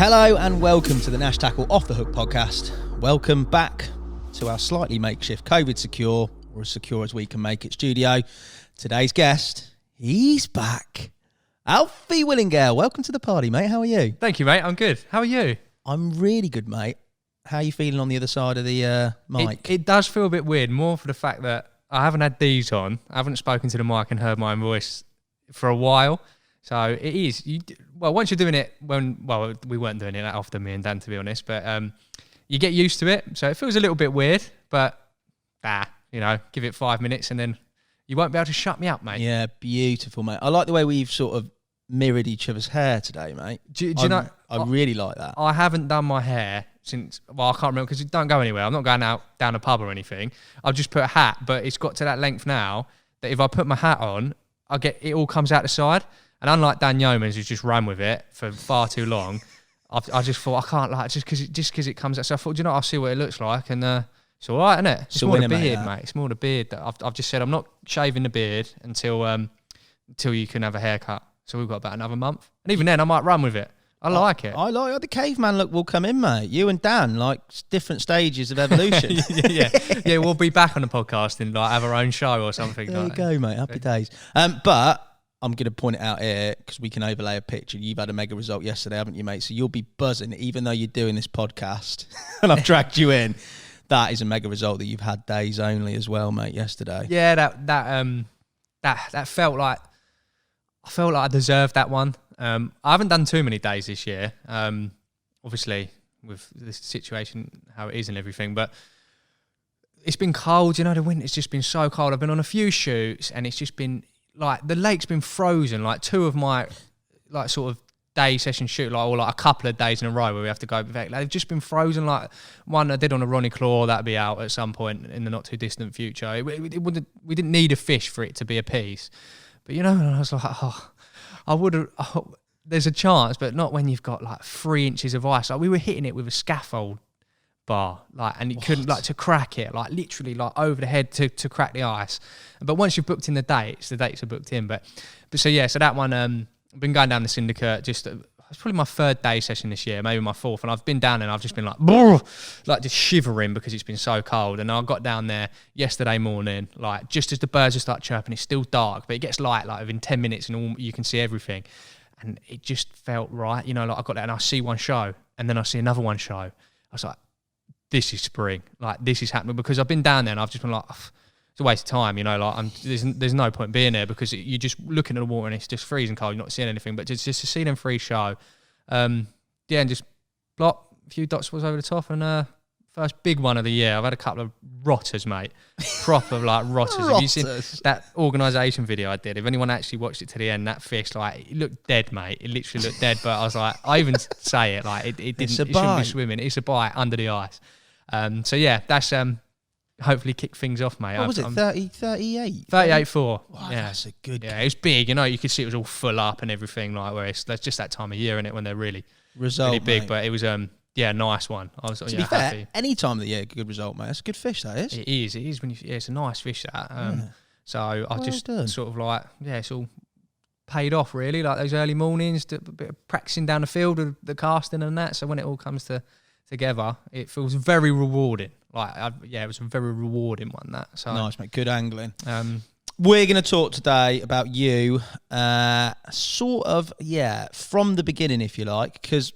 Hello and welcome to the Nash Tackle Off the Hook podcast. Welcome back to our slightly makeshift COVID secure, or as secure as we can make it, studio. Today's guest, he's back. Alfie Willingale, welcome to the party, mate. How are you? Thank you, mate. I'm good. How are you? I'm really good, mate. How are you feeling on the other side of the mic? It does feel a bit weird, more for the fact that I haven't had these on. I haven't spoken to the mic and heard my own voice for a while. So it is. Once you're doing it, we weren't doing it that often, me and Dan, to be honest, but you get used to it. So it feels a little bit weird, but give it 5 minutes and then you won't be able to shut me up, mate. Yeah, beautiful, mate. I like the way we've sort of mirrored each other's hair today, mate. Do you know? I really like that. I haven't done my hair since, I can't remember because it don't go anywhere. I'm not going out down a pub or anything. I've just put a hat, but it's got to that length now that if I put my hat on, it all comes out the side. And unlike Dan Yeomans, who's just run with it for far too long, I just thought, I can't, just because it comes out. So I thought, I'll see what it looks like. And it's all right, isn't it? It's more the beard, mate. It's more the beard. That I've just said I'm not shaving the beard until you can have a haircut. So we've got about another month. And even then, I might run with it. I like it. I like the caveman look will come in, mate. You and Dan, like different stages of evolution. yeah, we'll be back on the podcast and have our own show or something. There you go, mate. Happy days. But I'm going to point it out here because we can overlay a picture. You've had a mega result yesterday, haven't you, mate? So you'll be buzzing, even though you're doing this podcast and I've dragged you in. That is a mega result that you've had days only as well, mate, yesterday. Yeah, that felt like I felt like I deserved that one. I haven't done too many days this year, obviously with this situation, how it is and everything, but it's been cold, the winter's just been so cold. I've been on a few shoots and it's just been, the lake's been frozen, two of my, sort of day session shoot, or a couple of days in a row where we have to go back. They've just been frozen, one I did on a Ronnie Claw, that'll be out at some point in the not too distant future. We didn't need a fish for it to be a piece. But, and I was like, I would have, there's a chance, but not when you've got 3 inches of ice. We were hitting it with a scaffold bar, and you couldn't, to crack it, literally, over the head to crack the ice. But once you've booked in the dates are booked in. But so that one, I've been going down the syndicate, it's probably my 3rd day session this year, maybe my 4th, and I've been down there and I've just been just shivering because it's been so cold. And I got down there yesterday morning, just as the birds will start chirping, it's still dark, but it gets light within 10 minutes and you can see everything. And it just felt right, I got there and I see one show and then I see another one show. I was like, this is spring, this is happening, because I've been down there and I've just been it's a waste of time, there's no point being there because you're just looking at the water and it's just freezing cold, you're not seeing anything, but just to see them free show, and just a few dots was over the top, and first big one of the year. I've had a couple of rotters, mate, proper rotters. Have you seen that organisation video I did? If anyone actually watched it to the end, that fish, it looked dead, mate. It literally looked dead, but I was I even say it, it shouldn't be swimming. It's a bite under the ice. That's hopefully kick things off, mate. What was it, 38? 38.4. Wow, yeah. That's a good... Yeah, it was big, you could see it was all full up and everything, that's just that time of year, isn't it, when they're really big, mate. But it was, nice one. I was, to be fair, happy. Any time of the year, good result, mate. That's a good fish, that is. It is. When it's a nice fish, that. So I just done. Sort of it's all paid off, really, those early mornings, a bit of practicing down the field with the casting and that, so when it all comes together, it feels very rewarding. It was a very rewarding one, that. So nice, mate. Good angling. We're going to talk today about you, from the beginning, if you like, because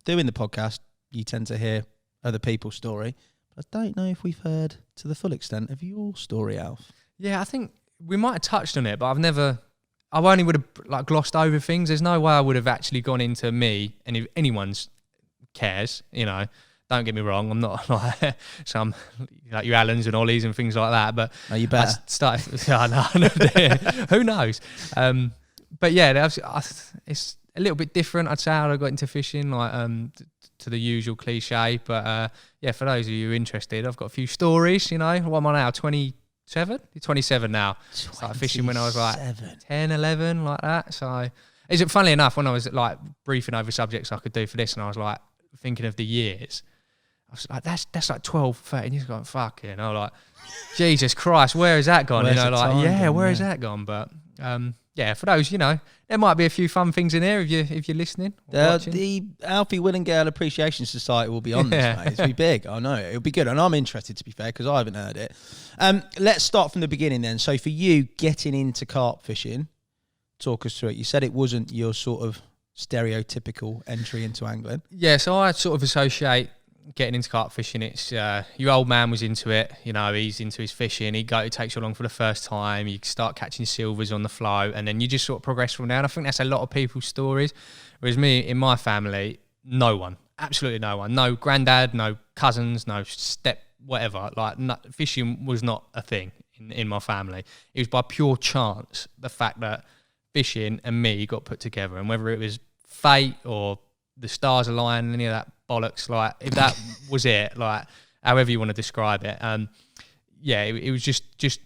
doing the podcast, you tend to hear other people's story. But I don't know if we've heard to the full extent of your story, Alf. Yeah, I think we might have touched on it, but I only would have glossed over things. There's no way I would have actually gone into me, and if anyone's cares, don't get me wrong, I'm not some your Allens and Ollies and things like that, but no, you better. Who knows? But yeah, it's a little bit different, I'd say, how I got into fishing, to the usual cliche. But for those of you interested, I've got a few stories. What am I now? 27? 27 now. Started fishing when I was 10, 11, like that. So, funnily enough, when I was briefing over subjects I could do for this, and I was thinking of the years, I was that's 12, 13 years ago. Jesus Christ, where has that gone? Where's where has that gone? But yeah, for those, there might be a few fun things in there if you're listening. The Alfie Willingale Appreciation Society will be on this, mate. It'll be big. I know it'll be good, and I'm interested, to be fair, because I haven't heard it. Let's start from the beginning then. So for you, getting into carp fishing, talk us through it. You said it wasn't your sort of stereotypical entry into angling. Yeah, so I sort of associate getting into carp fishing. It's your old man was into it. He's into his fishing. It takes you along for the first time. You start catching silvers on the float, and then you just sort of progress from there. And I think that's a lot of people's stories. Whereas me, in my family, no one, absolutely no one, no granddad, no cousins, no step, whatever. Fishing was not a thing in my family. It was by pure chance, the fact that fishing and me got put together, and whether it was fate or the stars aligned, any of that bollocks, if that was it, however you want to describe it, it was just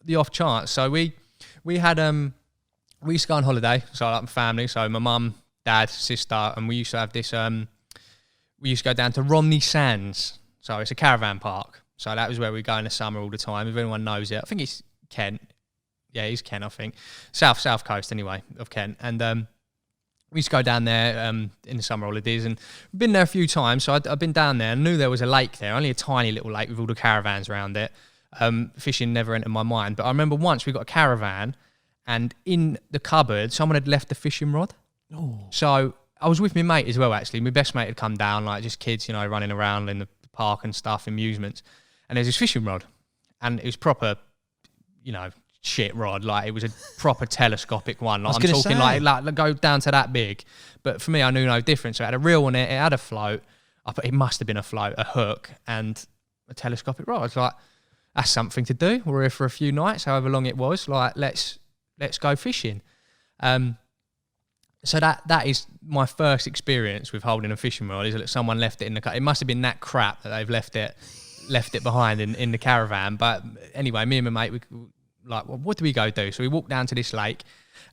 the off chance. So we had we used to go on holiday, so my family, so my mum, dad, sister, and we used to have this we used to go down to Romney Sands, so it's a caravan park, so that was where we go in the summer all the time. If anyone knows it, I think it's Kent. Yeah, it's Kent, I think. South coast anyway of Kent. And we used to go down there in the summer holidays, and we've been there a few times. So I've been down there and knew there was a lake there, only a tiny little lake with all the caravans around it. Fishing never entered my mind. But I remember once we got a caravan, and in the cupboard, someone had left the fishing rod. Oh. So I was with my mate as well, actually. My best mate had come down, just kids, running around in the park and stuff, amusements. And there's this fishing rod. And it was proper, shit rod, it was a proper telescopic one. I'm talking like go down to that big. But for me, I knew no difference. So it had a reel on it, it had a float. It must have been a float, a hook, and a telescopic rod. I was like, that's something to do. We're here for a few nights, however long it was. Let's go fishing. So that is my first experience with holding a fishing rod. Is that someone left it in the car? It must have been that crap that they've left it behind in the caravan. But anyway, me and my mate, what do we go do? So we walked down to this lake.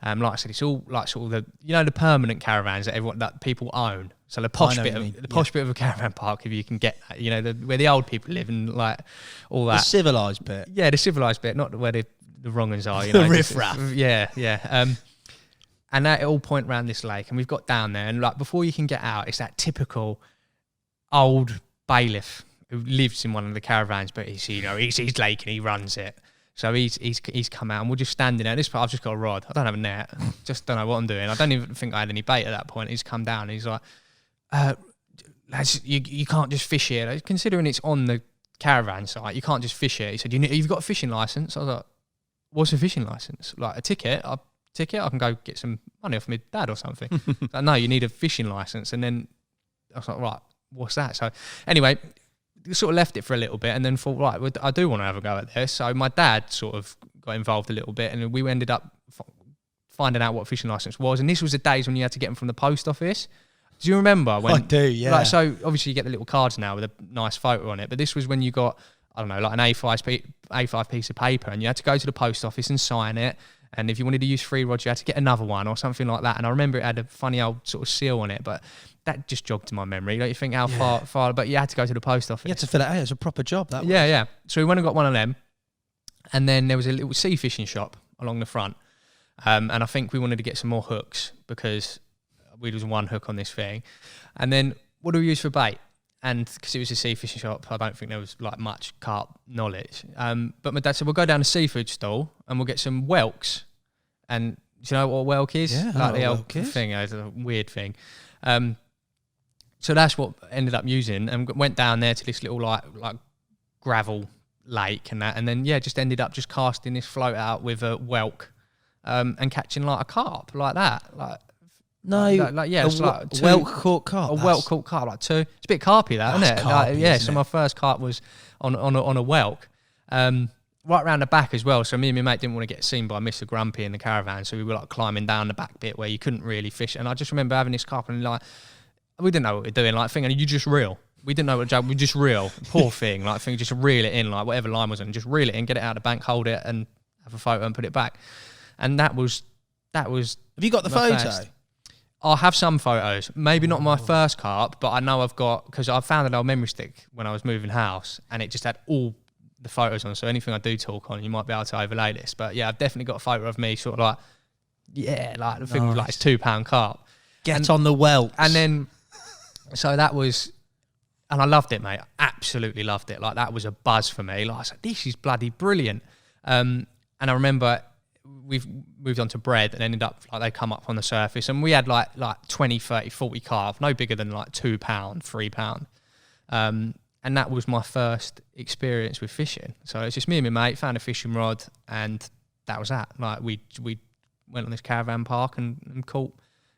Like I said, it's all sort of the permanent caravans that people own. So the posh bit of a caravan park, if you can get that, where the old people live and all that. The civilised bit. Yeah, the civilised bit, not where the wrong ones are. The riffraff. Yeah. And that all point around this lake, and we've got down there, and before you can get out, it's that typical old bailiff who lives in one of the caravans, but he's his lake and he runs it. So he's come out, and we're just standing there. This part, I've just got a rod. I don't have a net. Just don't know what I'm doing. I don't even think I had any bait at that point. He's come down, and he's like, lads, you can't just fish here. Considering it's on the caravan site, you can't just fish here. He said, you've got a fishing licence? I was like, what's a fishing licence? A ticket? I can go get some money off my dad or something. No, you need a fishing licence. And then I was like, right, what's that? So anyway, sort of left it for a little bit, and then thought, right, I do want to have a go at this. So my dad sort of got involved a little bit, and we ended up finding out what fishing licence was. And this was the days when you had to get them from the post office. Do you remember when? I do, yeah. So obviously you get the little cards now with a nice photo on it, but this was when you got, I don't know, an A5 piece of paper, and you had to go to the post office and sign it. And if you wanted to use free rods, you had to get another one or something like that. And I remember it had a funny old sort of seal on it, but that just jogged to my memory. Don't you think how far? But you had to go to the post office. You had to fill it out. It was a proper job, that was. Yeah. So we went and got one of them. And then there was a little sea fishing shop along the front. And I think we wanted to get some more hooks because we was one hook on this thing. And then what do we use for bait? And because it was a sea fishing shop, I don't think there was much carp knowledge. But my dad said, we'll go down a seafood stall and we'll get some whelks. And do you know what a whelk is? Yeah, the old thing. It's a weird thing. So that's what I ended up using, and went down there to this little like gravel lake and that, and then just ended up just casting this float out with a whelk, and catching a carp like that. Whelk caught carp. A whelk caught carp, two. It's a bit carpy, that, isn't it? Carpy, isn't so it? my first carp was on a whelk. Right round the back as well. So me and my mate didn't want to get seen by Mr. Grumpy in the caravan, so we were climbing down the back bit where you couldn't really fish. And I just remember having this carp and we didn't know what we were doing, thinking, you just reel. We didn't know what to do, we just reel. Poor thing, just reel it in, whatever line was on, just reel it in, get it out of the bank, hold it, and have a photo and put it back. And that was. Have you got the photo? First. I'll have some photos. Maybe not my first carp, but I know I've got, because I found an old memory stick when I was moving house, and it just had all the photos on. So anything I do talk on, you might be able to overlay this. But yeah, I've definitely got a photo of me sort of Yeah, like the thing was like it's £2 carp. Get on the whelks. And then, so that was, and I loved it, mate. I absolutely loved it. Like that was a buzz for me. Like I was like, this is bloody brilliant. And I remember we've moved on to bread and ended up like they come up on the surface and we had like 20, 30, 40 carp, no bigger than like £2, £3. And that was my first experience with fishing. So it's just me and my mate found a fishing rod and that was that. Like we went on this caravan park and caught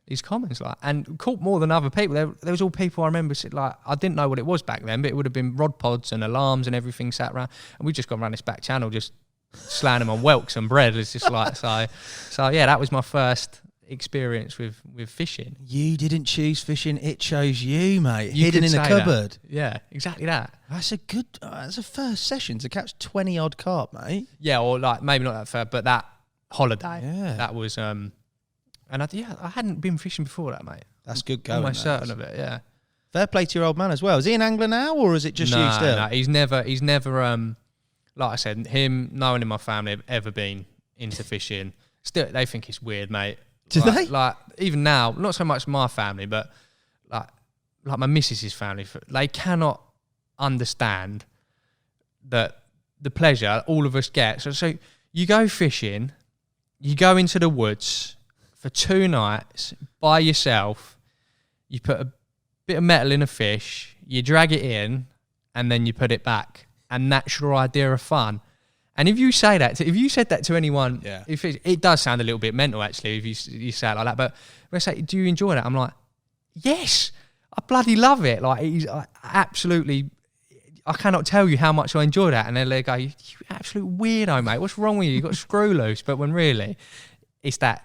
these commons, like, and caught more than other people. There was all people I remember, like, I didn't know what it was back then, but it would have been rod pods and alarms and everything sat around. And we just gone around this back channel, just slaying them on whelks and bread. It's just like, so yeah, that was my first experience with fishing. You didn't choose fishing, it chose you, mate. You hidden in the cupboard. That. Yeah, exactly that. That's that's a first session to catch 20 odd carp, mate. Yeah, or like maybe not that first, but that holiday. Yeah. That was and I hadn't been fishing before that, mate. That's good going. Almost certain of it, yeah. Fair play to your old man as well. Is he an angler now, or is it just you still? No, he's never like I said, him, no one in my family have ever been into fishing. Still, they think it's weird, mate. Do they? Like, even now, not so much my family, but like my missus's family, they cannot understand that the pleasure all of us get. So you go fishing, you go into the woods for 2 nights by yourself, you put a bit of metal in a fish, you drag it in, and then you put it back. And that's your idea of fun. And if you said that to anyone, yeah. if it does sound a little bit mental, actually, if you say it like that. But when I say, do you enjoy that? I'm like, yes, I bloody love it. Like, absolutely, I cannot tell you how much I enjoy that. And then they go, you absolute weirdo, mate. What's wrong with you? You got screw loose. But when really, it's that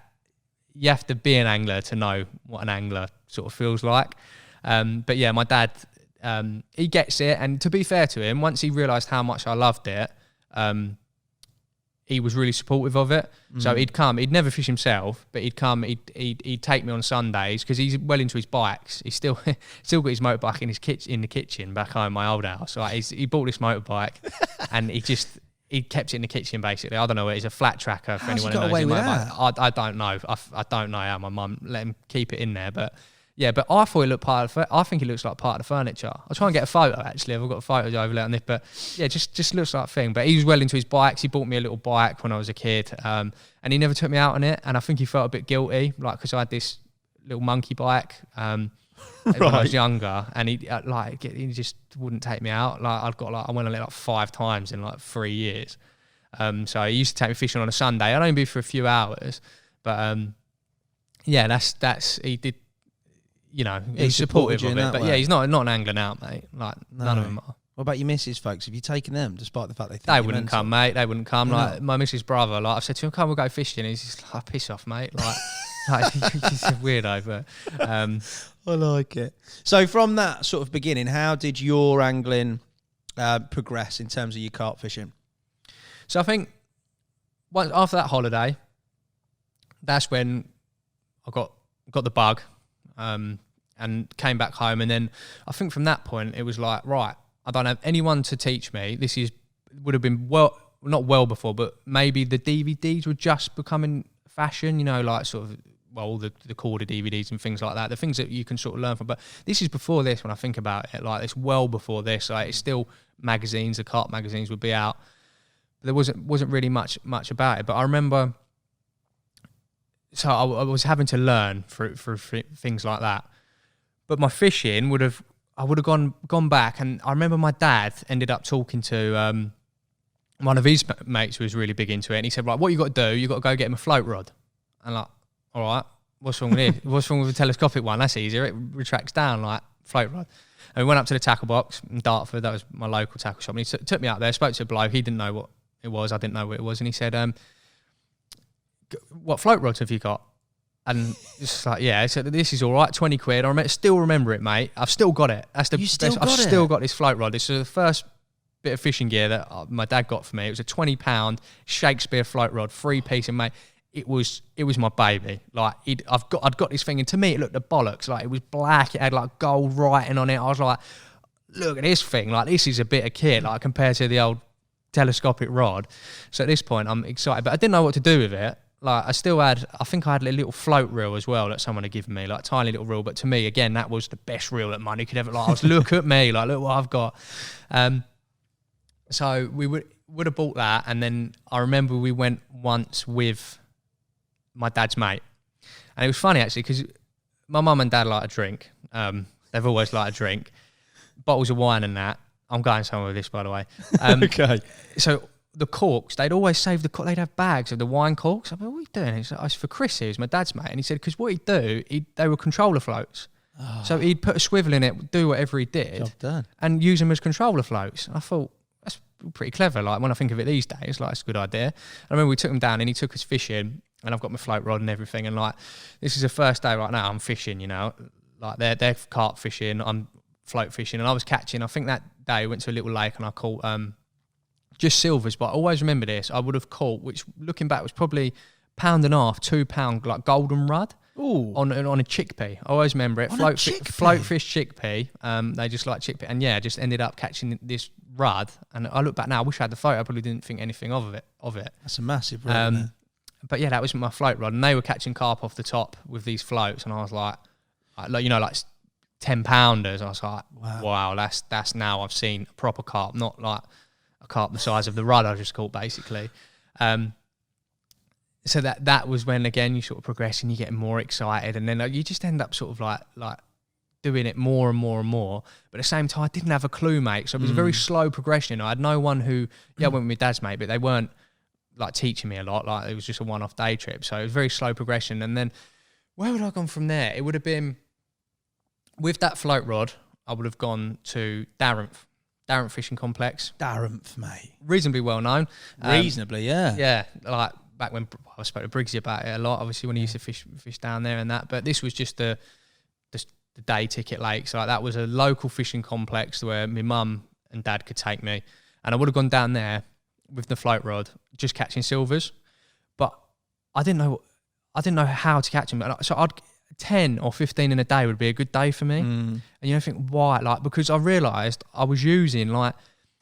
you have to be an angler to know what an angler sort of feels like. But yeah, my dad, he gets it. And to be fair to him, once he realised how much I loved it, he was really supportive of it. So he'd come, he'd never fish himself, but he'd come, he'd take me on Sundays because he's well into his bikes. He's still got his motorbike in the kitchen back home, my old house. Like he bought this motorbike and he kept it in the kitchen basically. I don't know, it's a flat tracker for anyone who knows it. I don't know. I don't know how my mum let him keep it in there, but yeah, but I thought it looked I think it looks like part of the furniture. I'll try and get a photo, actually. I've got photos overlay on this, but yeah, just looks like a thing. But he was well into his bikes. He bought me a little bike when I was a kid, and he never took me out on it. And I think he felt a bit guilty, like, because I had this little monkey bike when I was younger, and he just wouldn't take me out. Like I went on it like 5 times in like 3 years. So he used to take me fishing on a Sunday. I'd only be for a few hours, but yeah, that's he did. You know, he's supportive of it, but yeah, he's not an angler now, mate. Like none of them are. What about your missus, folks? Have you taken them, despite the fact they wouldn't come, mate? They wouldn't come. Like my missus' brother, like I've said to him, "Come, we'll go fishing." He's just like, "Piss off, mate!" Like he's a weirdo, but I like it. So from that sort of beginning, how did your angling progress in terms of your carp fishing? So I think once after that holiday, that's when I got the bug. And came back home, and then I think from that point it was like, right, I don't have anyone to teach me. Would have been not well before, but maybe the DVDs were just becoming fashion, you know, like sort of the quarter DVDs and things like that, the things that you can sort of learn from. But this is before this. When I think about it, like it's well before this. Like it's still magazines, the carp magazines would be out. But there wasn't really much about it. But I remember. So I was having to learn for things like that. But my fishing I would have gone back, and I remember my dad ended up talking to one of his mates who was really big into it, and he said, right, what you got to do, you got to go get him a float rod. And like, all right, what's wrong with it? What's wrong with a telescopic one? That's easier. It retracts down like float rod. And we went up to the tackle box in Dartford. That was my local tackle shop. And he took me out there, spoke to a bloke. He didn't know what it was. I didn't know what it was. And he said, what float rods have you got? And it's like, yeah, so this is all right, 20 quid. I still remember it, mate. I've still got it. That's the best. I've still got this float rod. This is the first bit of fishing gear that my dad got for me. It was a £20 Shakespeare float rod, 3-piece, and mate, it was my baby. Like I'd got this thing, and to me it looked a bollocks. Like it was black, it had like gold writing on it. I was like, look at this thing. Like this is a bit of kit, like compared to the old telescopic rod. So at this point I'm excited, but I didn't know what to do with it. like I still had, I think I had a little float reel as well that someone had given me, like tiny little reel. But to me, again, that was the best reel that money could ever. Like I was, look at me, like look what I've got. So we would have bought that, and then I remember we went once with my dad's mate, and it was funny actually because my mum and dad like to drink. They've always liked to drink, bottles of wine and that. I'm going somewhere with this, by the way. Okay. So the corks, they'd always save the cork. They'd have bags of the wine corks. I mean, what are you doing? He's like, oh, it's for Chris, who's my dad's mate. And he said, because what he'd do, they were controller floats. Oh. So he'd put a swivel in it, do whatever he did, Job done. and use them as controller floats. I thought, that's pretty clever. Like, when I think of it these days, like, it's a good idea. I remember we took him down and he took us fishing, and I've got my float rod and everything. And, like, this is the first day right now I'm fishing, you know. Like, they're carp fishing, I'm float fishing, and I was catching. I think that day we went to a little lake and I caught just silvers, but I always remember this. I would have caught, which looking back was probably £1.5, £2, like golden rudd. Ooh. On a chickpea. I always remember it. Float fish chickpea. They just like chickpea, and yeah, just ended up catching this rudd. And I look back now, I wish I had the photo. I probably didn't think anything of it. That's a massive rod. But yeah, that was my float rod, and they were catching carp off the top with these floats, and I was like 10-pounders. I was like, wow, that's now I've seen a proper carp, not like a carp the size of the rudd I just caught, basically. So that was when, again, you sort of progress and you get more excited, and then you just end up sort of like doing it more and more and more. But at the same time, I didn't have a clue, mate. So it was a very slow progression. I had no one who, I went with my dad's mate, but they weren't like teaching me a lot. Like, it was just a one-off day trip. So it was very slow progression. And then where would I have gone from there? It would have been, with that float rod, I would have gone to Darrenth Fishing Complex. Darrenth, mate. Reasonably well known. Reasonably, yeah. Yeah, like back when I spoke to Briggsy about it a lot, obviously when he used to fish down there and that. But this was just the day ticket lake. So like, that was a local fishing complex where my mum and dad could take me. And I would have gone down there with the float rod, just catching silvers. But I didn't know how to catch them. So I'd 10 or 15 in a day would be a good day for me. And you know, think, why? Like, because I realised I was using like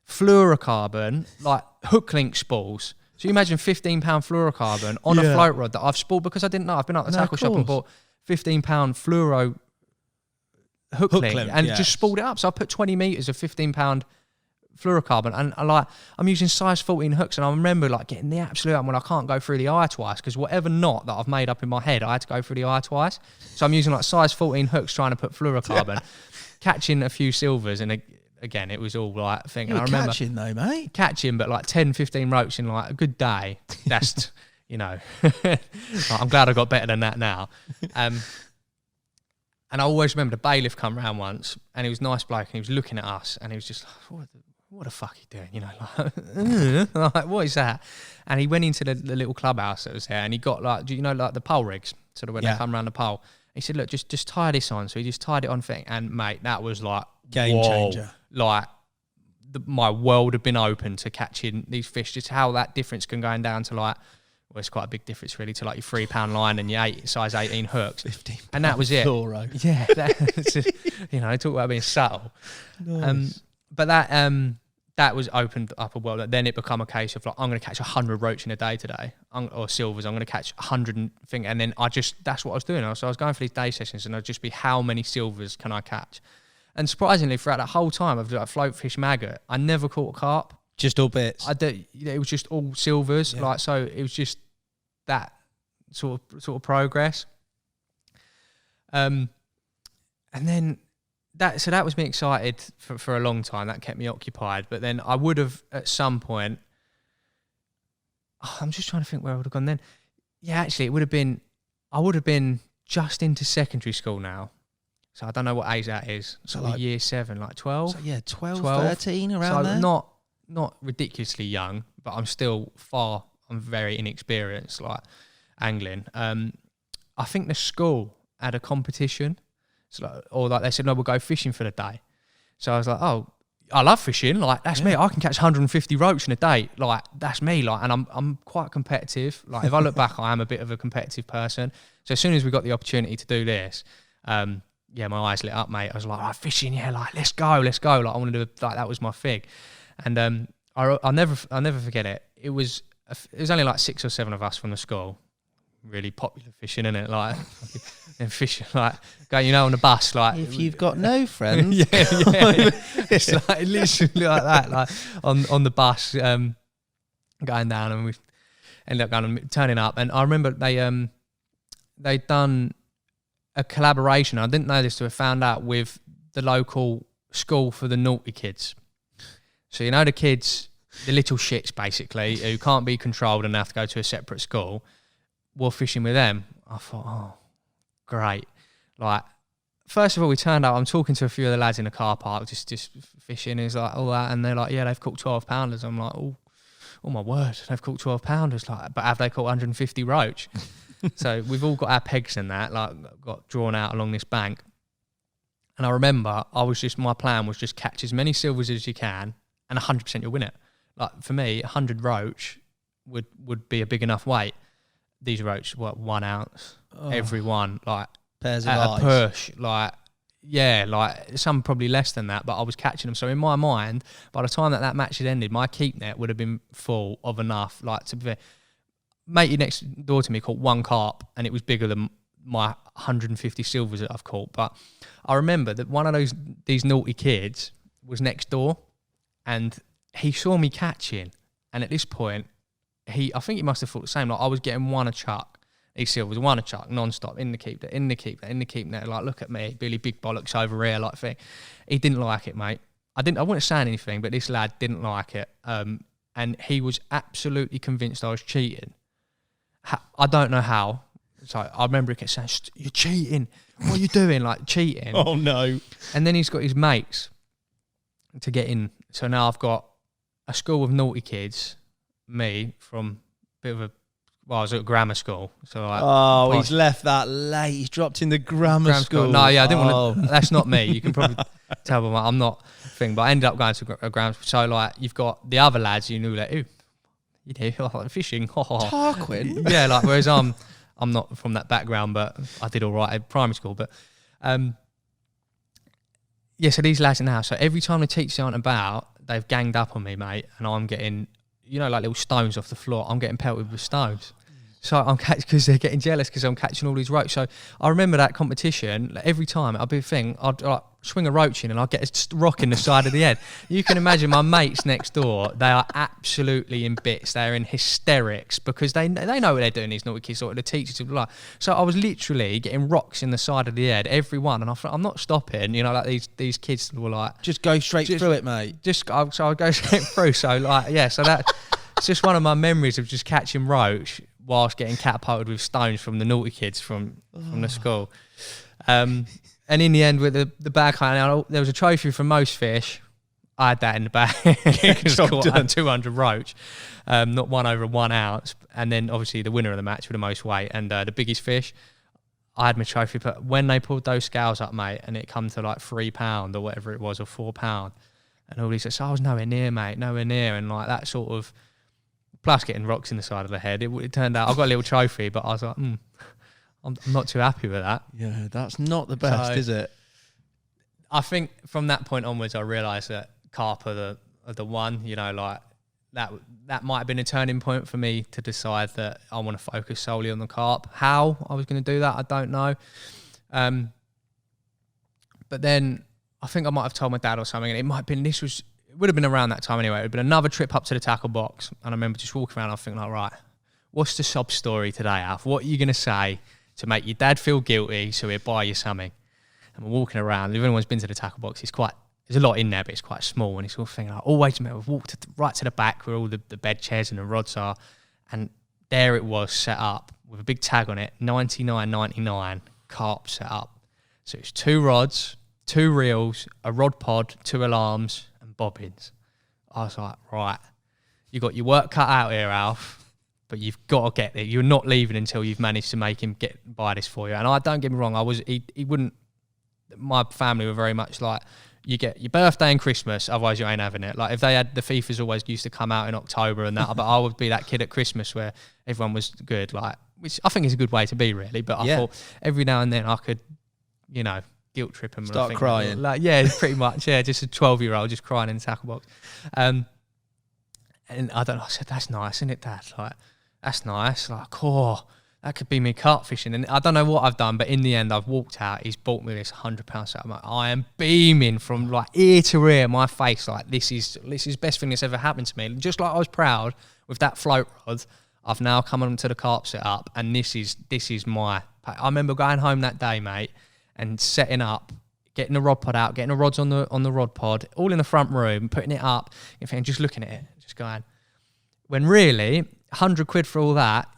fluorocarbon, like hook link spools. So you imagine £15 fluorocarbon on a float rod that I've spooled because I didn't know. I've been out the tackle shop and bought £15 fluoro hook link and just spooled it up. So I put 20 metres of £15 fluorocarbon, and I'm using size 14 hooks, and I remember like getting the absolute when I can't go through the eye twice because whatever knot that I've made up in my head, I had to go through the eye twice. So I'm using like size 14 hooks trying to put fluorocarbon, catching a few silvers, and again, it was all like thing. You were I remember catching though, mate. Catching, but like 10, 15 roach in like a good day. That's, you know, I'm glad I got better than that now. And I always remember the bailiff come round once, and he was a nice bloke, and he was looking at us, and he was just like, what the fuck are you doing? You know, like what is that? And he went into the little clubhouse that was there, and he got like, do you know, like the pole rigs, sort of when they come around the pole. He said, look, just tie this on. So he just tied it on thing, and mate, that was like game changer. Like my world had been open to catching these fish. Just how that difference can go down to like, well, it's quite a big difference really, to like your £3 line and your size 18 hooks. 15 and that was it. Fluoro. Yeah, that's just, you know, talk about being subtle. Nice. But that was opened up a world. Then it became a case of like, I'm going to catch 100 roach in a day today, or silvers. I'm going to catch 100 and then that's what I was doing. So I was going for these day sessions, and I'd just be, how many silvers can I catch? And surprisingly, throughout that whole time of like float fish maggot, I never caught a carp. Just all bits. It was just all silvers. Yeah. Like, so it was just that sort of progress. And then that was me excited for a long time. That kept me occupied. But then I would have at some point, I'm just trying to think where I would have gone then. Yeah, actually, I would have been just into secondary school now. So I don't know what age that is. So like year 7, like 12. So yeah, 12, 13, around there. Not ridiculously young, but I'm very inexperienced, like angling. I think the school had a competition. Or they said, no, we'll go fishing for the day. So I was like, oh, I love fishing. Like, that's me. I can catch 150 roach in a day. Like, that's me. Like, and I'm quite competitive. Like, if I look back, I am a bit of a competitive person. So as soon as we got the opportunity to do this, my eyes lit up, mate. I was like, oh, fishing, yeah, like, let's go. Like, I wanted to, like, that was my fig. And I'll never forget it. It was only like 6 or 7 of us from the school. really popular fishing, isn't it? Like and fishing, like going, on the bus, like if you've got no friends, yeah. It's like literally like that, like on the bus, going down, and we ended up turning up. And I remember they'd done a collaboration. I didn't know this till I found out, with the local school for the naughty kids. So the kids, the little shits basically, who can't be controlled and have to go to a separate school, were fishing with them. I thought, oh, great. Like, first of all, we turned up, I'm talking to a few of the lads in the car park, just fishing, it's like all that, and they're like, yeah, they've caught 12 pounders. I'm like, oh my word, they've caught 12 pounders. Like, but have they caught 150 roach? So we've all got our pegs in that, like, got drawn out along this bank. And I remember my plan was just catch as many silvers as you can, and 100% you'll win it. Like, for me, 100 roach would be a big enough weight. These roach, 1 ounce, every one, like, pairs of at eyes. a push, like, yeah, like some probably less than that, but I was catching them. So in my mind, by the time that match had ended, my keep net would have been full of enough, like, to be fair. Matey next door to me caught 1 carp, and it was bigger than my 150 silvers that I've caught. But I remember that one of these naughty kids was next door, and he saw me catching, and at this point, I think he must have thought the same. Like, I was getting 1 a chuck, these silvers, 1 a chuck, non-stop, in the keep net, like, look at me, Billy Big Bollocks over here, like, thing. He didn't like it, mate. I wouldn't say anything, but this lad didn't like it, and he was absolutely convinced I was cheating. I don't know how. So I remember he kept saying, "You're cheating. What are you doing? Like, cheating." Oh no. And then he's got his mates to get in. So now I've got a school of naughty kids, me from I was at a grammar school. So like, he's left that late. He's dropped in the grammar school. No, yeah, I didn't want to. That's not me. You can probably tell them I'm not thing. But I ended up going to a grammar school. So like, you've got the other lads you knew, like, ooh, like fishing. Tarquin. Yeah, like, whereas I'm not from that background, but I did all right at primary school. But yeah, so these lads now, so every time the teachers aren't about, they've ganged up on me, mate, and I'm getting, like little stones off the floor. I'm getting pelted with stones. So I'm catching, because they're getting jealous because I'm catching all these roach. So I remember that competition, like, every time I'd be a thing, I'd like swing a roach in and I'd get a rock in the side of the head. You can imagine my mates next door, they are absolutely in bits. They're in hysterics because they know what they're doing, these naughty kids, or the teachers would like. So I was literally getting rocks in the side of the head, every one, and I thought, I'm not stopping, like these kids were like, just go straight through it, mate. So I'd go straight through. So like, yeah, so that it's just one of my memories of just catching roach whilst getting catapulted with stones from the naughty kids from the school. And in the end, with the bag hunt, there was a trophy for most fish. I had that in the bag because I caught 200 roach, not one over 1 ounce. And then obviously the winner of the match with the most weight and the biggest fish, I had my trophy. But when they pulled those scales up, mate, and it come to like £3 or whatever it was, or £4, and all these, so I was nowhere near, mate, nowhere near. And like that sort of, plus getting rocks in the side of the head, it turned out I got a little trophy, but I was like, I'm not too happy with that. Yeah, that's not the best, is it? I think from that point onwards, I realised that carp are the one. Like that might have been a turning point for me to decide that I want to focus solely on the carp. How I was going to do that, I don't know. But then I think I might have told my dad or something, and it might have been it would have been around that time anyway. It would have been another trip up to the tackle box, and I remember just walking around. I was thinking, like, right, what's the sob story today, Alf? What are you going to say to make your dad feel guilty so he'll buy you something? And we're walking around. If anyone's been to the tackle box, there's a lot in there, but it's quite small. And it's all thinking, like, always remember, we've walked right to the back where all the bed chairs and the rods are. And there it was, set up with a big tag on it, $99.99, carp set up. So it's 2 rods, 2 reels, a rod pod, 2 alarms, and bobbins. I was like, right, you got your work cut out here, Alf. But you've got to get there. You're not leaving until you've managed to make him buy this for you. And I don't get me wrong, he wouldn't. My family were very much like, you get your birthday and Christmas, otherwise you ain't having it. Like, if they had, the FIFAs always used to come out in October and that, but I would be that kid at Christmas where everyone was good, like, which I think is a good way to be, really. But I thought every now and then I could, guilt trip him. Start crying. Like, yeah, pretty much. Yeah, just a 12-year-old just crying in the tackle box. And I don't know, I said, that's nice, isn't it, Dad? Like, that's nice. Like, that could be me carp fishing. And I don't know what I've done, but in the end, I've walked out. He's bought me this £100 set. I am beaming from like ear to ear, my face like this is the best thing that's ever happened to me. And just like I was proud with that float rod, I've now come on to the carp setup, and this is my. I remember going home that day, mate, and setting up, getting the rod pod out, getting the rods on the rod pod, all in the front room, putting it up, and just looking at it, just going. When really, £100 for all that,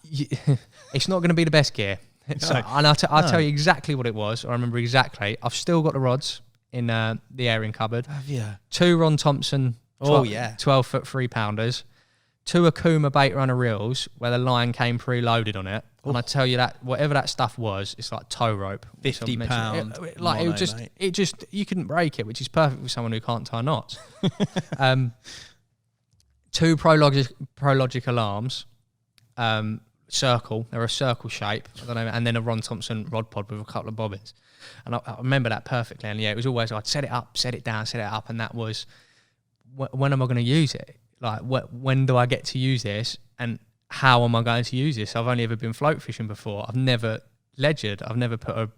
it's not going to be the best gear. So, and I'll tell you exactly what it was. I remember exactly. I've still got the rods in the airing cupboard. Have you? 2 Ron Thompson 12-foot 3-pounders. 2 Akuma bait runner reels where the line came preloaded on it. And I tell you that whatever that stuff was, it's like tow rope. £50. It just you couldn't break it, which is perfect for someone who can't tie knots. 2 Prologic alarms, circle. They're a circle shape. I don't know, and then a Ron Thompson rod pod with a couple of bobbins. And I remember that perfectly. And yeah, it was always I'd set it up, set it down, set it up, and that was when am I going to use it? Like when do I get to use this? And how am I going to use this? I've only ever been float fishing before. I've never ledgered. I've never put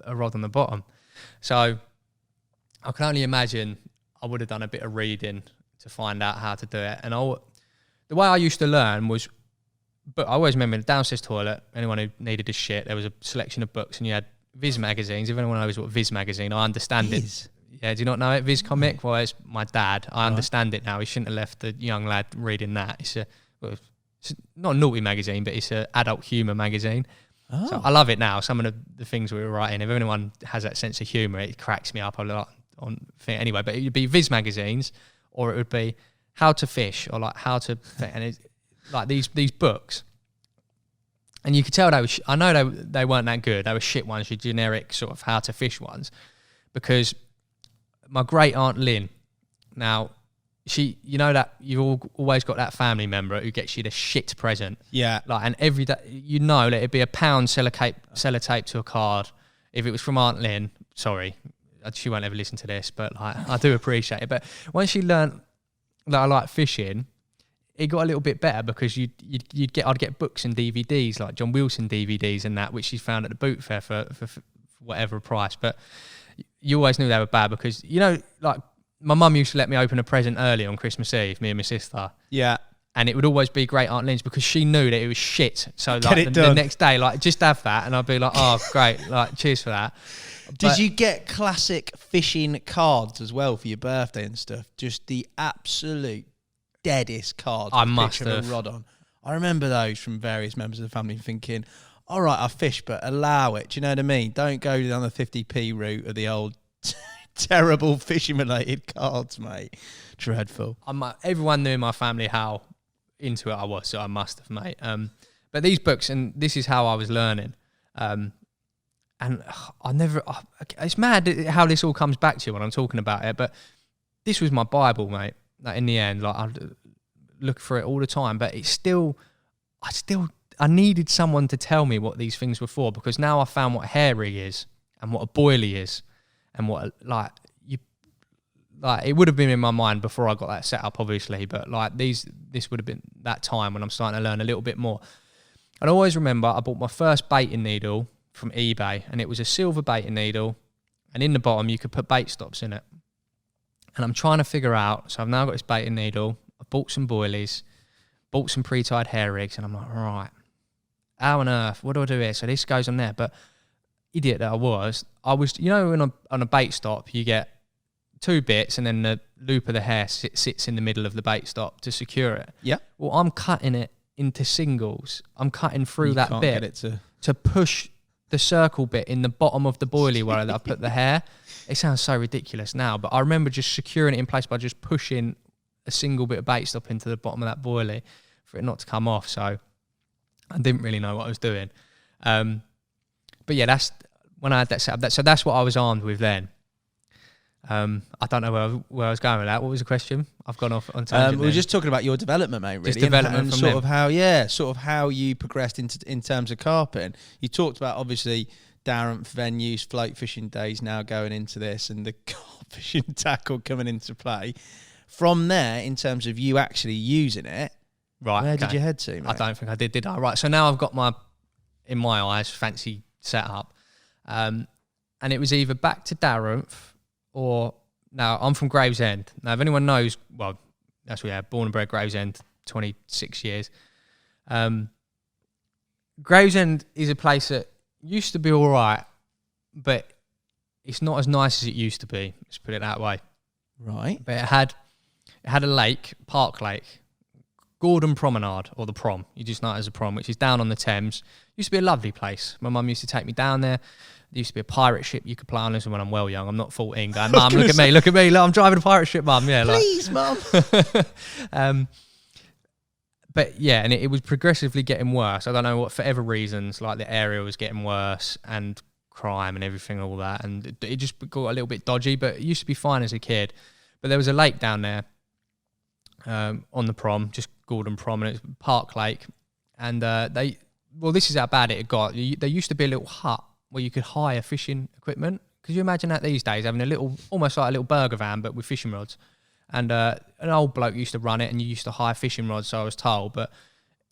a rod on the bottom. So I can only imagine I would have done a bit of reading to find out how to do it. And the way I used to learn was, but I always remember the downstairs toilet, anyone who needed a shit, there was a selection of books, and you had Viz magazines. If anyone knows what Viz magazine, I understand it. Yeah, do you not know it? Viz comic? Well, it's my dad. I understand it now. He shouldn't have left the young lad reading that. It's not a naughty magazine, but it's an adult humour magazine. Oh. So I love it now. Some of the things we were writing, if anyone has that sense of humour, it cracks me up a lot on thing anyway. But it would be Viz magazines, or it would be how to fish, or like how to, and it's like these books. And you could tell I know they weren't that good. They were shit ones, your generic sort of how to fish ones, because my great aunt Lynn, now she, you know that you've always got that family member who gets you the shit present. Yeah. Like, and every day, you know that it'd be £1 sellotape to a card. If it was from Aunt Lynn, sorry, she won't ever listen to this, but like, I do appreciate it. But once she learnt that I like fishing, it got a little bit better, because I'd get books and DVDs, like John Wilson DVDs and that, which she found at the boot fair for whatever price. But you always knew they were bad, because, you know, like my mum used to let me open a present early on Christmas Eve, me and my sister. Yeah. And it would always be Great Aunt Lynn's, because she knew that it was shit. So like the next day, like, just have that, and I'd be like, oh, great, like, cheers for that. Did you get classic fishing cards as well for your birthday and stuff? Just the absolute deadest cards. I must have. A rod on. I remember those from various members of the family thinking, all right, I fish, but allow it. Do you know what I mean? Don't go down the 50p route of the old terrible fishing-related cards, mate. Dreadful. Everyone knew in my family how into it I was, so I must have, mate. But these books, and this is how I was learning. And it's mad how this all comes back to you when I'm talking about it, but this was my Bible, mate. Like, in the end, like, I'd look for it all the time, but I needed someone to tell me what these things were for, because now I found what a hair rig is, and what a boilie is, and what, it would have been in my mind before I got that set up, obviously, but like this would have been that time when I'm starting to learn a little bit more. And I always remember I bought my first baiting needle from eBay, and it was a silver baiting needle, and in the bottom you could put bait stops in it. And I'm trying to figure out, so I've now got this baiting needle, I bought some boilies, bought some pre-tied hair rigs, and I'm like, all right, how on earth, what do I do here? So this goes on there, but idiot that I was, you know, on a bait stop, you get 2 bits, and then the loop of the hair sits in the middle of the bait stop to secure it. Yeah. Well, I'm cutting it into singles. I'm cutting through that bit to push the circle bit in the bottom of the boilie where I put the hair. It sounds so ridiculous now, but I remember just securing it in place by just pushing a single bit of bait stop into the bottom of that boilie for it not to come off. So I didn't really know what I was doing. But yeah, that's when I had that set up. So that's what I was armed with then. I don't know where I was going with that. What was the question? I've gone off on tangent. We were just talking about your development, mate. Really, just development and sort of how you progressed in terms of carping. You talked about obviously Darren venues, float fishing days now going into this, and the carp fishing tackle coming into play. From there, in terms of you actually using it, right? Where did you head to, mate? I don't think I did I? Right. So now I've got my in my eyes, fancy setup. And it was either back to Darrenth or... Now, I'm from Gravesend. Now, if anyone knows... Well, that's where we are. Born and bred Gravesend, 26 years. Gravesend is a place that used to be all right, but it's not as nice as it used to be. Let's put it that way. Right. But it had a lake, Park Lake, Gordon Promenade, or the Prom. You just know it as a Prom, which is down on the Thames. Used to be a lovely place. My mum used to take me down there. There used to be a pirate ship you could play on. This is when I'm well young. I'm not 14. Going, Mum, look at me. Look, I'm driving a pirate ship, Mum. Yeah, please, Mum. But yeah, and it was progressively getting worse. I don't know what, for ever reasons, like the area was getting worse and crime and everything, all that. And it just got a little bit dodgy, but it used to be fine as a kid. But there was a lake down there on the Prom, just Gordon Prom, and it's Park Lake. And this is how bad it had got. There used to be a little hut where you could hire fishing equipment. Could you imagine that these days, having a little, almost like a little burger van, but with fishing rods? And an old bloke used to run it, and you used to hire fishing rods, so I was told. But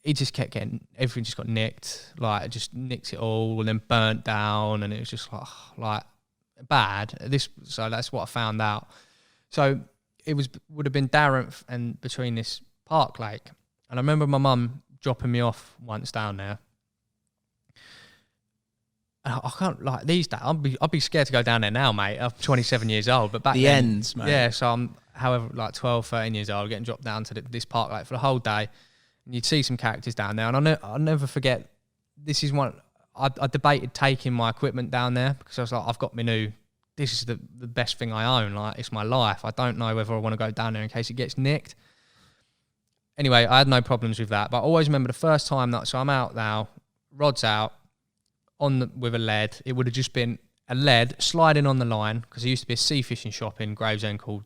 he just kept getting, everything just got nicked. Like, just nicked it all and then burnt down, and it was just like bad. So that's what I found out. So it would have been Darrenth and between this Park Lake. And I remember my mum dropping me off once down there. I can't, like, these days, I'd be scared to go down there now, mate. I'm 27 years old, but back then... ends, mate. Yeah, so I'm, however, like 12, 13 years old, getting dropped down to this Park Lake for the whole day. And you'd see some characters down there. And I'll never forget, this is one... I debated taking my equipment down there because I was like, I've got my new... This is the best thing I own. Like, it's my life. I don't know whether I want to go down there in case it gets nicked. Anyway, I had no problems with that. But I always remember the first time that... So I'm out now, rod's out, with a lead. It would have just been a lead sliding on the line, because there used to be a sea fishing shop in Gravesend called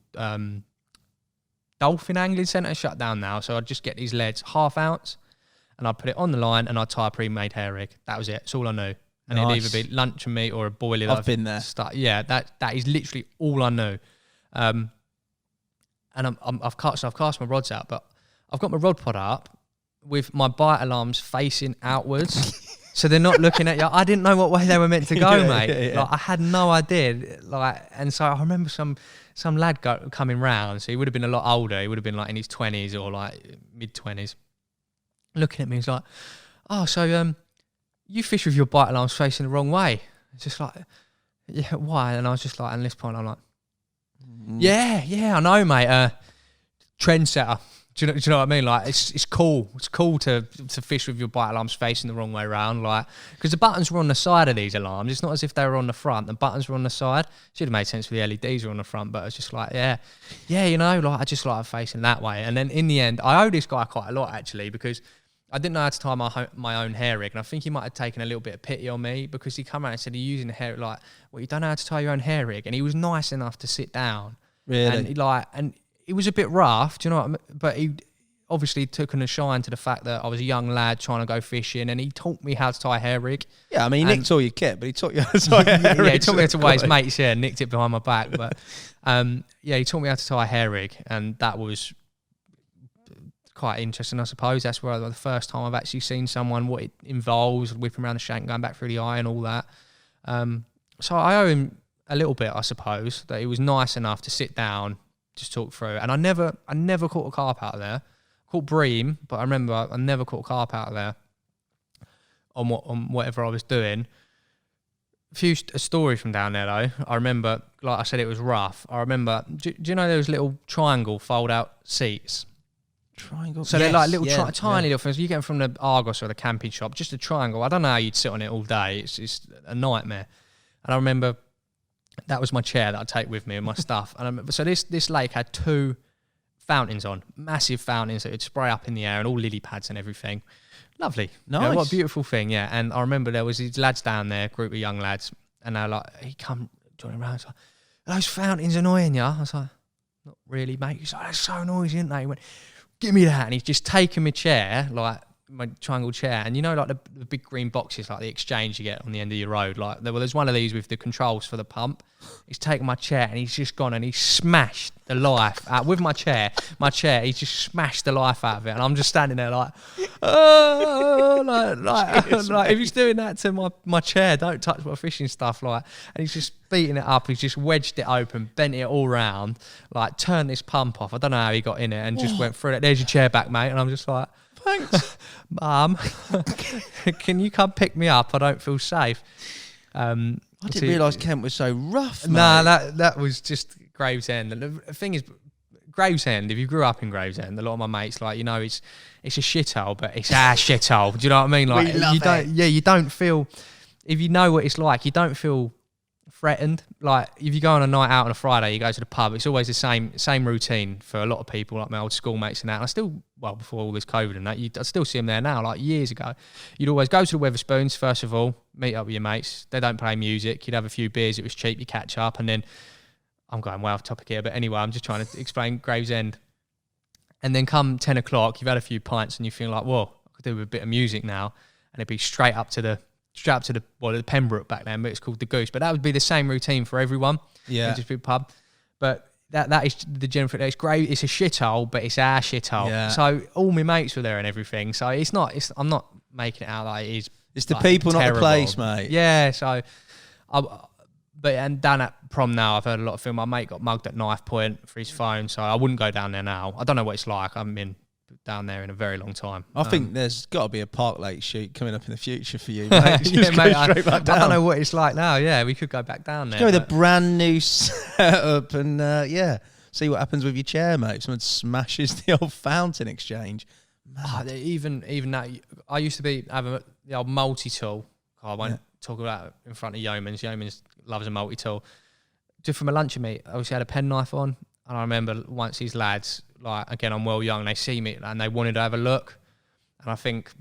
Dolphin Angling Centre, shut down now. So I'd just get these leads, 1/2 ounce, and I'd put it on the line and I'd tie a pre-made hair rig. That was it. That's all I knew. And it'd either be luncheon meat or a boilie. I've been there. Yeah, that is literally all I knew. And I've cast my rods out, but I've got my rod pod up with my bite alarms facing outwards. So they're not looking at you. I didn't know what way they were meant to go, mate. Yeah. Like, I had no idea. Like, and so I remember some lad coming round. So he would have been a lot older. He would have been like in his 20s or like mid-20s. Looking at me, he's like, "Oh, so you fish with your bite alarms facing the wrong way?" It's just like, "Yeah, why?" And I was just like, at this point, I'm like, "Yeah, I know, mate. Trendsetter." Do you know what I mean? Like, it's cool. It's cool to fish with your bite alarms facing the wrong way around. Like, because the buttons were on the side of these alarms. It's not as if they were on the front. The buttons were on the side. Should have made sense for the LEDs were on the front, but it's just like, yeah, you know, like, I just like facing that way. And then in the end, I owe this guy quite a lot, actually, because I didn't know how to tie my own hair rig. And I think he might have taken a little bit of pity on me, because he come around and said, "You're using the hair, like, well, you don't know how to tie your own hair rig." And he was nice enough to sit down. Really? And it was a bit rough, do you know what I mean? But he obviously took an shine to the fact that I was a young lad trying to go fishing, and he taught me how to tie a hair rig. Yeah, I mean, he nicked all your kit, but he taught you how to tie a hair rig. Yeah, he taught me how to weigh his mates, nicked it behind my back. But he taught me how to tie a hair rig, and that was quite interesting, I suppose. That's where the first time I've actually seen someone, what it involves, whipping around the shank, going back through the eye and all that. So I owe him a little bit, I suppose, that he was nice enough to sit down, just talk through. And I never caught a carp out of there. Caught bream, but I remember I never caught a carp out of there on whatever I was doing. A story from down there, though. I remember, like I said, it was rough. I remember, do you know those little triangle fold-out seats? Triangle? So they're like little tiny little things. You get them from the Argos or the camping shop, just a triangle. I don't know how you'd sit on it all day. It's a nightmare. And I remember that was my chair that I'd take with me and my stuff. And I remember, so this lake had 2 fountains on, massive fountains that would spray up in the air, and all lily pads and everything. Lovely. Nice. You know, what a beautiful thing, yeah. And I remember there was these lads down there, group of young lads, and they're like, he come joining around, he's like, "Are those fountains annoying you?" I was like, "Not really, mate." He's like, "That's so noisy, isn't they?" He went, "Give me that." And he's just taken my chair, like, my triangle chair, and like the big green boxes, like the exchange you get on the end of your road. Like there's one of these with the controls for the pump. He's taken my chair and he's just gone and he's smashed the life out with my chair. He's just smashed the life out of it, and I'm just standing there like, oh, like if he's doing that to my chair, don't touch my fishing stuff. Like, and he's just beating it up. He's just wedged it open, bent it all round, like turned this pump off. I don't know how he got in it and just went through it. There's your chair back, mate. And I'm just like, thanks, Mum. Can you come pick me up? I don't feel safe. I didn't realise Kent was so rough, mate. Nah, that was just Gravesend. And the thing is, Gravesend, if you grew up in Gravesend, a lot of my mates, like, it's a shithole, but it's our shithole. Do you know what I mean? Like, you don't feel, if you know what it's like, you don't feel threatened. Like, if you go on a night out on a Friday, you go to the pub, it's always the same routine for a lot of people, like my old schoolmates and that. And I still, well, before all this COVID and that, I still see them there now. Like years ago, you'd always go to the Weatherspoons first of all, meet up with your mates. They don't play music. You'd have a few beers. It was cheap. You catch up, and then I'm going way off topic here, but anyway, I'm just trying to explain Gravesend. And then come 10 o'clock, you've had a few pints, and you feel like, whoa, I could do with a bit of music now, and it'd be straight up to the Pembroke back then, but it's called the Goose. But that would be the same routine for everyone. Yeah, just be pub. But that is the general. It's great. It's a shithole, but it's our shithole. Yeah. So all my mates were there and everything. So it's not. I'm not making it out like it is. It's the people, terrible. Not the place, mate. Yeah. So, and down at prom now, I've heard a lot of film. My mate got mugged at knife point for his phone, so I wouldn't go down there now. I don't know what it's like. I haven't been down there in a very long time. I think there's got to be a Park Lake shoot coming up in the future for you, mate. Yeah, mate, I don't know what it's like now. Yeah, we could go back down there. Go with a brand new setup and see what happens with your chair, mate. If someone smashes the old fountain exchange. Even that, I used to have the old multi-tool. I won't talk about it in front of Yeomans. Yeomans loves a multi-tool. Just from a luncheon meet, I always had a penknife on. And I remember once these lads, like, again, I'm well young, they see me and they wanted to have a look. And I think,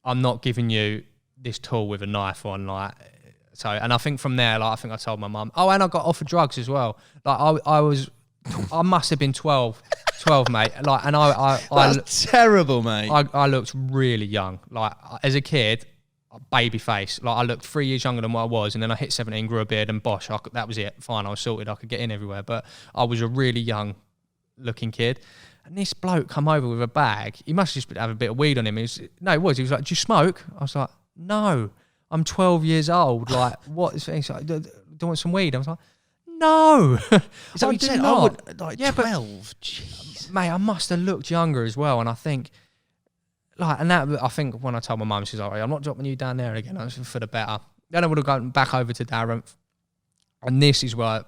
I'm not giving you this tool with a knife on, like, so. And I think from there, like, I think I told my mum, and I got offered drugs as well. Like, I must have been 12, mate. Like, and that's terrible, mate. I looked really young. Like, as a kid, baby face. Like, I looked 3 years younger than what I was, and then I hit 17, grew a beard, and bosh, that was it. Fine, I was sorted. I could get in everywhere. But I was a really young looking kid. And this bloke come over with a bag. He must just have a bit of weed on him. He was like, do you smoke? I was like, no, I'm 12 years old. Like, what? He's like, do you want some weed? I was like, no. Is that what you said? I would, like, 12. Jeez. Mate, I must have looked younger as well. And I think, like, and that, I think when I told my mum, she's like, I'm not dropping you down there again. That's for the better. Then I would have gone back over to Darren. And this is where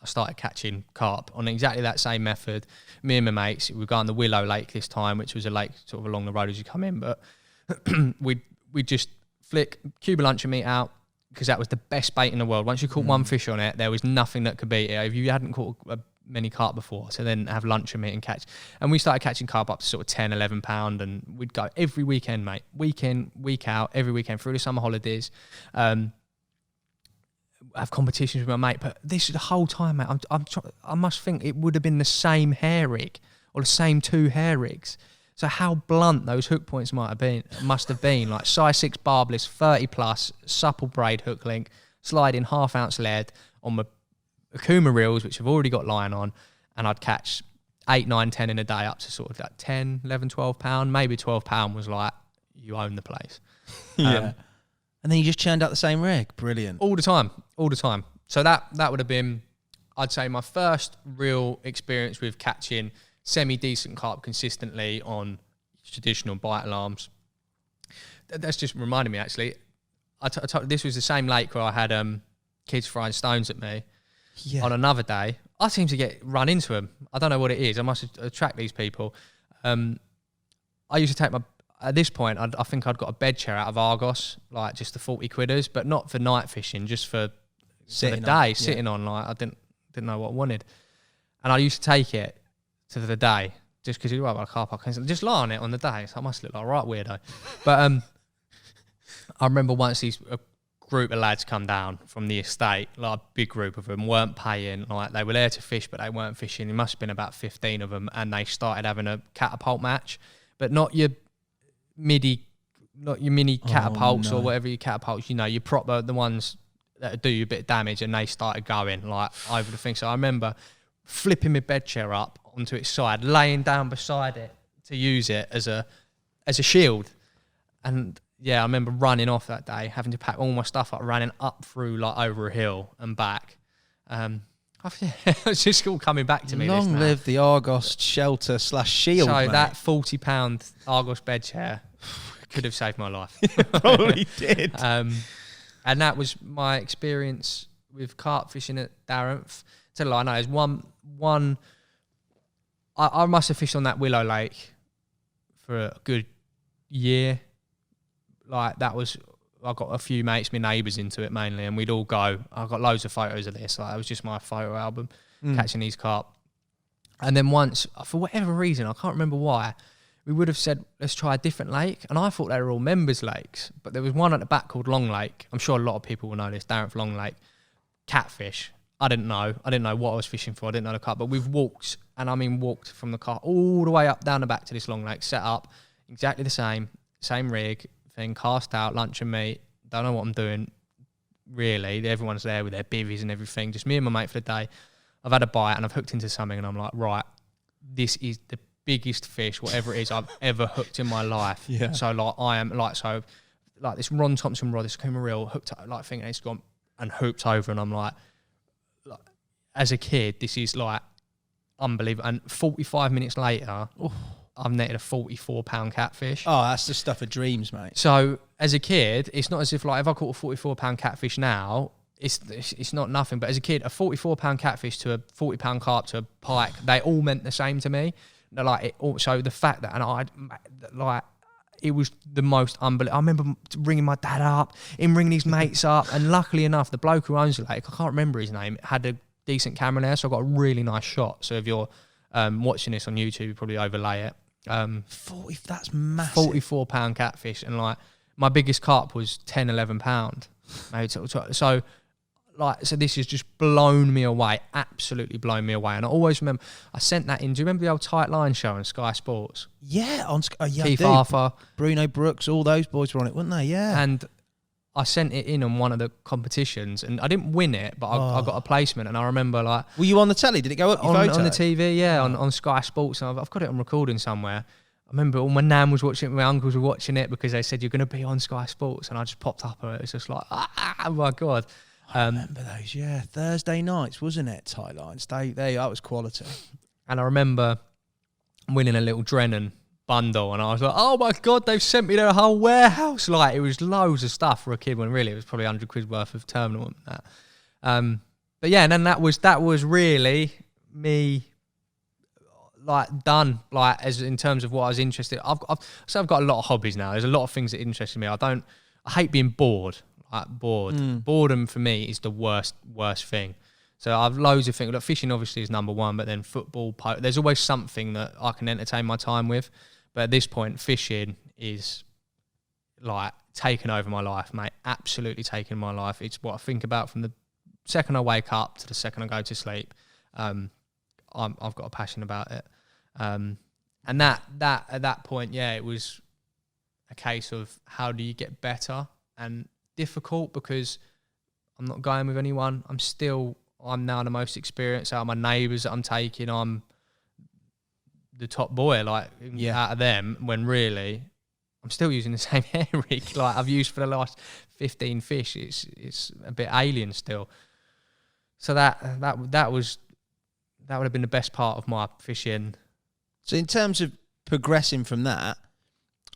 I started catching carp on exactly that same method. Me and my mates, we go on the Willow Lake this time, which was a lake sort of along the road as you come in. But we just flick Cuba luncheon meat out, because that was the best bait in the world. Once you caught one fish on it, there was nothing that could beat it. If you hadn't caught many carp before, so then have luncheon meat and catch. And we started catching carp up to sort of 10, 11 pound, and we'd go every weekend, mate. Week in, week out, every weekend through the summer holidays. Have competitions with my mate, but this the whole time, mate, I must think it would have been the same hair rig or the same 2 hair rigs. So how blunt those hook points must have been, like size 6 barbless, 30 plus, supple braid hook link, sliding 1/2 ounce lead on my Akuma reels, which have already got line on, and I'd catch 8, 9, 10 in a day, up to sort of like 10, 11, 12 pound, maybe 12 pound was like, you own the place. Yeah. And then you just churned out the same rig. Brilliant. All the time. So that would have been, I'd say, my first real experience with catching semi-decent carp consistently on traditional bite alarms. That's just reminded me, actually. This was the same lake where I had kids throwing stones at me. Yeah. On another day. I seem to get run into them. I don't know what it is. I must attract these people. I used to take at this point, I think I'd got a bed chair out of Argos, like just the 40 quidders, but not for night fishing, just for sitting on. Like, I didn't know what I wanted. And I used to take it to the day, just because you're right about a car park, just lie on it on the day. So I must look like a right weirdo. But I remember once a group of lads come down from the estate, like a big group of them, weren't paying. Like, they were there to fish, but they weren't fishing. There must have been about 15 of them, and they started having a catapult match, but not your midi not your mini catapults no. or whatever your catapults, you know, your proper, the ones that do you a bit of damage, and they started going like over the thing. So I remember flipping my bed chair up onto its side, laying down beside it to use it as a shield. And yeah, I remember running off that day, having to pack all my stuff up, running up through like over a hill and back. It's just all coming back to me. Long live the Argos shelter / shield. So mate. that £40 Argos bed chair could have saved my life. Probably did. And that was my experience with carp fishing at Darenth. To lie, no, there's one. I must have fished on that Willow Lake for a good year. Like that was, I got a few mates, my neighbours into it mainly, and we'd all go. I got loads of photos of this. Like it was just my photo album, catching these carp. And then once, for whatever reason, I can't remember why, we would have said, let's try a different lake. And I thought they were all members' lakes, but there was one at the back called Long Lake. I'm sure a lot of people will know this, Darenth Long Lake. Catfish. I didn't know what I was fishing for. I didn't know the carp, but we've walked, and I mean walked from the car all the way up down the back to this Long Lake, set up exactly the same rig thing, cast out, lunch and meat. Don't know what I'm doing, really. Everyone's there with their bivvies and everything. Just me and my mate for the day. I've had a bite and I've hooked into something, and I'm like, right, this is the biggest fish, whatever it is, I've ever hooked in my life. Yeah. So like I am like this Ron Thompson rod, this Kuma reel, hooked up, like thinking it's gone and hooped over, and I'm like, as a kid, this is like unbelievable. And 45 minutes later, I've netted a 44-pound catfish. Oh, that's the stuff of dreams, mate. So as a kid, it's not as if like if I caught a 44-pound catfish now, it's not nothing. But as a kid, a 44-pound catfish to a 40-pound carp to a pike, they all meant the same to me. Like it also the fact that, and I like. It was the most unbelievable. I remember ringing my dad up, him ringing his mates up, and luckily enough, the bloke who owns the lake, I can't remember his name, had a decent camera there, so I got a really nice shot. So if you're watching this on YouTube, you probably overlay it. 40, that's massive. 44-pound catfish, and like my biggest carp was 10, 11 pound. So this has just blown me away, absolutely blown me away. And I always remember, I sent that in. Do you remember the old Tight Line show on Sky Sports? Yeah, yeah, Keith Arthur, Bruno Brooks, all those boys were on it, weren't they? Yeah. And I sent it in on one of the competitions, and I didn't win it, but I got a placement. And I remember like, were you on the telly? Did it go up your photo? On the TV? Yeah, on Sky Sports. And I've got it on recording somewhere. I remember all my nan was watching it, my uncles were watching it because they said you're going to be on Sky Sports, and I just popped up and it was just like, oh my god. I remember those, yeah. Thursday nights, wasn't it? Tight Lines. That was quality. And I remember winning a little Drennan bundle, and I was like, oh my god, they've sent me their whole warehouse. Like, it was loads of stuff for a kid, when really it was probably 100 quid worth of terminal and that. But yeah, and then that was really me, like, done, like, as in terms of what I was interested. I've got a lot of hobbies now. There's a lot of things that interest me. I hate being bored. Boredom for me is the worst thing. So I've loads of things. Like fishing obviously is number one, but then football, there's always something that I can entertain my time with. But at this point, fishing is like taken over my life, mate. Absolutely taken my life. It's what I think about from the second I wake up to the second I go to sleep. I've got a passion about it. And that at that point, yeah, it was a case of how do you get better, and difficult because I'm not going with anyone. I'm now the most experienced out of my neighbours that I'm taking. I'm the top boy, like, out of them, when really I'm still using the same hair rig like I've used for the last 15 fish. It's a bit alien still. So that would have been the best part of my fishing. So in terms of progressing from that,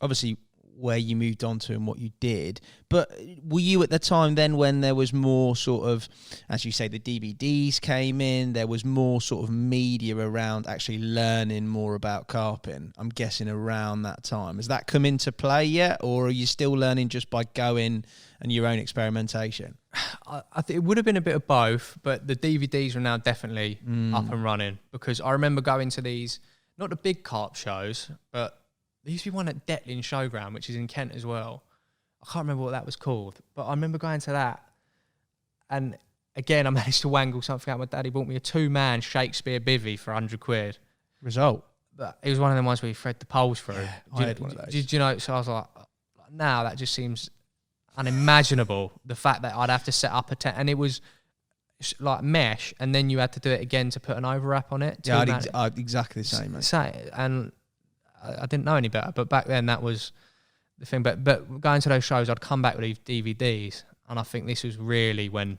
obviously where you moved on to and what you did, but were you at the time then when there was more sort of, as you say, the DVDs came in, there was more sort of media around actually learning more about carping? I'm guessing around that time. Has that come into play yet, or are you still learning just by going and your own experimentation? I think it would have been a bit of both, but the DVDs are now definitely up and running, because I remember going to these, not the big carp shows, but there used to be one at Detlin Showground, which is in Kent as well. I can't remember what that was called, but I remember going to that. And again, I managed to wangle something out. My daddy bought me a 2-man Shakespeare bivvy for 100 quid. Result? But it was one of them ones where you thread the poles through. Yeah, I had one of those. Did you know? So I was like, now that just seems unimaginable. The fact that I'd have to set up a tent, and it was like mesh, and then you had to do it again to put an overwrap on it. Yeah, I'd exactly the same, mate. And I didn't know any better, but back then that was the thing. But going to those shows, I'd come back with these DVDs, and I think this was really when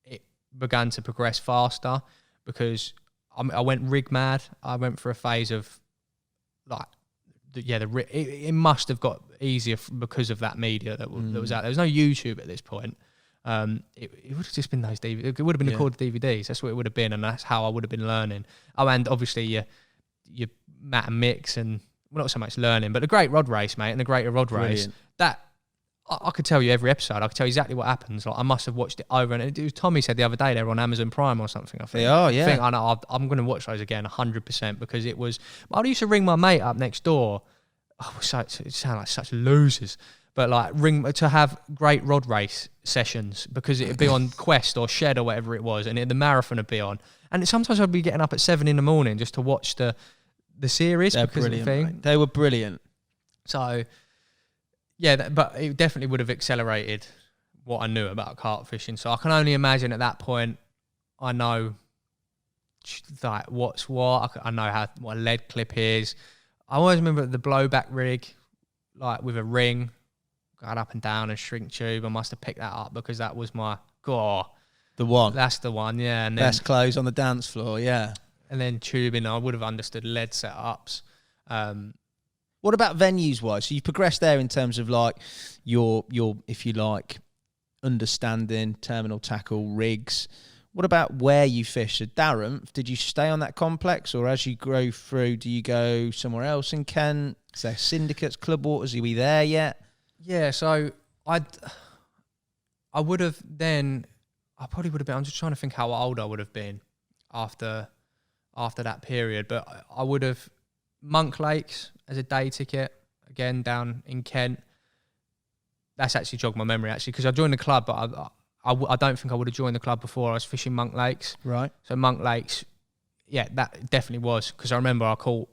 it began to progress faster, because I went rig mad. I went for a phase of like, it must have got easier because of that media that was out there. There's no YouTube at this point. It would have just been those DVDs. It would have been recorded DVDs. That's what it would have been, and that's how I would have been learning. Oh, and obviously your Matt and Mix, and well, not so much learning, but the Great Rod Race, mate, and the Greater Rod Race. That I could tell you every episode. I could tell you exactly what happens. Like, I must have watched it over, and it was Tommy said the other day they were on Amazon Prime or something. I think they are. Yeah, I think I know. I'm going to watch those again 100%, because it was. I used to ring my mate up next door. Oh, it sounded like such losers. But like to have Great Rod Race sessions, because it'd be on Quest or Shed or whatever it was, and the marathon would be on. And sometimes I'd be getting up at 7 a.m. just to watch the series. They're because brilliant. Of the thing. Mate. They were brilliant. So yeah, but it definitely would have accelerated what I knew about carp fishing. So I can only imagine at that point, I know like what's what. I know what a lead clip is. I always remember the blowback rig, like with a ring. Going up and down and shrink tube. I must have picked that up because that was my the one. That's the one, yeah. And then, best clothes on the dance floor, yeah. And then tubing, I would have understood lead setups. What about venues wise? So you progressed there in terms of like your if you like understanding terminal tackle rigs. What about where you fish? At Durham, did you stay on that complex, or as you grow through, do you go somewhere else in Kent? Is there syndicates, club waters? Are we there yet? Yeah, so I would have then. I probably would have been. I'm just trying to think how old I would have been after that period. But I would have Monk Lakes as a day ticket again down in Kent. That's actually jogged my memory actually, because I joined the club, but I don't think I would have joined the club before I was fishing Monk Lakes. Right. So Monk Lakes, yeah, that definitely was, because I remember I caught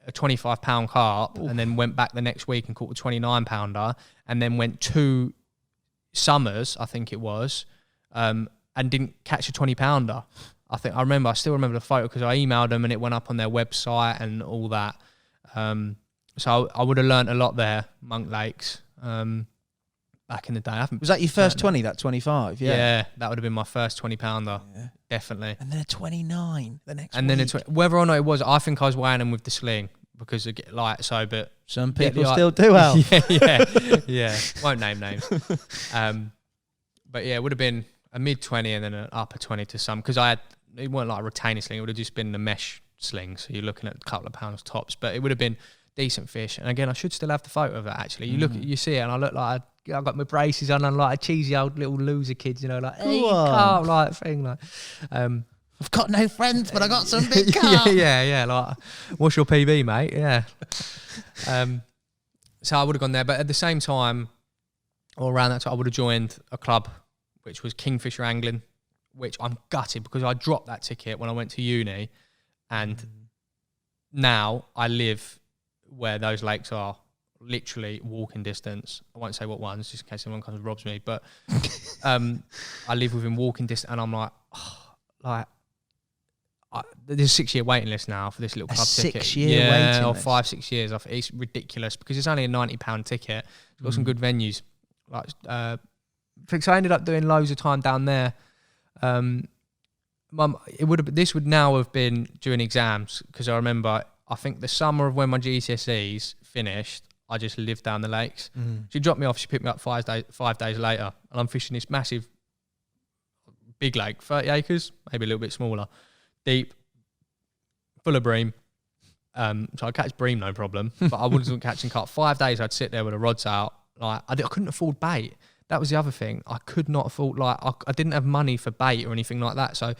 a 25-pound carp. Oof. And then went back the next week and caught a 29-pounder, and then went 2 summers, I think it was, and didn't catch a 20-pounder. I still remember the photo because I emailed them and it went up on their website and all that. So I would have learnt a lot there, Monk Lakes, back in the day. Was that your first 20, that 25? Yeah. Yeah, that would have been my first 20-pounder, definitely. And then a 29 the next and week. Then whether or not it was, I think I was weighing them with the sling. Because but some people still do, Al. yeah. Won't name names. But yeah, it would have been a mid-20 and then an upper 20 to some, because it weren't like a retainer sling. It would have just been the mesh sling, so you're looking at a couple of pounds tops. But it would have been decent fish. And again, I should still have the photo of that. Actually, you see it, and I look like I got my braces on and like a cheesy old little loser kid, like hey, carp, like thing, like. I've got no friends, but I got some big carp. yeah. Like, what's your PB, mate? Yeah. So I would have gone there, but at the same time, or around that time, I would have joined a club, which was Kingfisher Angling, which I'm gutted because I dropped that ticket when I went to uni, and now I live where those lakes are, literally walking distance. I won't say what ones, just in case someone comes and robs me, but I live within walking distance, and I'm like, there's a 6-year waiting list now for this little club ticket. 6-year waiting or list. 5-6 years. It's ridiculous because it's only a £90 ticket. It's got some good venues. Like, so I ended up doing loads of time down there. This would now have been during exams, because I remember, I think the summer of when my GCSEs finished, I just lived down the lakes. She dropped me off. She picked me up 5 days later, and I'm fishing this massive, big lake, 30 acres, maybe a little bit smaller. Deep, full of bream. So I'd catch bream, no problem. But I wasn't catching carp. 5 days I'd sit there with the rods out. Like I couldn't afford bait. That was the other thing. I could not afford, I didn't have money for bait or anything like that. So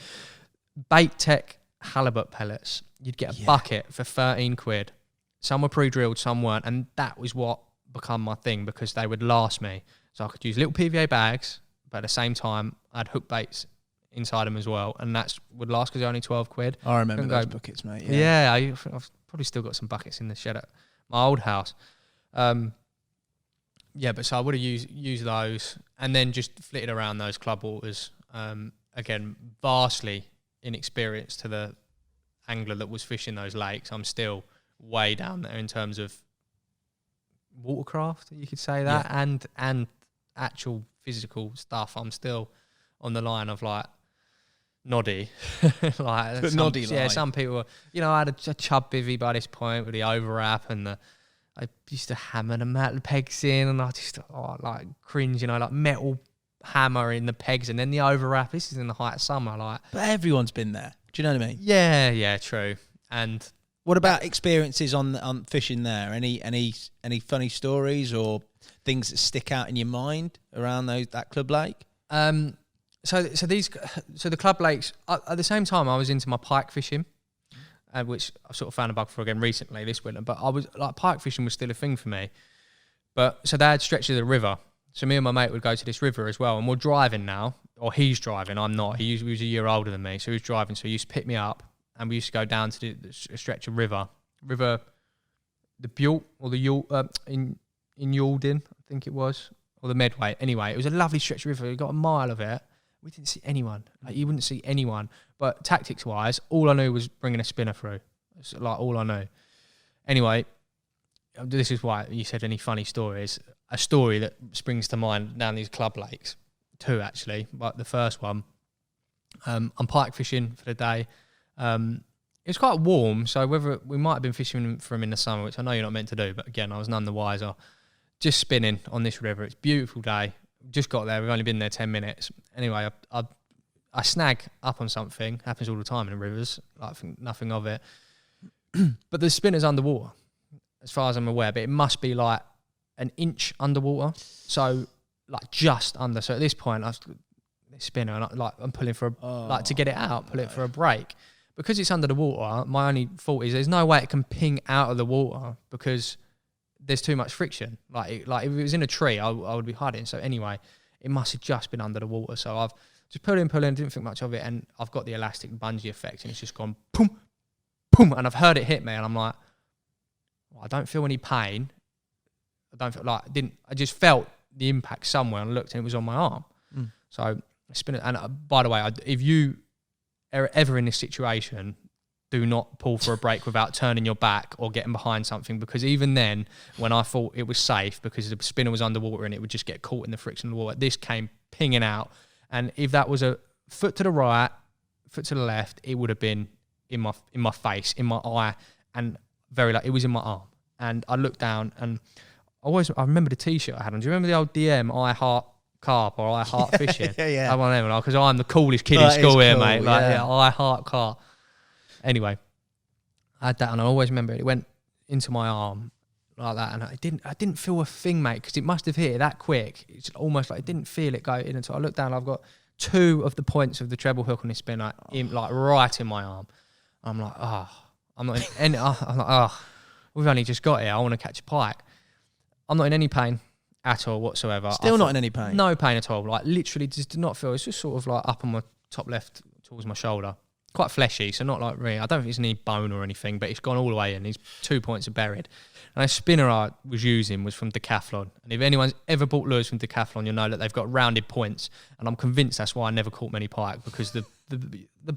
Bait Tech halibut pellets, you'd get a bucket for 13 quid. Some were pre-drilled, some weren't. And that was what become my thing, because they would last me. So I could use little PVA bags, but at the same time, I had hook baits inside them as well, and that would last because they're only 12 quid. I remember those buckets, mate. Yeah, I've probably still got some buckets in the shed at my old house. but so I would have used those and then just flitted around those club waters. Again, vastly inexperienced to the angler that was fishing those lakes. I'm still way down there in terms of watercraft, you could say that, and actual physical stuff. I'm still on the line of like noddy, like but some, noddy, yeah. like. Some people, I had a chub bivvy by this point with the overwrap, and I used to hammer the metal pegs in, and I just like cringe, like metal hammer in the pegs, and then the overwrap. This is in the height of summer, like. But everyone's been there. Do you know what I mean? Yeah, true. And what about experiences on fishing there? Any funny stories or things that stick out in your mind around that club lake? So the club lakes. At the same time, I was into my pike fishing, which I sort of found a bug for again recently this winter. But I was like, pike fishing was still a thing for me. But so they had stretches of the river. So me and my mate would go to this river as well, and we're driving now, or he's driving. I'm not. He was a year older than me, so he was driving. So he used to pick me up, and we used to go down to the stretch of river, the Bute or the Yule in Yaldin, I think it was, or the Medway. Anyway, it was a lovely stretch of river. We got a mile of it. We didn't see anyone. Like, you wouldn't see anyone. But tactics-wise, all I knew was bringing a spinner through. It's like all I knew. Anyway, this is why you said any funny stories. A story that springs to mind down these club lakes, two actually, but the first one, I'm pike fishing for the day. It was quite warm, so whether we might have been fishing for them in the summer, which I know you're not meant to do, but again, I was none the wiser. Just spinning on this river. It's a beautiful day. Just got there. We've only been there 10 minutes. Anyway, I snag up on something. Happens all the time in rivers. Like, think nothing of it. But the spinner's underwater, as far as I'm aware. But it must be like an inch underwater. So like just under. So at this point, I was this spinner, and I'm pulling for to get it out, pull it for a break. Because it's under the water, my only thought is there's no way it can ping out of the water because there's too much friction. Like if it was in a tree, I would be hiding. So anyway, it must have just been under the water. So I've just pulled in, didn't think much of it, and I've got the elastic bungee effect, and it's just gone boom, boom, and I've heard it hit me, and I'm like, well, I don't feel any pain. I just felt the impact somewhere, and looked, and it was on my arm. So I spin it. And by the way, if you are ever in this situation, do not pull for a break without turning your back or getting behind something, because even then, when I thought it was safe because the spinner was underwater and it would just get caught in the friction of the water, this came pinging out. And if that was a foot to the right, foot to the left, it would have been in my face, in my eye, and it was in my arm. And I looked down, and I remember the T-shirt I had on. Do you remember the old DM, I heart carp or I heart fishing? Yeah. I want them, because I'm the coolest kid in school here, cool, mate. I heart carp. Anyway, I had that, and I always remember it. It went into my arm like that, and I didn't feel a thing, mate, because it must have hit it that quick. It's almost like I didn't feel it go in until I looked down. I've got 2 of the points of the treble hook on this spin, right in my arm. I'm like, I'm not in any. I'm like, we've only just got here. I want to catch a pike. I'm not in any pain at all whatsoever. Still not in any pain? No pain at all. Like, literally just did not feel. It's just sort of like up on my top left towards my shoulder. Quite fleshy, so not like really. I don't think it's any bone or anything, but it's gone all the way in. These 2 points are buried. And a spinner I was using was from Decathlon. And if anyone's ever bought lures from Decathlon, you'll know that they've got rounded points. And I'm convinced that's why I never caught many pike, because the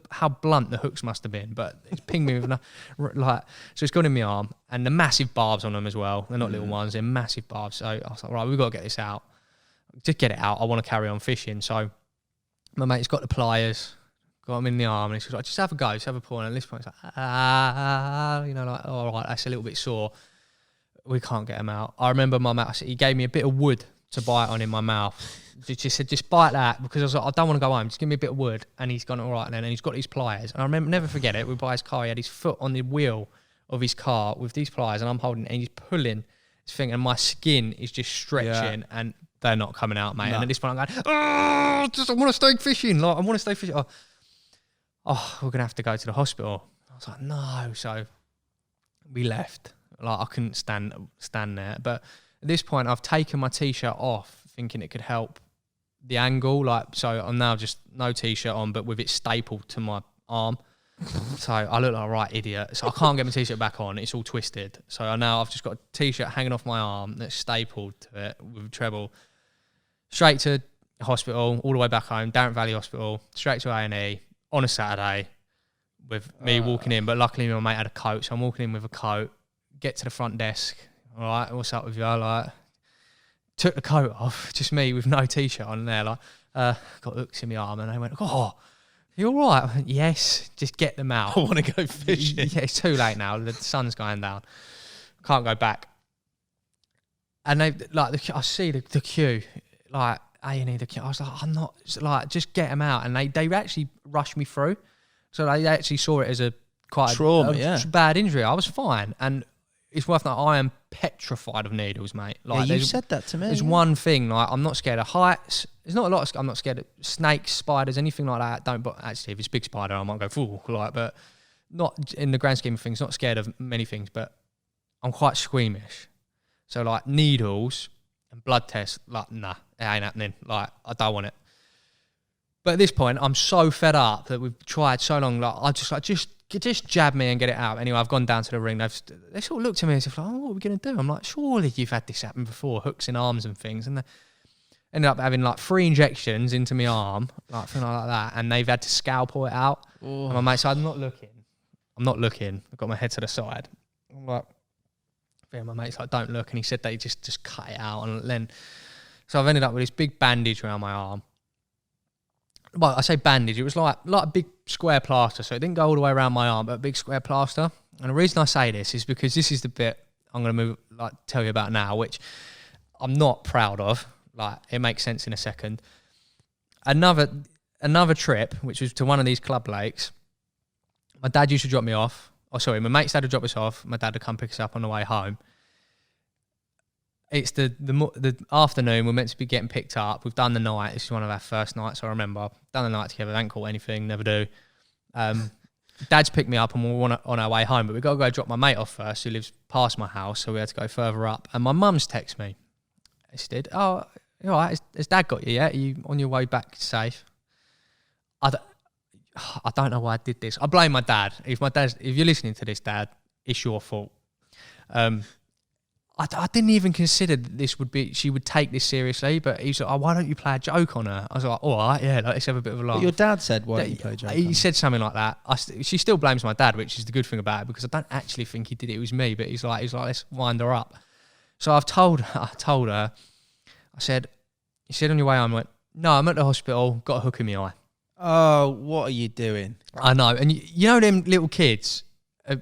how blunt the hooks must have been. But it's pinged me with so it's gone in my arm, and the massive barbs on them as well. They're not little ones; they're massive barbs. So I was like, right, we've got to get this out. Just get it out. I want to carry on fishing. So my mate's got the pliers. Got him in the arm, and he was like, just have a go, just have a pull. And at this point, it's like, all right, that's a little bit sore. We can't get him out. I remember my mate, he gave me a bit of wood to bite on in my mouth. Just said, just bite that, because I was like, I don't want to go home, just give me a bit of wood. And he's gone, all right, and then he's got these pliers. And I remember, never forget it, we buy his car, he had his foot on the wheel of his car with these pliers, and I'm holding it, and he's pulling this thing, and my skin is just stretching, and they're not coming out, mate. No. And at this point, I'm going, I want to stay fishing. I want to stay fishing. Oh, we're going to have to go to the hospital. I was like, no. So we left. I couldn't stand there. But at this point, I've taken my T-shirt off, thinking it could help the angle. So I'm now just no T-shirt on, but with it stapled to my arm. So I look like a right idiot. So I can't get my t-shirt back on. It's all twisted. So I've just got a t-shirt hanging off my arm that's stapled to it with a treble. Straight to hospital, all the way back home, Darren Valley Hospital, straight to A&E on a Saturday with me walking in. But luckily my mate had a coat, so I'm walking in with a coat, get to the front desk. All right, what's up with you? Like, took the coat off, just me with no t-shirt on there. Like, got hooks in my arm, and they went, "Oh, you all right?" I went, "Yes, just get them out. I want to go fishing." Yeah, it's too late now. The sun's going down. Can't go back. And they I see the queue, like A&E, the queue. I was like, I'm not, like, just get them out. And they actually rushed me through. So they actually saw it as quite trauma, a bad injury. I was fine. And it's worth noting, I am petrified of needles, mate. Like, you said that to me. There's one thing, like, I'm not scared of heights. There's not a lot of, I'm not scared of snakes, spiders, anything like that. But actually, if it's a big spider, I might go, "Fool," like, but not in the grand scheme of things, not scared of many things, but I'm quite squeamish. So, like, needles and blood tests, like, nah, it ain't happening. Like, I don't want it. But at this point, I'm so fed up that we've tried so long. Like, I just jab me and get it out. Anyway, I've gone down to the ring. They sort of looked at me as if, like, "Oh, what are we going to do?" I'm like, "Surely you've had this happen before, hooks in arms and things." And they ended up having like 3 injections into my arm, like something like that. And they've had to scalpel it out. Oh. And my mate said, I'm not looking. I've got my head to the side. I'm like, yeah, my mate's like, "Don't look." And he said they just cut it out. And then, so I've ended up with this big bandage around my arm. Well, I say bandage, it was like a big square plaster. So it didn't go all the way around my arm, but a big square plaster. And the reason I say this is because this is the bit I'm going to tell you about now, which I'm not proud of. Like, it makes sense in a second. Another trip, which was to one of these club lakes. My dad used to drop me off. Oh, sorry, my mate's dad would drop us off. My dad would come pick us up on the way home. It's the afternoon. We're meant to be getting picked up. We've done the night. This is one of our first nights, I remember. Done the night together. Ain't caught anything. Never do. Dad's picked me up and we're on our way home. But we've got to go drop my mate off first, who lives past my house. So we had to go further up. And my mum's texted me. She did. "Oh, you all right? Has Dad got you yet? Are you on your way back safe?" I don't know why I did this. I blame my dad. If you're listening to this, Dad, it's your fault. I didn't even consider that she would take this seriously, but he's like, "Oh, why don't you play a joke on her?" I was like, "All right, yeah, let's have a bit of a laugh." But your dad said, "Why don't you play a joke?" He said something like that. She still blames my dad, which is the good thing about it, because I don't actually think he did it. It was me, but he's like, "Let's wind her up." So I told her, I said, "You said on your way home," I went, "No, I'm at the hospital, got a hook in my eye." Oh, what are you doing? I know. And you know them little kids, I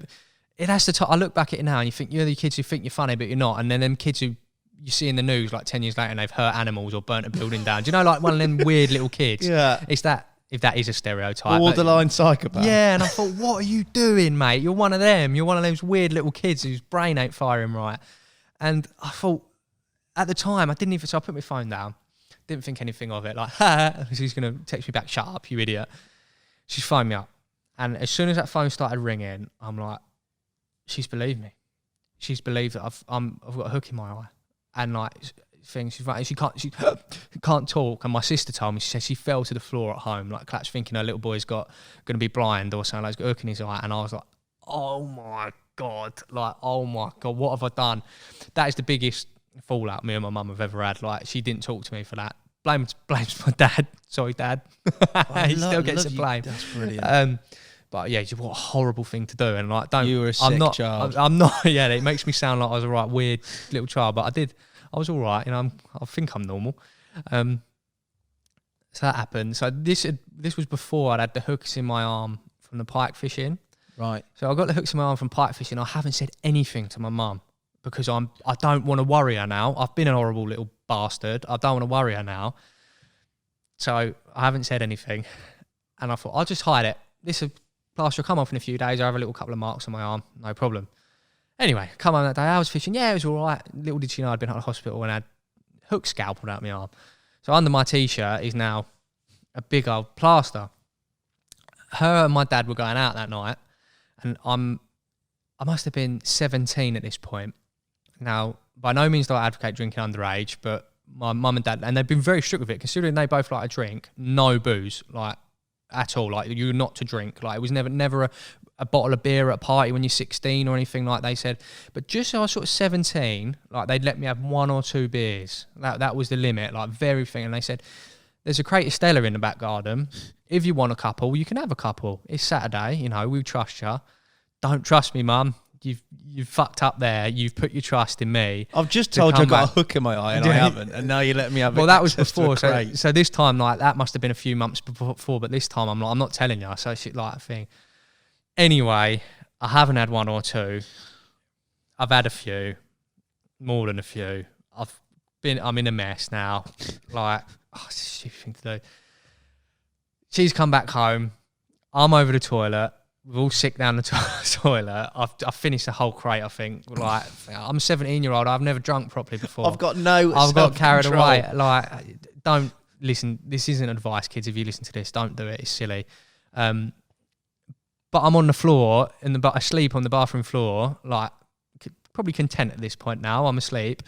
look back at it now and you think, you're the kids who think you're funny, but you're not. And then them kids who you see in the news like 10 years later and they've hurt animals or burnt a building down. Do you know, like one of them weird little kids? Yeah. It's that, if that is a stereotype. Borderline psychopath. Yeah, and I thought, what are you doing, mate? You're one of them. You're one of those weird little kids whose brain ain't firing right. And I thought, at the time, so I put my phone down. Didn't think anything of it. Like, she's going to text me back, "Shut up, you idiot." She's phoned me up. And as soon as that phone started ringing, I'm like, she's believed me. She's believed that I've got a hook in my eye. And like, she's right, she can't talk. And my sister told me, she said she fell to the floor at home, like clutch, thinking her little boy's going to be blind or something, like he's got a hook in his eye. And I was like, oh my God, what have I done? That is the biggest fallout me and my mum have ever had. Like, she didn't talk to me for that. Blames my dad. Sorry, Dad. He still gets the blame. That's brilliant. But yeah, what a horrible thing to do. And like, you were a sick child. I'm not. Yeah, it makes me sound like I was a right weird little child. But I was all right. You know, I think I'm normal. So that happened. So this was before I'd had the hooks in my arm from the pike fishing. Right. So I got the hooks in my arm from pike fishing. I haven't said anything to my mum because I don't want to worry her now. I've been an horrible little bastard. I don't want to worry her now. So I haven't said anything. And I thought, I'll just hide it. This plaster will come off in a few days. I have a little couple of marks on my arm. No problem. Anyway, come home that day. I was fishing. Yeah, it was all right. Little did she know I'd been at the hospital and had hooks scalpeled out my arm. So under my T-shirt is now a big old plaster. Her and my dad were going out that night. And I must have been 17 at this point. Now, by no means do I advocate drinking underage, but my mum and dad, and they've been very strict with it, considering they both like to drink, no booze, like at all. Like, you're not to drink. Like, it was never a bottle of beer at a party when you're 16 or anything like they said. But just so I was sort of 17, like, they'd let me have 1 or 2 beers. That was the limit, like, very thing. And they said, there's a crate of Stella in the back garden. If you want a couple, you can have a couple. It's Saturday, you know, we trust you. Don't trust me, Mum. You've fucked up there. You've put your trust in me. I've just told you I got a hook in my eye and I haven't, and now you let me have it. Well, that was before. So this time, like, that must have been a few months before. But this time, I'm not telling you. So it's like a thing. Anyway, I haven't had 1 or 2. I've had a few, more than a few. I'm in a mess now. Like, it's a stupid thing to do. She's come back home. I'm over the toilet. We're all sick down the toilet. I've finished the whole crate, I think. Like, I'm a 17-year-old. I've never drunk properly before. I've got carried away. Like, don't listen. This isn't advice, kids. If you listen to this, don't do it. It's silly. But I'm on the floor, asleep on the bathroom floor, like, probably content at this point now. I'm asleep.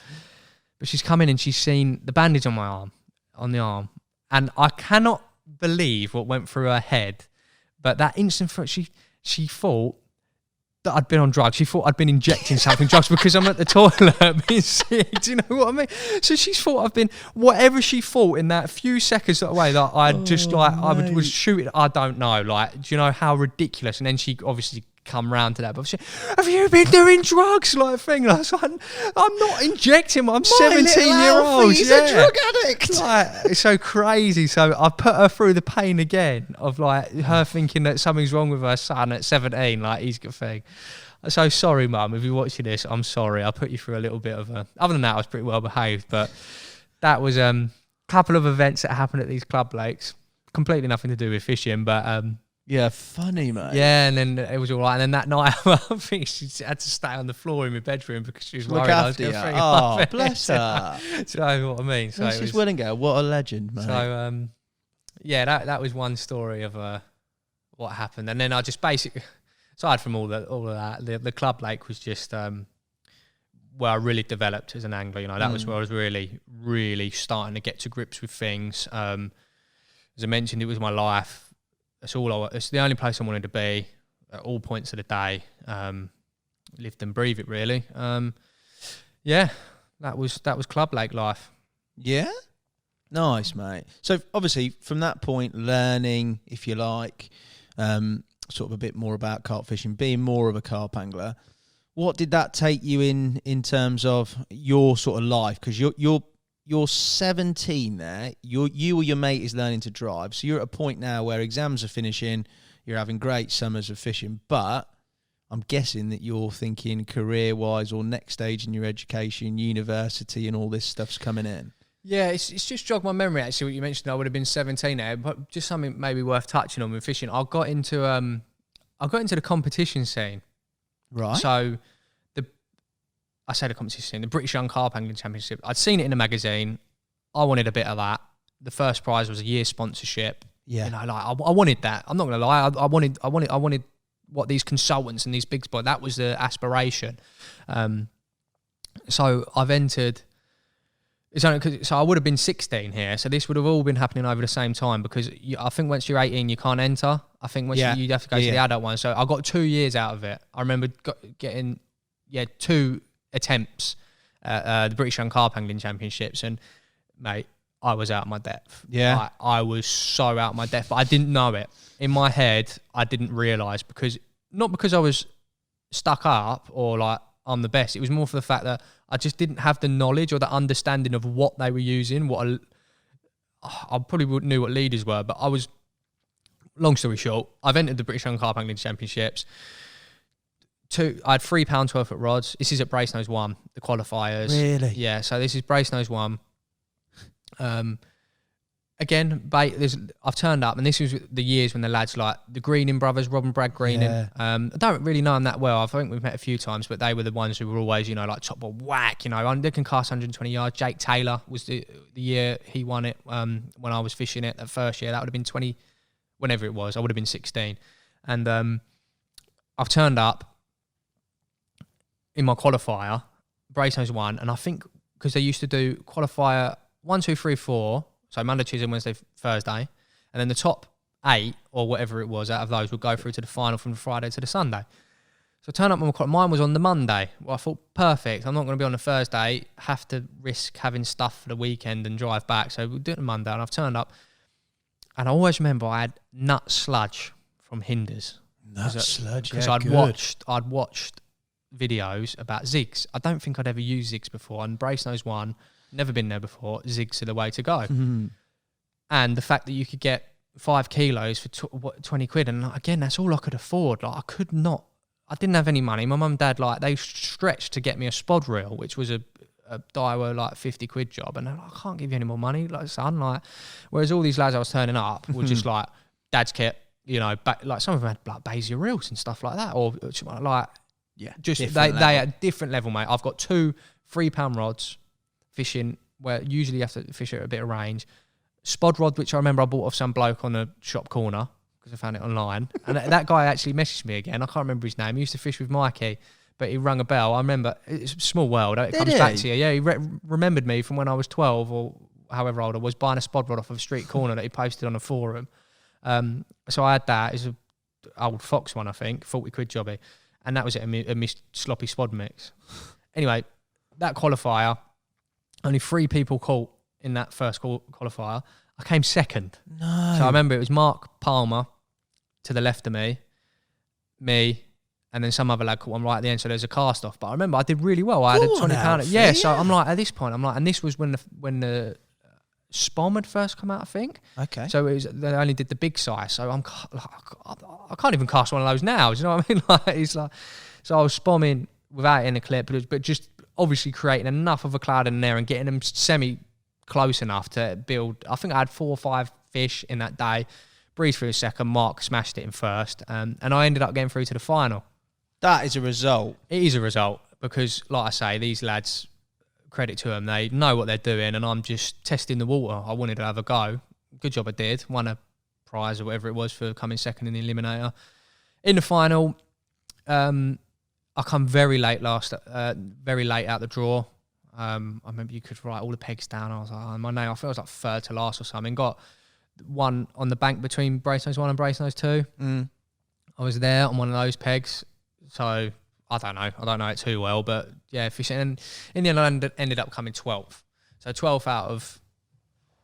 But she's come in and she's seen the bandage on the arm. And I cannot believe what went through her head. But that instant, she thought that I'd been on drugs. She thought I'd been injecting something drugs because I'm at the toilet being sick. Do you know what I mean? So she thought I've been, whatever she thought in that few seconds away, that I'd I was shooting. I don't know. Like, do you know how ridiculous? And then she obviously come round to that. But she, have you been doing drugs? Like, thing. Like, so I'm not injecting. I'm 17-year-old. He's a drug addict. Like, it's so crazy. So I put her through the pain again of, like, her thinking that something's wrong with her son at 17. Like, he's got thing. So sorry, Mum, if you're watching this, I'm sorry. I put you through a little bit of a... Other than that, I was pretty well behaved. But that was a couple of events that happened at these club lakes. Completely nothing to do with fishing, but... yeah, funny, mate. Yeah, and then it was all right. And then that night, I think she had to stay on the floor in my bedroom because she was worried I was going to bring Oh, bless her. Do you know what I mean? So Mrs. Willingale, what a legend, mate. So, yeah, that was one story of what happened. And then I just basically, aside from all of that, the club lake was just where I really developed as an angler. You know, that was where I was really, really starting to get to grips with things. As I mentioned, it was my life. It's the only place I wanted to be at all points of the day. Lived and breathe it, really. Yeah, that was club lake life. Yeah, nice, mate. So obviously, from that point, learning, if you like, sort of a bit more about carp fishing, being more of a carp angler. What did that take you in terms of your sort of life? Because you're 17 there. You or your mate is learning to drive. So you're at a point now where exams are finishing. You're having great summers of fishing. But I'm guessing that you're thinking career-wise or next stage in your education, university and all this stuff's coming in. Yeah, it's just jogged my memory, actually, what you mentioned. I would have been 17 there. But just something maybe worth touching on with fishing. I got into the competition scene. Right. So I say the competition scene, the British Young Carp Angling Championship. I'd seen it in a magazine. I wanted a bit of that. The first prize was a year sponsorship. Yeah, you know, like I wanted that. I'm not gonna lie. I wanted what these consultants and these big spots. That was the aspiration. So I've entered. So I would have been 16 here. So this would have all been happening over the same time because I think once you're 18, you can't enter. I think once you have to go to the adult one. So I got 2 years out of it. I remember getting 2 attempts at the British Young Carp Angling Championships, and mate, I was out of my depth. Yeah, I was so out of my depth, but I didn't know it. In my head, I didn't realise not because I was stuck up or like I'm the best. It was more for the fact that I just didn't have the knowledge or the understanding of what they were using. I probably knew what leaders were, but I was. Long story short, I've entered the British Young Carp Angling Championships. I had £3 worth at rods. This is at Bracenose 1, the qualifiers. Really? Yeah, so this is Bracenose 1. Again, I've turned up, and this was the years when the lads like the Greening brothers, Rob and Brad Greening. Yeah. I don't really know them that well. I think we've met a few times, but they were the ones who were always, you know, like top ball whack. You know, they can cast 120 yards. Jake Taylor was the year he won it. When I was fishing it that first year, that would have been 20, whenever it was. I would have been 16, and I've turned up in my qualifier, Bracenose 1, and I think because they used to do qualifier 1, 2, 3, 4, so Monday, Tuesday, Wednesday, Thursday, and then the top 8 or whatever it was out of those would go through to the final from the Friday to the Sunday. So I turned up on mine was on the Monday. Well, I thought, perfect. I'm not going to be on the Thursday, have to risk having stuff for the weekend and drive back. So we'll do it on Monday, and I've turned up. And I always remember I had nut sludge from Hinders. Nut sludge, because I'd watched videos about zigs. I don't think I'd ever used zigs before. And Brasenose one, never been there before. Zigs are the way to go. Mm-hmm. And the fact that you could get 5 kilos for 20 quid, and again, that's all I could afford. Like, I didn't have any money. My mum and dad, like, they stretched to get me a spod reel, which was a Daiwa, like, 50 quid job. And they're like, I can't give you any more money, like, son. Like, whereas all these lads I was turning up were just like, dad's kit, you know, like, some of them had, like, Bezier reels and stuff like that. Or, like, yeah, just they at a different level, mate. I've got 2 £3 rods fishing, where usually you have to fish at a bit of range. Spod rod, which I remember I bought off some bloke on a shop corner, because I found it online. And that guy actually messaged me again. I can't remember his name. He used to fish with Mikey, but he rung a bell. I remember, it's a small world. It comes back to you. Yeah, he remembered me from when I was 12 or however old I was, buying a spod rod off of a street corner that he posted on a forum. So I had that. It's an old Fox one, I think, 40 quid jobby. And that was it, a sloppy spod mix. Anyway, that qualifier, only 3 people caught in that first qualifier. I came second. No. So I remember it was Mark Palmer to the left of me, and then some other lad caught one right at the end. So there's a cast off. But I remember I did really well. I had a £20. Alfie, yeah. So I'm like, at this point, I'm like, and this was when the Spom had first come out, I think. Okay. So they only did the big size. So I can't even cast one of those now. Do you know what I mean? Like, it's like, so I was spomming without it in a clip, but just obviously creating enough of a cloud in there and getting them semi close enough to build. I think I had 4 or 5 fish in that day. Breezed through a second. Mark smashed it in first, and I ended up getting through to the final. That is a result. It is a result because, like I say, these lads, credit to them, they know what they're doing, and I'm just testing the water. I wanted to have a go. Good job I did. Won a prize or whatever it was for coming second in the eliminator. In the final, I come very late out the draw. I remember you could write all the pegs down. I was like, my name, I think I was like third to last or something. Got one on the bank between Brasenose 1 and Brasenose 2. I was there on one of those pegs. So I don't know it too well, but yeah, fishing. And in the end, I ended up coming 12th. So 12th out of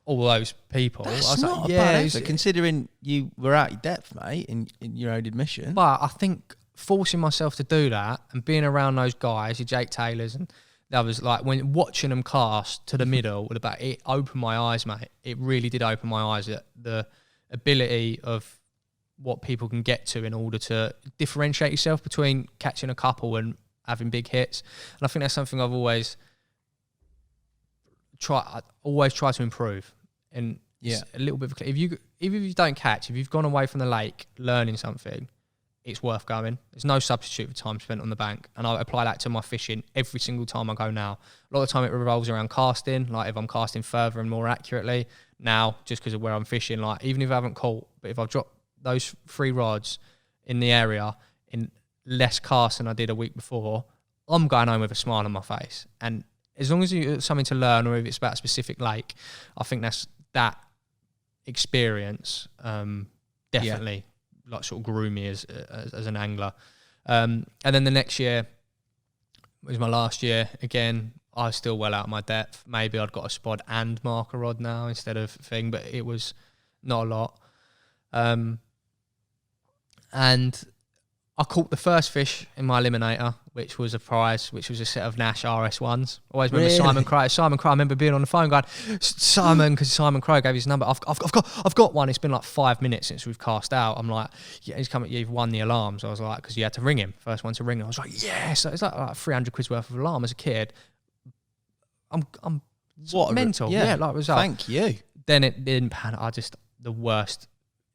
all those people. That's I was not like, a yeah, bad effort, considering you were out your depth, mate, in your own admission. But I think forcing myself to do that and being around those guys, your Jake Taylors and the others, like when watching them cast to the middle, it opened my eyes, mate. It really did open my eyes at the ability of what people can get to in order to differentiate yourself between catching a couple and having big hits. And I think that's something I've always try to improve. And yeah, a little bit of if you don't catch, if you've gone away from the lake learning something, it's worth going. There's no substitute for time spent on the bank. And I apply that to my fishing every single time I go now. A lot of the time it revolves around casting, like if I'm casting further and more accurately. Now, just because of where I'm fishing, like even if I haven't caught, but if I've dropped those 3 rods in the area in less casts than I did a week before, I'm going home with a smile on my face. And as long as it's something to learn, or if it's about a specific lake, I think that experience definitely like sort of grew me as an angler. And then the next year was my last year. Again, I was still well out of my depth. Maybe I'd got a spod and marker rod now instead of thing, but it was not a lot. And I caught the first fish in my eliminator, which was a prize, which was a set of Nash RS1s. Always remember Simon Crow. I remember being on the phone going, Simon, because Simon Crow gave his number. I've got one. It's been like 5 minutes since we've cast out. I'm like, yeah, he's coming. You've won the alarms. I was like, because you had to ring him. First one to ring him. I was like, yeah. So it's like 300 quid's worth of alarm as a kid. I'm what mental. Yeah, like result. Thank you. Then it didn't pan. The worst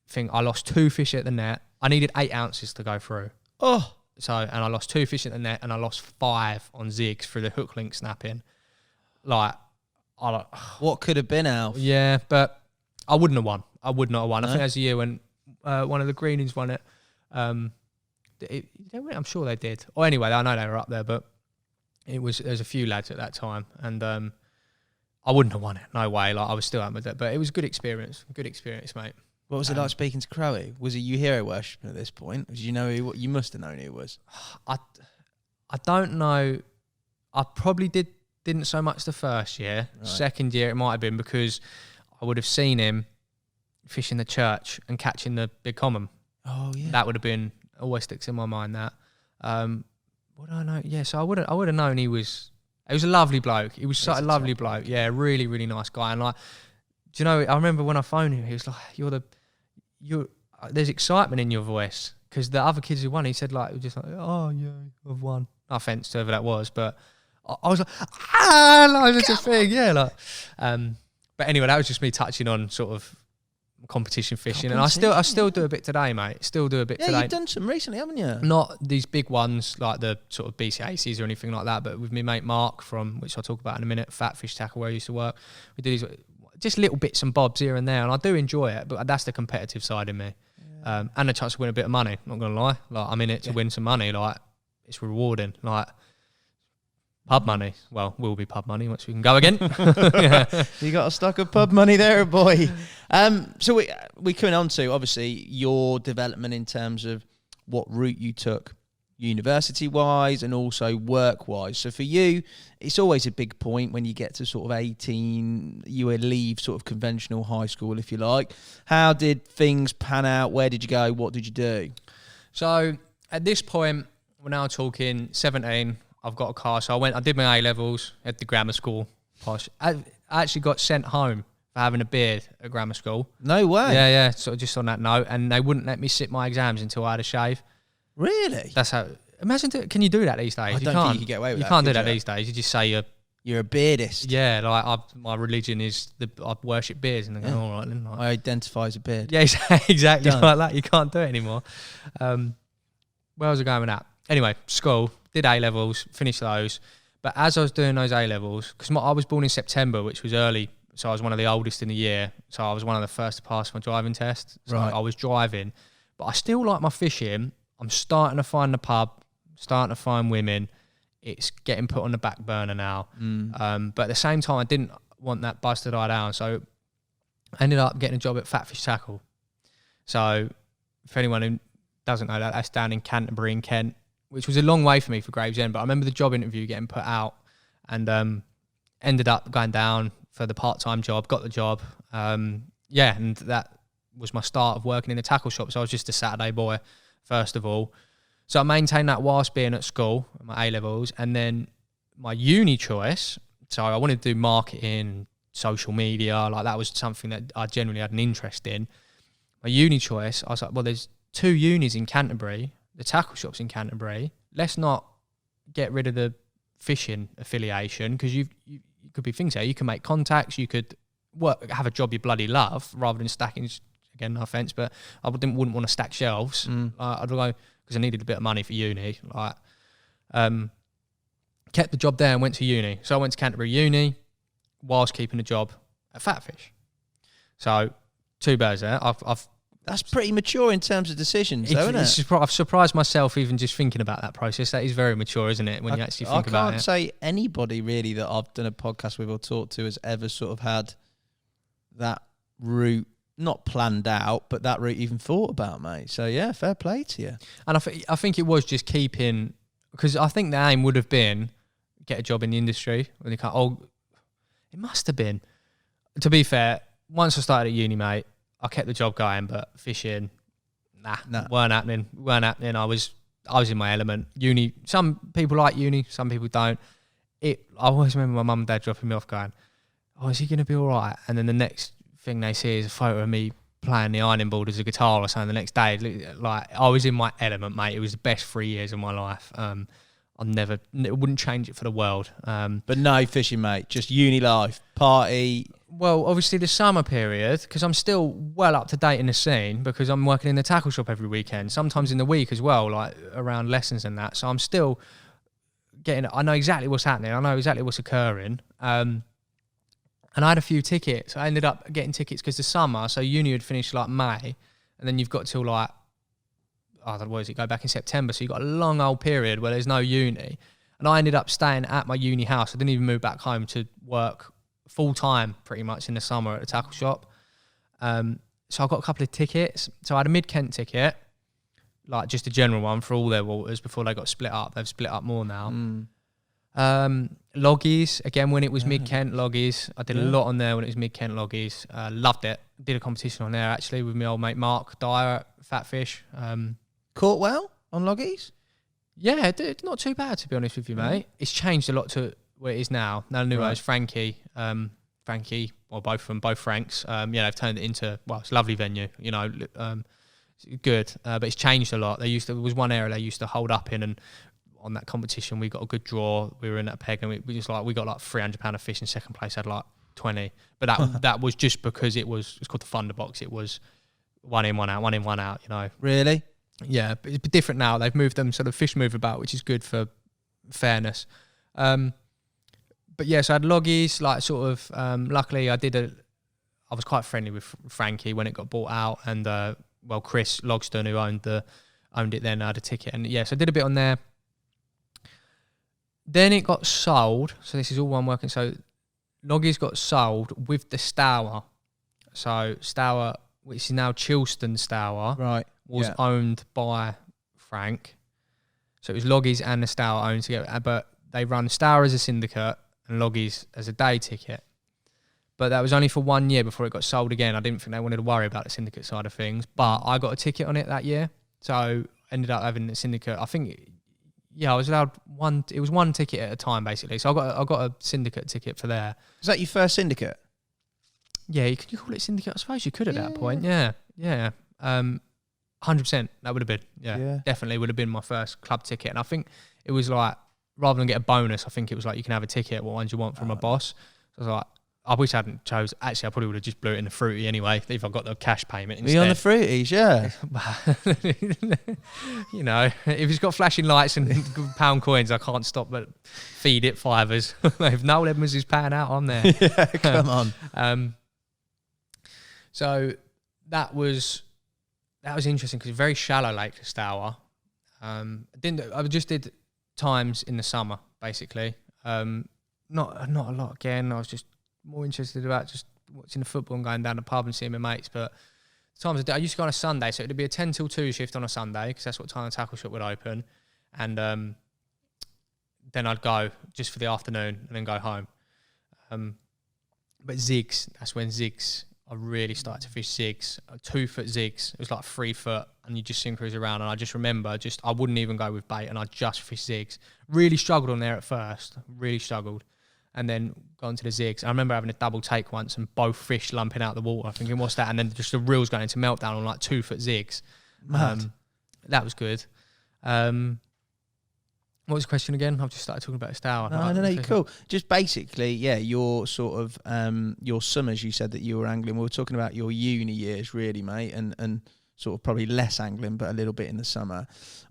thing. I lost 2 fish at the net. I needed 8 ounces to go through. Oh. So, and I lost 2 fish at the net, and I lost 5 on zigs through the hook link snapping. Like, what could have been, Alf? Yeah, but I wouldn't have won. I would not have won. No? I think that's the year when one of the Greenies won it. Did they win? I'm sure they did. Or anyway, I know they were up there, but there's a few lads at that time, and I wouldn't have won it. No way. Like, I was still at my depth, but it was a good experience. Good experience, mate. What was it like speaking to Crowe? Was he you hero worshipping at this point? Did you know you must have known who he was? I don't know. I probably didn't so much the first year. Right. Second year it might have been because I would have seen him fishing the church and catching the big common. Oh yeah. That would have been, always sticks in my mind that. What do I know? Yeah, so I would have known he was a lovely bloke. He was such a lovely bloke. Yeah, really, really nice guy. And like, do you know, I remember when I phoned him, he was like, there's excitement in your voice. Because the other kids who won, he said like, just like, oh yeah, I've won. No offence to whoever that was, but I was like, that's a thing, yeah. Like, but anyway, that was just me touching on sort of competition fishing, and I still do a bit today, mate. Still do a bit today. Yeah, you've done some recently, haven't you? Not these big ones like the sort of BCACs or anything like that, but with my mate Mark from, which I'll talk about in a minute, Fat Fish Tackle, where I used to work. We do these just little bits and bobs here and there, and I do enjoy it, but that's the competitive side in me. Yeah. And a chance to win a bit of money, not gonna lie. Like, I'm in it to win some money. Like, it's rewarding. Like, pub money. Well, will be pub money once we can go again. Yeah. You got a stock of pub money there, boy. So we coming on to obviously your development in terms of what route you took university wise and also work wise. So for you, it's always a big point when you get to sort of 18, you would leave sort of conventional high school, if you like. How did things pan out? Where did you go? What did you do? So at this point, we're now talking 17. I've got a car, so I did my A-levels at the grammar school. Posh. I actually got sent home for having a beard at grammar school. No way. Yeah, sort of just on that note, and they wouldn't let me sit my exams until I had a shave. Really? That's how. Imagine, can you do that these days? I don't think you can get away with that. You can't do that these days. You just say you're a beardist. Yeah, like my religion is I worship beards, and they go, all right then. Like, I identify as a beard. Yeah, exactly like that. You can't do it anymore. Where was I going with that? Anyway, school, did A-levels, finished those. But as I was doing those A-levels, because I was born in September, which was early, so I was one of the oldest in the year. So I was one of the first to pass my driving test. So I was driving. But I still like my fishing. I'm starting to find the pub, starting to find women. It's getting put on the back burner now. But at the same time, I didn't want that buzz to die down. So I ended up getting a job at Fat Fish Tackle. So for anyone who doesn't know that, that's down in Canterbury in Kent, which was a long way for me for Gravesend. But I remember the job interview getting put out and ended up going down for the part-time job, got the job. And that was my start of working in the tackle shop. So I was just a Saturday boy, first of all. So I maintained that whilst being at school, my A-levels, and then my uni choice. So I wanted to do marketing, social media, like that was something that I generally had an interest in. My uni choice, I was like, well, there's 2 unis in Canterbury, the tackle shop's in Canterbury. Let's not get rid of the fishing affiliation, because you could be things there. You can make contacts, you could have a job you bloody love, rather than stacking, again, no offence, but I wouldn't want to stack shelves. I'd go, because I needed a bit of money for uni. Like, kept the job there and went to uni. So I went to Canterbury Uni whilst keeping a job at Fatfish. So 2 birds there. That's pretty mature in terms of decisions, though, isn't it? I've surprised myself even just thinking about that process. That is very mature, isn't it, when you actually think about it? I can't say anybody really that I've done a podcast with or talked to has ever sort of had that route not planned out, but that route even thought about, mate. So, yeah, fair play to you. And I think it was just keeping... Because I think the aim would have been get a job in the industry. When it must have been. To be fair, once I started at uni, mate, I kept the job going, but fishing, weren't happening. I was in my element. Uni, some people like uni, some people don't. I always remember my mum and dad dropping me off going, oh, is he going to be all right? And then the next thing they see is a photo of me playing the ironing board as a guitar or something the next day. Like, I was in my element, mate. It was the best 3 years of my life. Wouldn't change it for the world. But no fishing, mate. Just uni life, party. Well, obviously the summer period, because I'm still well up to date in the scene, because I'm working in the tackle shop every weekend, sometimes in the week as well, like around lessons and that. So I'm still I know exactly what's happening. I know exactly what's occurring. And I had a few tickets. I ended up getting tickets because the summer, so uni would finish like May, and then you've got till like, go back in September. So you've got a long old period where there's no uni. And I ended up staying at my uni house. I didn't even move back home to work full time pretty much in the summer at the tackle shop. so I got a couple of tickets. So I had a Mid-Kent ticket, like just a general one for all their waters before they got split up. They've split up more now. Loggies, again, when it was Mid-Kent Loggies. I did a lot on there when it was Mid-Kent Loggies. Loved it. Did a competition on there, actually, with my old mate Mark Dyer at Fatfish. Caught well on Loggies? Yeah, dude, not too bad, to be honest with you, mate. It's changed a lot to where it is now. Now, the new owners, Frankie, well, both of them, both Franks, they've turned it into, well, it's a lovely venue, it's good, but it's changed a lot. There was one area they used to hold up in, and on that competition, we got a good draw. We were in that peg, and we got like £300 of fish, and second place had like 20. But that was just because it's called the Thunder Box. It was one in, one out, one in, one out, Really? Yeah, but it's different now. They've moved them sort of fish move about, which is good for fairness. But yeah, so I had Loggies, like sort of, luckily I was quite friendly with Frankie when it got bought out, and Chris Logston, who owned it then, had a ticket, and yeah, so I did a bit on there. Then it got sold, so this is all one working, so Loggies got sold with the Stour. So Stour, which is now Chilston Stour, right, was owned by Frank. So it was Loggies and the Stour owned together, but they run Stour as a syndicate and Loggies as a day ticket. But that was only for 1 year before it got sold again. I didn't think they wanted to worry about the syndicate side of things, but I got a ticket on it that year. So ended up having the syndicate. I think, I was allowed one. It was one ticket at a time, basically. So I got a syndicate ticket for there. Was that your first syndicate? Yeah, can you call it syndicate? I suppose you could at that point. Yeah. 100%. That would have been. Yeah, definitely would have been my first club ticket. And I think it was like, rather than get a bonus, I think it was like you can have a ticket, what ones you want from a boss. So I was like, I wish I hadn't chose. Actually, I probably would have just blew it in the fruity anyway, if I got the cash payment instead. Be on the fruities, yeah. If it's got flashing lights and pound coins, I can't stop but feed it fivers. If Noel Edmonds is paying out, I'm there. Yeah, come on. So that was interesting because it's a very shallow lake for Stour. I just did times in the summer, basically. Not a lot again. I was just more interested about just watching the football and going down the pub and seeing my mates. But times I used to go on a Sunday, so it'd be a 10 till 2 shift on a Sunday because that's what time the tackle shop would open. And then I'd go just for the afternoon and then go home. But zigs, that's when zigs, I really started to fish zigs, 2 foot zigs. It was like 3 foot, and you just synchronize around. And I just remember, I wouldn't even go with bait, and I just fish zigs. Really struggled on there at first, really struggled. And then got into the zigs. I remember having a double take once and both fish lumping out the water, thinking, what's that? And then just the reels going into meltdown on like 2 foot zigs. That was good. What was the question again? I've just started talking about Stour. No, cool. Just basically, your sort of, your summers, you said that you were angling. We were talking about your uni years, really, mate, and sort of probably less angling, but a little bit in the summer.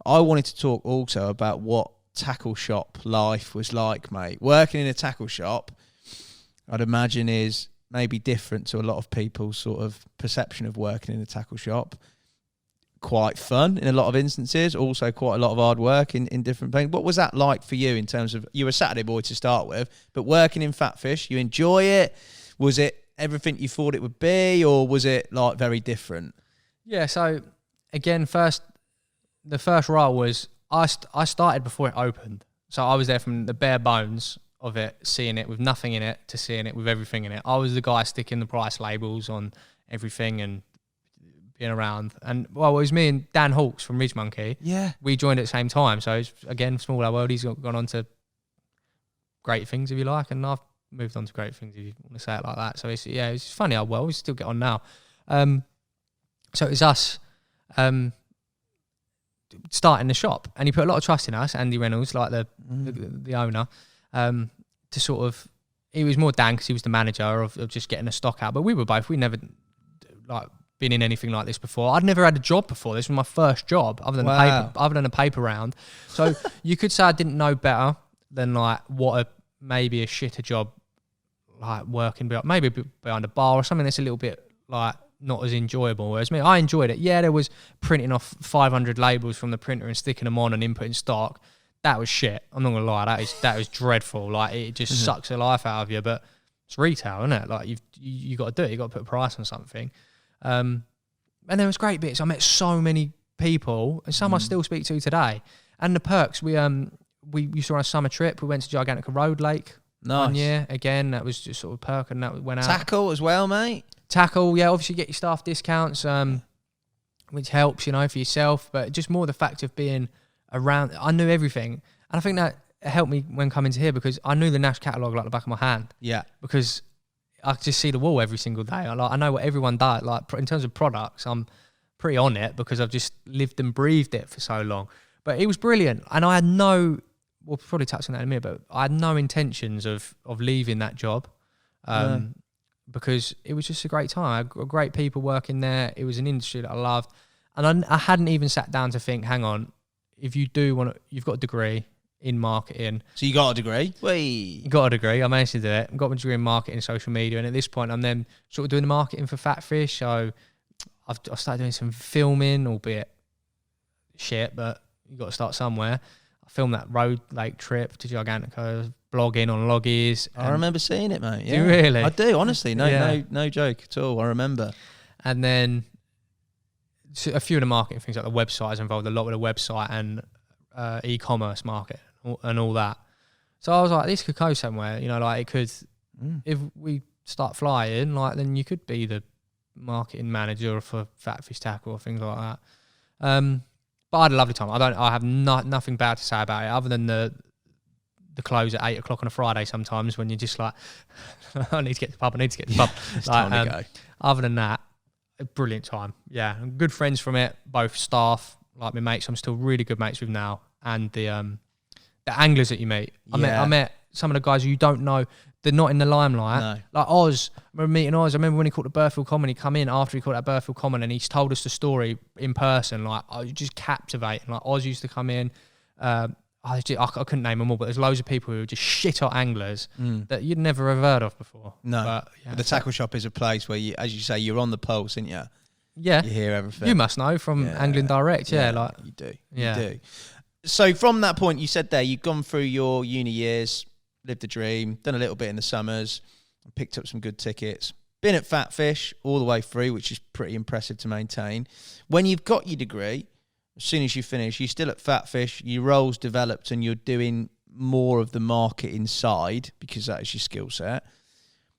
I wanted to talk also about what tackle shop life was like, mate. Working in a tackle shop, I'd imagine, is maybe different to a lot of people's sort of perception of working in a tackle shop. Quite fun in a lot of instances, also quite a lot of hard work in different things. What was that like for you in terms of, you were a Saturday boy to start with, but working in Fatfish, you enjoy it? Was it everything you thought it would be, or was it like very different? Yeah, so again, the first role was, I started before it opened. So I was there from the bare bones of it, seeing it with nothing in it, to seeing it with everything in it. I was the guy sticking the price labels on everything and being around. And, well, it was me and Dan Hawkes from Ridge Monkey. Yeah. We joined at the same time. So, it's, again, small our world. He's gone on to great things, if you like, and I've moved on to great things, if you want to say it like that. So, it's funny how well we still get on now. So, it was us starting the shop, and he put a lot of trust in us, Andy Reynolds, like the owner, to sort of, he was more Dan because he was the manager of just getting the stock out, but we never like been in anything like this before. I'd never had a job before. This was my first job other than a paper round. So you could say I didn't know better than like maybe a shitter job, like working maybe behind a bar or something that's a little bit like not as enjoyable. Whereas me, I enjoyed it. Yeah, there was printing off 500 labels from the printer and sticking them on and inputting stock. That was shit. I'm not gonna lie. That is dreadful. Like, it just sucks the life out of you. But it's retail, isn't it? Like, you got to do it. You got to put a price on something. And there was great bits. I met so many people, and some I still speak to today. And the perks, we used to run a summer trip. We went to Gigantica Road Lake one year. Again, that was just sort of perk, and that went out. Tackle as well, mate. Tackle, yeah, obviously get your staff discounts, which helps, you know, for yourself. But just more the fact of being around, I knew everything. And I think that helped me when coming to here, because I knew the Nash catalogue like the back of my hand. Yeah. Because I could just see the wall every single day. I know what everyone does. Like, in terms of products, I'm pretty on it because I've just lived and breathed it for so long. But it was brilliant. And I had we'll probably touch on that in a minute, but I had no intentions of leaving that job. Because it was just a great time. I had great people working there. It was an industry that I loved. And I hadn't even sat down to think, hang on, if you do want to, you've got a degree in marketing. So you got a degree? Got a degree. I managed to do it. Got my degree in marketing and social media. And at this point, I'm then sort of doing the marketing for Fat Fish. So I started doing some filming, albeit shit, but you got to start somewhere. I filmed that Road Lake trip to Gigantica, blogging on Loggies. I remember seeing it, mate. Yeah. Do you really? I do, honestly. No joke at all. I remember. And then a few of the marketing things, like the website, I was involved a lot with the website and e-commerce market and all that. So I was like, this could go somewhere, you know, like it could, if we start flying, like then you could be the marketing manager for Fat Fish Tackle or things like that. But I had a lovely time. I have nothing bad to say about it, other than the close at 8 o'clock on a Friday sometimes, when you're just like, I need to get to the pub. It's time to go. Other than that, a brilliant time. Yeah, good friends from it, both staff, like my mates I'm still really good mates with now, and the anglers that you meet. I met some of the guys who you don't know, they're not in the limelight. No. Like Oz, I remember meeting Oz. I remember when he caught the Burfield Common, he come in after he caught that Burfield Common and he's told us the story in person. Like, I was just captivating. Like, Oz used to come in. I couldn't name them all, but there's loads of people who are just shit hot anglers that you'd never have heard of before. No, but the tackle shop is a place where you, as you say, you're on the pulse, aren't you? Yeah, you hear everything. You must know from Angling Direct. Yeah, like you do. Yeah. You do. So from that point, you said there, you've gone through your uni years, lived the dream, done a little bit in the summers, picked up some good tickets. Been at Fat Fish all the way through, which is pretty impressive to maintain. When you've got your degree, as soon as you finish, you're still at Fat Fish, your role's developed and you're doing more of the marketing side because that is your skill set.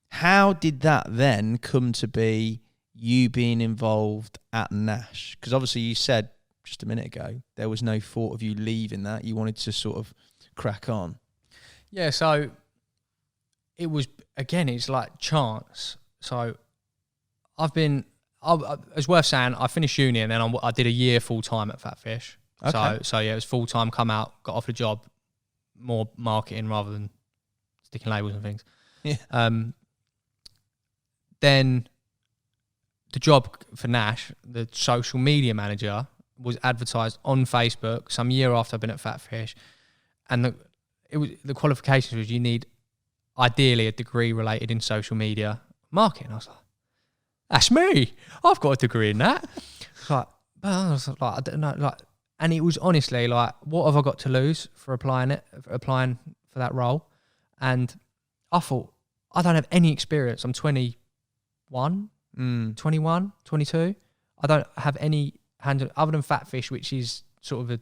How did that then come to be you being involved at Nash? Because obviously you said just a minute ago, there was no thought of you leaving that. You wanted to sort of crack on. Yeah, so it was, again, it's like chance. So it's worth saying, I finished uni and then I did a year full-time at Fat Fish. Okay. So yeah, it was full-time, come out, got offered a job, more marketing rather than sticking labels and things. Yeah. Then the job for Nash, the social media manager, was advertised on Facebook some year after I'd been at Fat Fish. And the qualifications was you need ideally a degree related in social media marketing. I was like, that's me. I've got a degree in that. I was like, I don't know, like, and it was honestly like, what have I got to lose for applying for that role? And I thought, I don't have any experience. I'm 21, 22. I don't have any hand other than Fat Fish, which is sort of a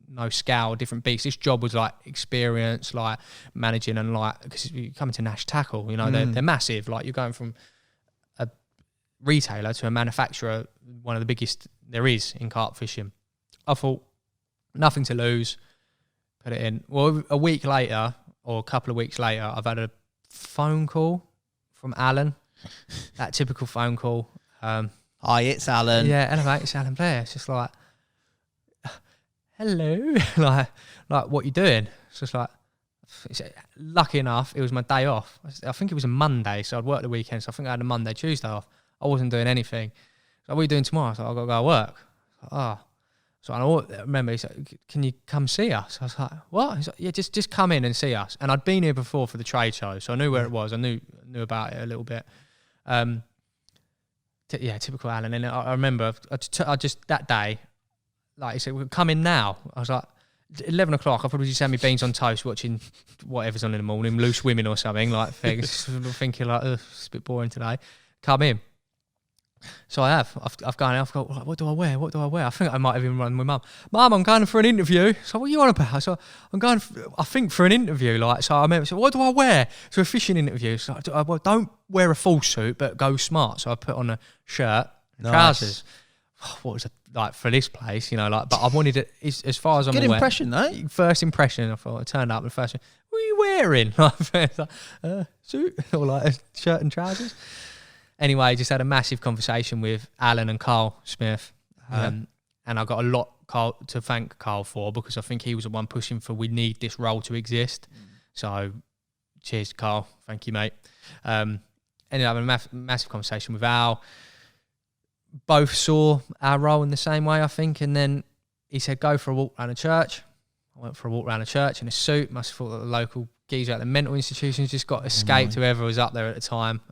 no scale, different beast. This job was like experience, like managing, and like, because you come into Nash Tackle, you know, they're massive. Like, you're going from a retailer to a manufacturer, one of the biggest there is in carp fishing. I thought, nothing to lose, put it in. Well, a week later, or a couple of weeks later, I've had a phone call from Alan. That typical phone call. Hi, it's Alan. Yeah, hello mate, it's Alan Blair. It's just like, hello, like what you doing? It's just like, lucky enough, it was my day off. I think it was a Monday, so I'd work the weekend. So I think I had a Monday, Tuesday off. I wasn't doing anything. So what are you doing tomorrow? So I've got to go to work. So I remember he said, can you come see us? I was like, what? He's like, yeah, just come in and see us. And I'd been here before for the trade show, so I knew where it was. I knew about it a little bit. Typical Alan. And I remember I just that day, like he said, well, come in now. I was like, 11 o'clock, I'll probably just have me beans on toast watching whatever's on in the morning, Loose Women or something, like things. Thinking like, it's a bit boring today. Come in. So I've gone. I've got. What do I wear? What do I wear? I think I might have even run with Mum. Mum, I'm going for an interview. So what are you on about? So I'm going. I think for an interview. Like, so I remember. So what do I wear? So a fishing interview. So well, don't wear a full suit, but go smart. So I put on a shirt, trousers. What was it like for this place? You know, like. But I wanted it as far as I'm aware. Good impression, though. First impression. I thought I turned up and first. What are you wearing? Like, suit or like a shirt and trousers. Anyway, just had a massive conversation with Alan and Carl Smith. And I got a lot to thank Carl for, because I think he was the one pushing for, we need this role to exist. So cheers to Carl. Thank you, mate. Ended up having a massive conversation with Al. Both saw our role in the same way, I think. And then he said, go for a walk around the church. I went for a walk around the church in a suit. Must have thought that the local geezer at the mental institutions just got escaped, whoever was up there at the time.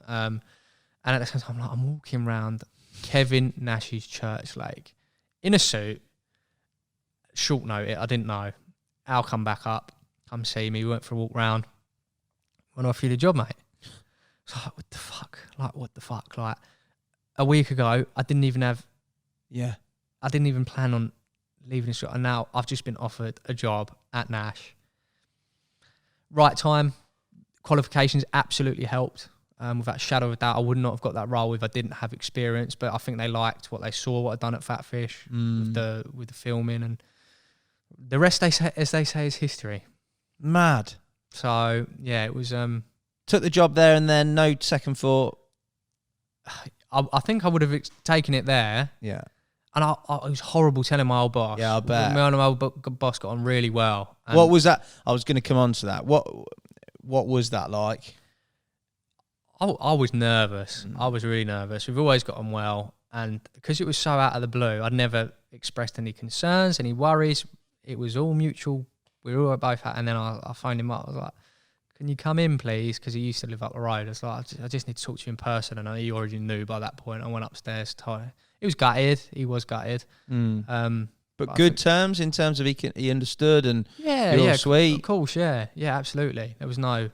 And at the same time, I'm walking around Kevin Nash's church lake in a suit. Short notice, I didn't know. Al come back up, come see me. We went for a walk round. Want to offer you the job, mate? So like, what the fuck? Like, what the fuck? Like, a week ago, I didn't even plan on leaving this job. And now I've just been offered a job at Nash. Right time, qualifications absolutely helped. Without a shadow of a doubt, I would not have got that role if I didn't have experience. But I think they liked what they saw, what I'd done at Fatfish with the filming, and the rest, as they say, is history. Mad. So yeah, it was. Took the job there, and then no second thought. I think I would have taken it there. Yeah. And it was horrible telling my old boss. Yeah, I bet. My old boss got on really well. What was that? I was going to come on to that. What was that like? I was nervous. I was really nervous. We've always got on well. And because it was so out of the blue, I'd never expressed any concerns, any worries. It was all mutual. We were all both at. And then I phoned him up. I was like, can you come in, please? Because he used to live up the road. I was like, I just need to talk to you in person. And he already knew by that point. I went upstairs. He was gutted. He was gutted. But good terms in terms of he understood and yeah, sweet. Of course, yeah, absolutely. There was no,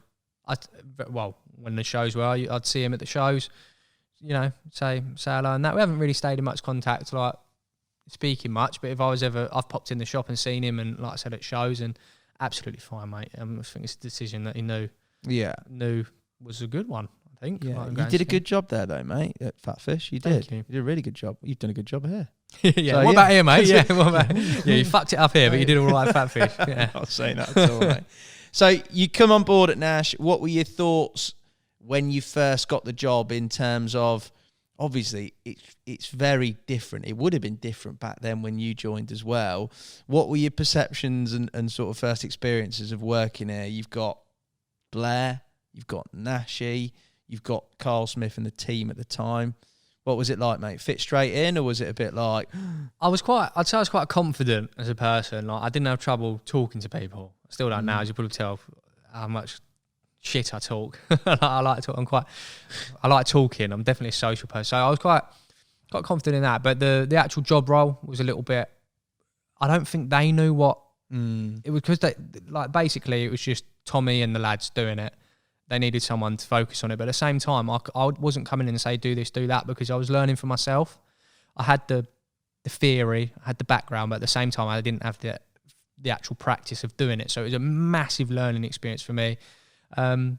when the shows were, I'd see him at the shows, say hello and that. We haven't really stayed in much contact, like speaking much. But if I was I've popped in the shop and seen him, and like I said, at shows, and absolutely fine, mate. I think it's a decision that he knew was a good one. I think. Yeah, you did a good job there, though, mate. At Fatfish, you did. You did a really good job. You've done a good job here. What about here, mate? Yeah, what about? Yeah, you fucked it up here, but you did all right at Fatfish. Yeah, I'm not saying that at all, mate. So you come on board at Nash. What were your thoughts when you first got the job, in terms of, obviously it's very different. It would have been different back then when you joined as well. What were your perceptions and sort of first experiences of working here? You've got Blair, you've got Nashy, you've got Carl Smith and the team at the time. What was it like, mate? Fit straight in, or was it a bit like... I'd say I was quite confident as a person. Like, I didn't have trouble talking to people. I still don't now, as you probably tell how much shit I talk. I like to talk. I like talking. I'm definitely a social person. So I was quite confident in that. But the actual job role was a little bit... I don't think they knew what... It was because basically it was just Tommy and the lads doing it. They needed someone to focus on it. But at the same time, I wasn't coming in and say, do this, do that, because I was learning for myself. I had the theory, I had the background, but at the same time, I didn't have the actual practice of doing it. So it was a massive learning experience for me. I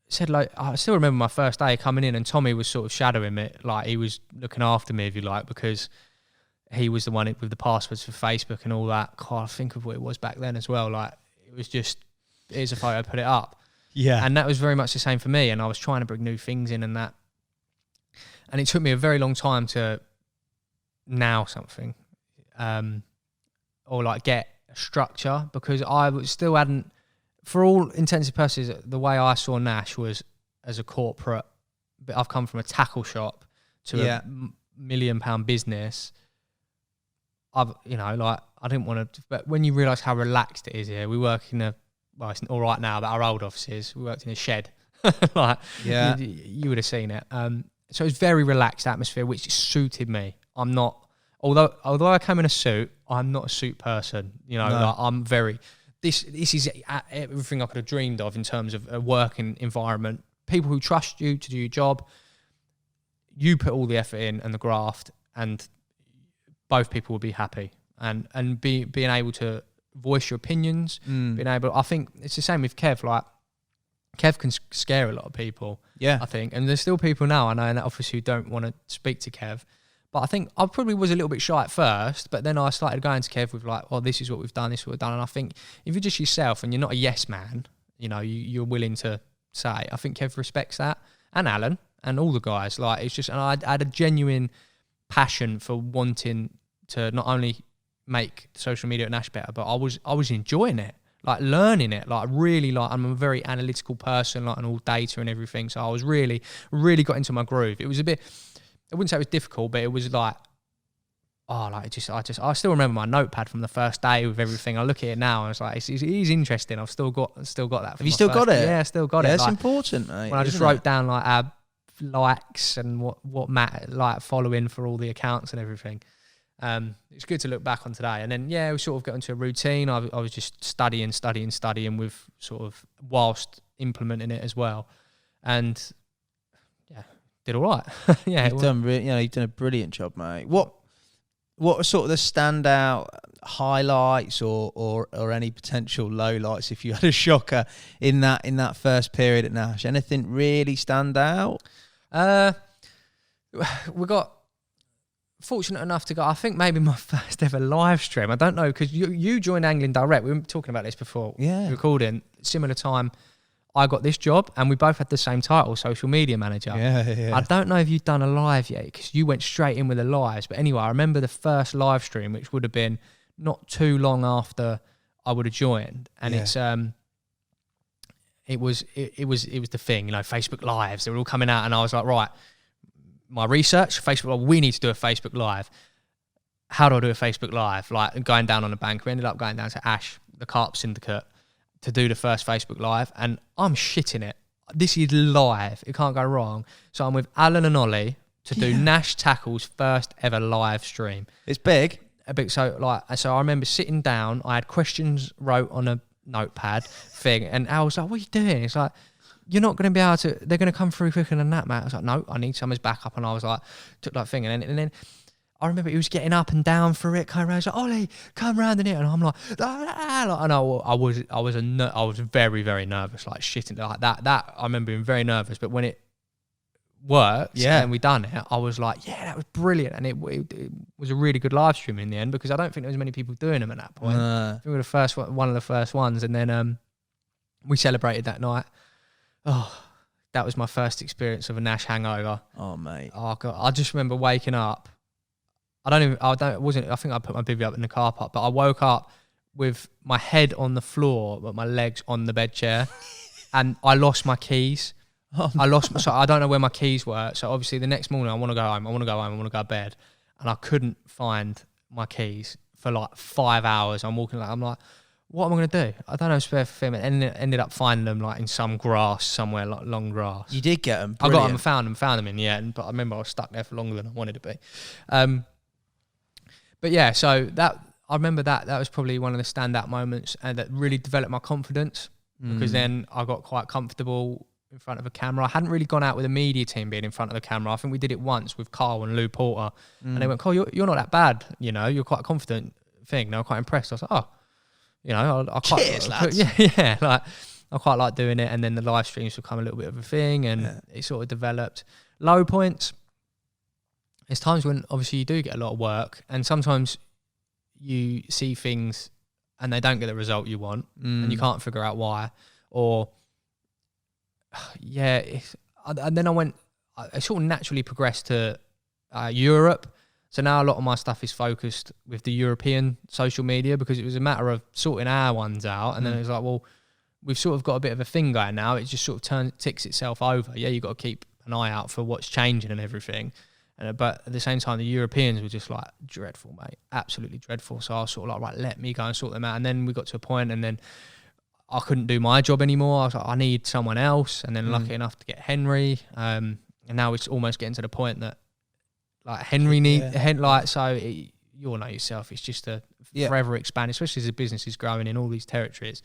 still remember my first day coming in, and Tommy was sort of shadowing me. Like, he was looking after me, if you like, because he was the one with the passwords for Facebook and all that. God, I think of what it was back then as well. Like, it was just, here's a photo, put it up. Yeah. And that was very much the same for me. And I was trying to bring new things in and that. And it took me a very long time to nail something, or like get a structure, because I still hadn't, for all intents and purposes, the way I saw Nash was as a corporate. But I've come from a tackle shop to a £1 million business. I didn't want to, but when you realise how relaxed it is here, we work in it's all right now, but our old offices, we worked in a shed. You would have seen it. So it was very relaxed atmosphere, which suited me. I'm not, although I came in a suit, I'm not a suit person. I'm very, this is everything I could have dreamed of in terms of a working environment. People who trust you to do your job. you put all the effort in and the graft, and both people will be happy. And being able to voice your opinions, being able, I think it's the same with Kev. Like, Kev can scare a lot of people. Yeah, I think, and there's still people now I know in that office who don't want to speak to Kev. But I think I probably was a little bit shy at first, but then I started going to Kev with like, "Oh, this is what we've done, this is what we've done." And I think if you're just yourself and you're not a yes man, you know, you're willing to say. I think Kev respects that, and Alan and all the guys. Like, it's just, and I had a genuine passion for wanting to not only make social media at Nash better, but I was enjoying it, like learning it, like really, like I'm a very analytical person, like, and all data and everything. So I was really got into my groove. It was a bit, I wouldn't say it was difficult, but it was like, I still remember my notepad from the first day with everything. I look at it now and it's like, it is interesting. I've still got that. Have you still got it? Yeah, I still got it. Yeah, it's like, important, mate. when I just wrote down like our likes and what Matt like following for all the accounts and everything. It's good to look back on today. And then, yeah, we sort of got into a routine. I was just studying with sort of whilst implementing it as well. And yeah, did all right. Yeah, you've done a brilliant job, mate. What are sort of the standout highlights or any potential lowlights if you had a shocker in that first period at Nash? Anything really stand out? We got fortunate enough to go, I think maybe my first ever live stream. I don't know, because you joined Angling Direct. We were talking about this before. Yeah. Recording. Similar time, I got this job and we both had the same title, social media manager. Yeah. I don't know if you'd done a live yet, because you went straight in with the lives. But anyway, I remember the first live stream, which would have been not too long after I would have joined. And it was the thing, you know, Facebook Lives, they were all coming out, and I was like, right, my research, Facebook, we need to do a Facebook Live. How do I do a Facebook Live? Like, going down on the bank, we ended up going down to Ash, the Carp syndicate, to do the first Facebook Live, and I'm shitting it. This is live. It can't go wrong. So I'm with Alan and Ollie to do Nash Tackle's first ever live stream. It's big. So I remember sitting down, I had questions wrote on a notepad thing, and Al was like, "What are you doing?" It's like, "You're not going to be able to, they're going to come through quicker than that, mate." I was like, "No, I need some as backup." And I was like, took that thing, and then I remember he was getting up and down for it, coming around. He's like, "Ollie, come round in it," and I'm like, and I was very, very nervous, like shitting like that. I remember being very nervous, but when it worked, and we done it, I was like, "Yeah, that was brilliant," and it was a really good live stream in the end, because I don't think there was many people doing them at that point. I think we were one of the first ones, and then we celebrated that night. Oh, that was my first experience of a Nash hangover. Oh, mate. Oh God, I just remember waking up. I think I put my bivvy up in the car park, but I woke up with my head on the floor, but my legs on the bed chair, and I lost my keys. So I don't know where my keys were. So obviously the next morning I want to go home. I want to go to bed, and I couldn't find my keys for like 5 hours. I'm walking, like, I'm like, what am I going to do? I don't have spare for them, and ended up finding them like in some grass somewhere, like long grass. You did get them. Brilliant. I got them, found them in the end, but I remember I was stuck there for longer than I wanted to be. But yeah, so I remember that was probably one of the standout moments, and that really developed my confidence, because then I got quite comfortable in front of a camera. I hadn't really gone out with a media team being in front of the camera. I think we did it once with Carl and Lou Porter, and they went, "Carl, you're not that bad, you know, you're quite confident thing." And I was quite impressed. I was like, "Oh, you know, I quite..." Cheers, lads. Yeah, like, I quite like doing it. And then the live streams become a little bit of a thing, and it sort of developed. Low points, there's times when obviously you do get a lot of work, and sometimes you see things and they don't get the result you want, and you can't figure out why. Or and then I sort of naturally progressed to Europe. So now a lot of my stuff is focused with the European social media, because it was a matter of sorting our ones out. And then it was like, well, we've sort of got a bit of a thing going now. It just sort of ticks itself over. Yeah, you've got to keep an eye out for what's changing and everything. But at the same time, the Europeans were just like dreadful, mate. Absolutely dreadful. So I was sort of like, right, let me go and sort them out. And then we got to a point, and then I couldn't do my job anymore. I was like, I need someone else. And then lucky enough to get Henry. And now it's almost getting to the point that like Henry you all know yourself. It's just a forever expand, especially as the business is growing in all these territories.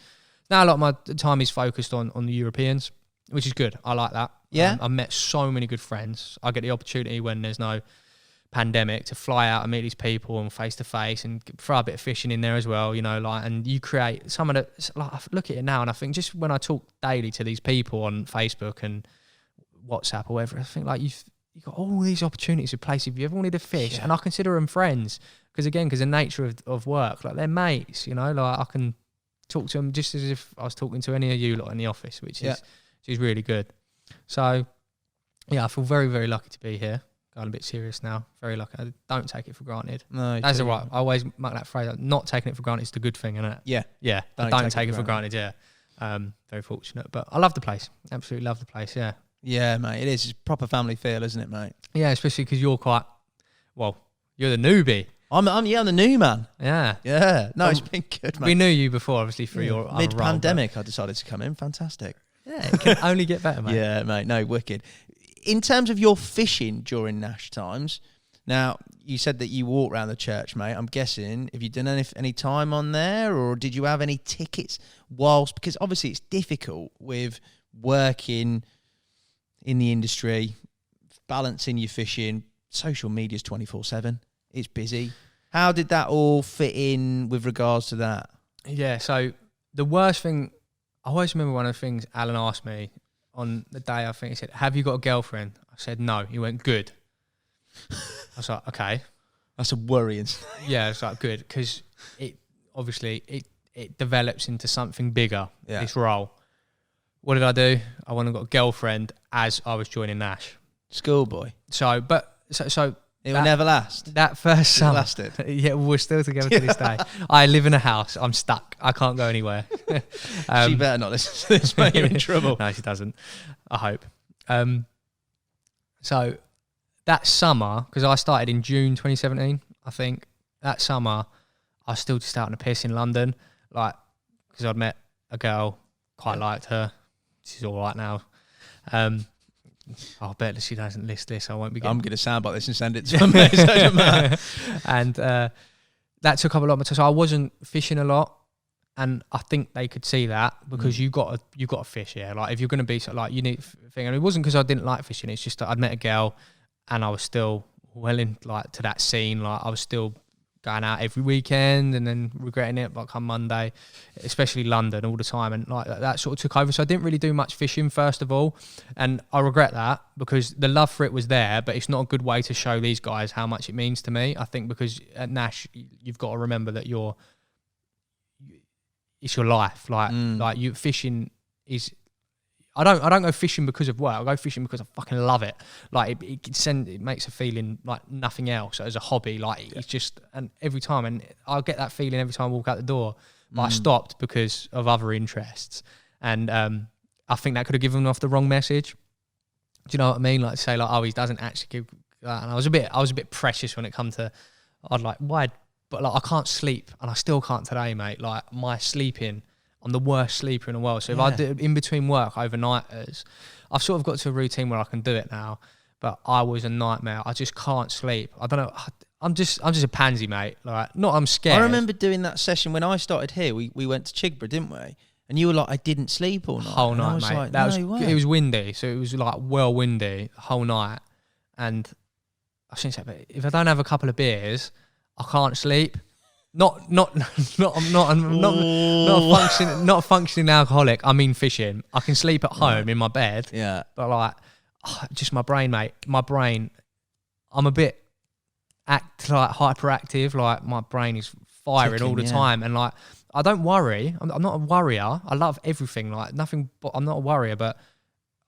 Now a lot of my time is focused on the Europeans, which is good. I like that. Yeah. I've met so many good friends. I get the opportunity when there's no pandemic to fly out and meet these people and face to face and throw a bit of fishing in there as well, you know, like, and you create some of the, like, I look at it now and I think just when I talk daily to these people on Facebook and WhatsApp or whatever, I think like you've got all these opportunities of places if you ever wanted to fish, and I consider them friends because the nature of work, like they're mates, you know, like I can talk to them just as if I was talking to any of you lot in the office, which is really good. So yeah, I feel very, very lucky to be here. Going a bit serious now. Very lucky. I don't take it for granted. No, that's right. I always make that phrase. Not taking it for granted is the good thing, isn't it? Yeah. Yeah. Don't take it for granted. Yeah. Very fortunate, but I love the place. Absolutely love the place. Yeah. Yeah, mate. It is. It's a proper family feel, isn't it, mate? Yeah, especially because you're you're the newbie. I'm the new man. Yeah. Yeah. No, it's been good, mate. We knew you before, obviously, through your mid-pandemic. I decided to come in. Fantastic. Yeah, it can only get better, mate. Yeah, mate. No, wicked. In terms of your fishing during Nash times, now you said that you walk around the church, mate. I'm guessing, have you done any time on there, or did you have any tickets whilst? Because obviously it's difficult with working in the industry, balancing your fishing. Social media's 24/7. It's busy. How did that all fit in with regards to that? Yeah. So the worst thing, I always remember one of the things Alan asked me on the day, I think he said, "Have you got a girlfriend?" I said, "No." He went, "Good." I was like, "Okay." That's a worrying. Yeah, it's like, good, because it obviously it develops into something bigger, this role. What did I do? I went and got a girlfriend as I was joining Nash. Schoolboy. So it will never last. That first summer. It lasted. Yeah, we're still together to this day. I live in a house. I'm stuck. I can't go anywhere. She better not listen to this, mate. You're in trouble. No, she doesn't. I hope. So that summer, because I started in June 2017, I think, that summer, I was still just out on a piss in London, like, because I'd met a girl, quite liked her. She's all right now. I bet that she doesn't list this. I won't be. I'm going to soundbite this and send it to me. So it doesn't matter. And that took up a lot of my time. So I wasn't fishing a lot, and I think they could see that because you got to fish. Yeah, like if you're going to be like you need thing. And it wasn't because I didn't like fishing. It's just that I'd met a girl, and I was still well in like to that scene. Like I was still going out every weekend and then regretting it like come Monday, especially London all the time, and like that sort of took over. So I didn't really do much fishing first of all, and I regret that because the love for it was there, but it's not a good way to show these guys how much it means to me. I think because at Nash you've got to remember that it's your life. Like you fishing is. I don't go fishing because of work. I go fishing because I fucking love it. Like it makes a feeling like nothing else as a hobby. Like it's just, and every time, and I get that feeling every time I walk out the door. But I stopped because of other interests, and I think that could have given off the wrong message. Do you know what I mean? Like say like, oh, he doesn't actually give that. And I was a bit precious when it come to, I'd like why, but like I can't sleep, and I still can't today, mate. Like my sleeping. I'm the worst sleeper in the world. So if I do in between work overnighters, I've sort of got to a routine where I can do it now. But I was a nightmare. I just can't sleep. I don't know. I'm just a pansy, mate. Like I'm scared. I remember doing that session when I started here. We went to Chigborough, didn't we? And you were like, I didn't sleep all night. Whole night, mate. Like, it was windy, so it was like well windy the whole night. And I shouldn't say, but if I don't have a couple of beers, I can't sleep. I'm not a functioning alcoholic. I mean fishing. I can sleep at home in my bed. Yeah. But like, just my brain, mate. My brain, I'm a bit hyperactive. Like my brain is firing all the time, and like I don't worry. I'm not a worrier. I love everything. Like nothing. But I'm not a worrier. But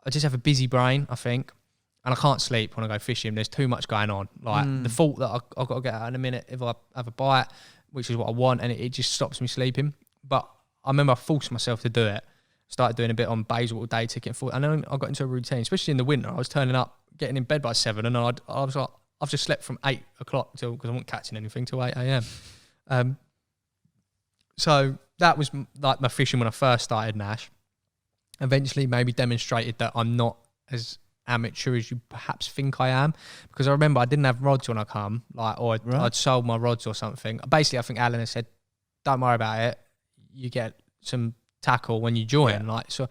I just have a busy brain, I think. And I can't sleep when I go fishing. There's too much going on. Like the fault that I've got to get out in a minute if I have a bite, which is what I want, and it just stops me sleeping. But I remember I forced myself to do it. Started doing a bit on Bayswater day ticket, and then I got into a routine, especially in the winter. I was turning up, getting in bed by 7, and I was like, I've just slept from 8 o'clock till, because I wasn't catching anything till 8 a.m. So that was like my fishing when I first started Nash. Eventually maybe demonstrated that I'm not as amateur as you perhaps think I am, because I remember I didn't have rods when I come, like, or I'd sold my rods or something. Basically, I think Alan has said, "Don't worry about it. You get some tackle when you join." Like so,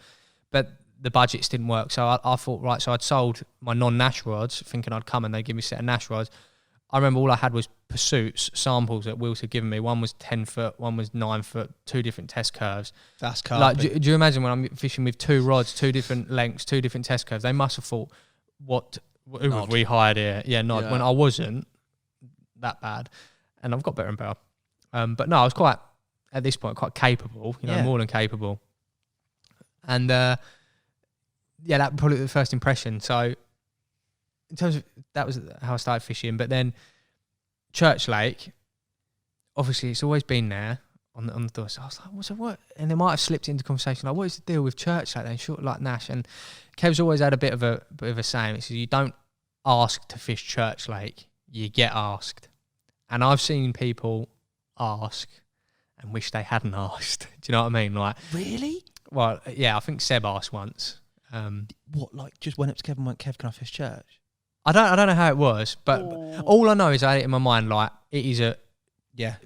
but the budgets didn't work. So I thought, right, so I'd sold my non-Nash rods, thinking I'd come and they'd give me a set of Nash rods. I remember all I had was Pursuits samples that Wills had given me. One was 10 foot, one was 9 foot, 2 different test curves. That's Carp. Like, do you imagine when I'm fishing with 2 rods, 2 different lengths, 2 different test curves? They must have thought, who have we hired here? Yeah, Nod. Yeah. When I wasn't that bad. And I've got better and better. But no, I was quite, at this point, quite capable, more than capable. And that probably the first impression. So in terms of, that was how I started fishing. But then Church Lake, obviously it's always been there on the door. So I was like, what's what? And they might have slipped into conversation like, what is the deal with Church Lake then? Short like Nash. And Kev's always had a bit of a saying. He says, you don't ask to fish Church Lake, you get asked. And I've seen people ask and wish they hadn't asked. Do you know what I mean? Like, really? Well, yeah, I think Seb asked once. What, like just went up to Kev and went, Kev, can I fish Church? I don't know how it was, but all I know is I had it in my mind, like, it is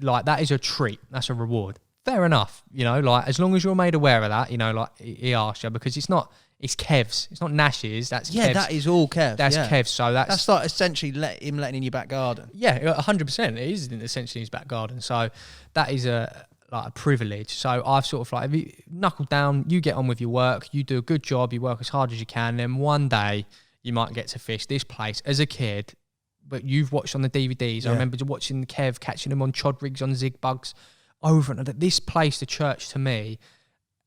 like, that is a treat. That's a reward. Fair enough. Like, as long as you're made aware of that, like, he asked you, because it's Kev's. It's not Nash's. That's Kev's. Yeah, that is all Kev. That's Kev's. So that's like essentially him letting in your back garden. Yeah, 100%. It is essentially his back garden. So that is a privilege. So I've sort of like, if you knuckle down, you get on with your work, you do a good job, you work as hard as you can, then one day you might get to fish this place as a kid, but you've watched on the DVDs. Yeah. I remember watching Kev catching them on chod rigs, on zig bugs, over and over. This place, the Church, to me,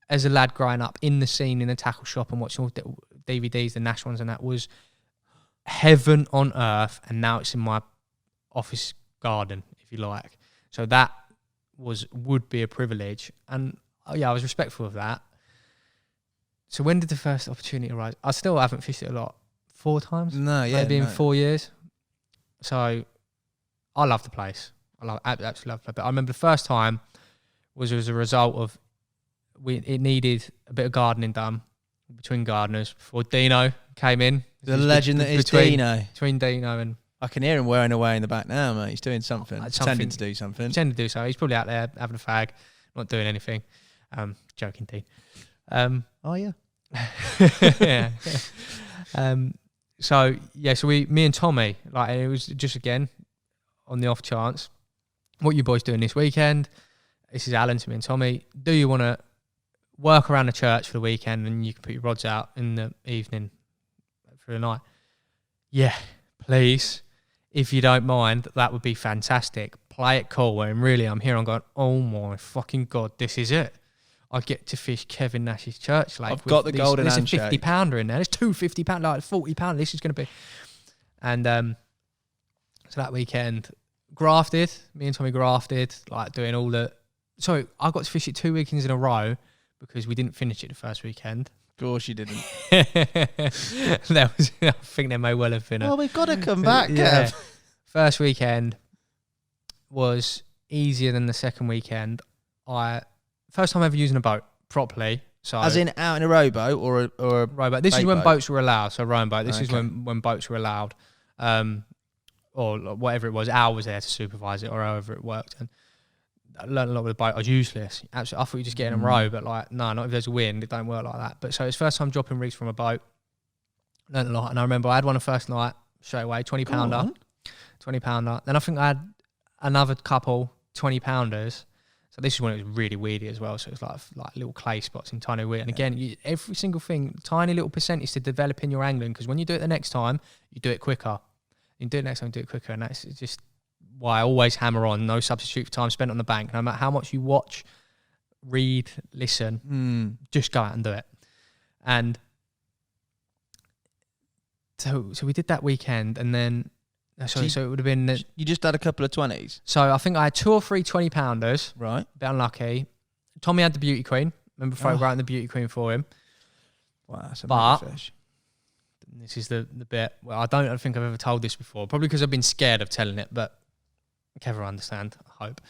as a lad growing up in the scene in the tackle shop and watching all the DVDs, the Nash ones and that, was heaven on earth. And now it's in my office garden, if you like. So that would be a privilege. And I was respectful of that. So when did the first opportunity arise? I still haven't fished it a lot. 4 times? No, yeah. Maybe in 4 years. So I love the place. Absolutely love the place. But I remember the first time was as a result of it needed a bit of gardening done between gardeners before Dino came in. The legend that is Dino. Between Dino and... I can hear him wearing away in the back now, mate. He's doing something. Pretending to do something. Pretending to do so. He's probably out there having a fag, not doing anything. Joking, Dean. Oh, yeah. Yeah. So me and Tommy, like, it was just, again, on the off chance, what you boys doing this weekend? This is Alan to me and Tommy. Do you want to work around the church for the weekend and you can put your rods out in the evening for the night? Yeah, please. If you don't mind, that would be fantastic. Play it cool. And really, I'm here, I'm going, oh my fucking God, this is it. I get to fish Kevin Nash's Church Lake. I've got the golden handshake. There's a 50-pounder in there. There's 2 50-pounder, like 40-pounder. This is going to be... And so that weekend, grafted. Me and Tommy grafted, like doing all the... So I got to fish it 2 weekends in a row because we didn't finish it the first weekend. Of course you didn't. I think there may well have been we've got to come back, yeah. Kev. First weekend was easier than the second weekend. First time ever using a boat properly. So as in out in a rowboat or a rowboat. This is when boats were allowed. So rowing boat. This is when boats were allowed, or whatever it was. Al was there to supervise it, or however it worked. And I learned a lot with the boat. I was useless. Absolutely, I thought you just get in a row, but like, no, not if there's a wind. It don't work like that. But so it's first time dropping rigs from a boat. Learned a lot, and I remember I had one the first night straight away, 20-pounder, 20-pounder. Then I think I had another couple 20-pounders. So this is when it was really weedy as well. So it was like little clay spots in tiny weed. And again, every single thing, tiny little percentage to develop in your angling. Because when you do it the next time, you do it quicker. You do it next time, do it quicker. And that's just why I always hammer on no substitute for time spent on the bank. No matter how much you watch, read, listen, just go out and do it. And so we did that weekend, and then so it would have been... You just had a couple of 20s? So I think I had 2 or 3 20-pounders. Right. A bit unlucky. Tommy had the Beauty Queen. Remember photographing the Beauty Queen for him. Wow, that's a big fish. This is the bit... Well, I don't think I've ever told this before. Probably because I've been scared of telling it, but Kev will understand, I hope.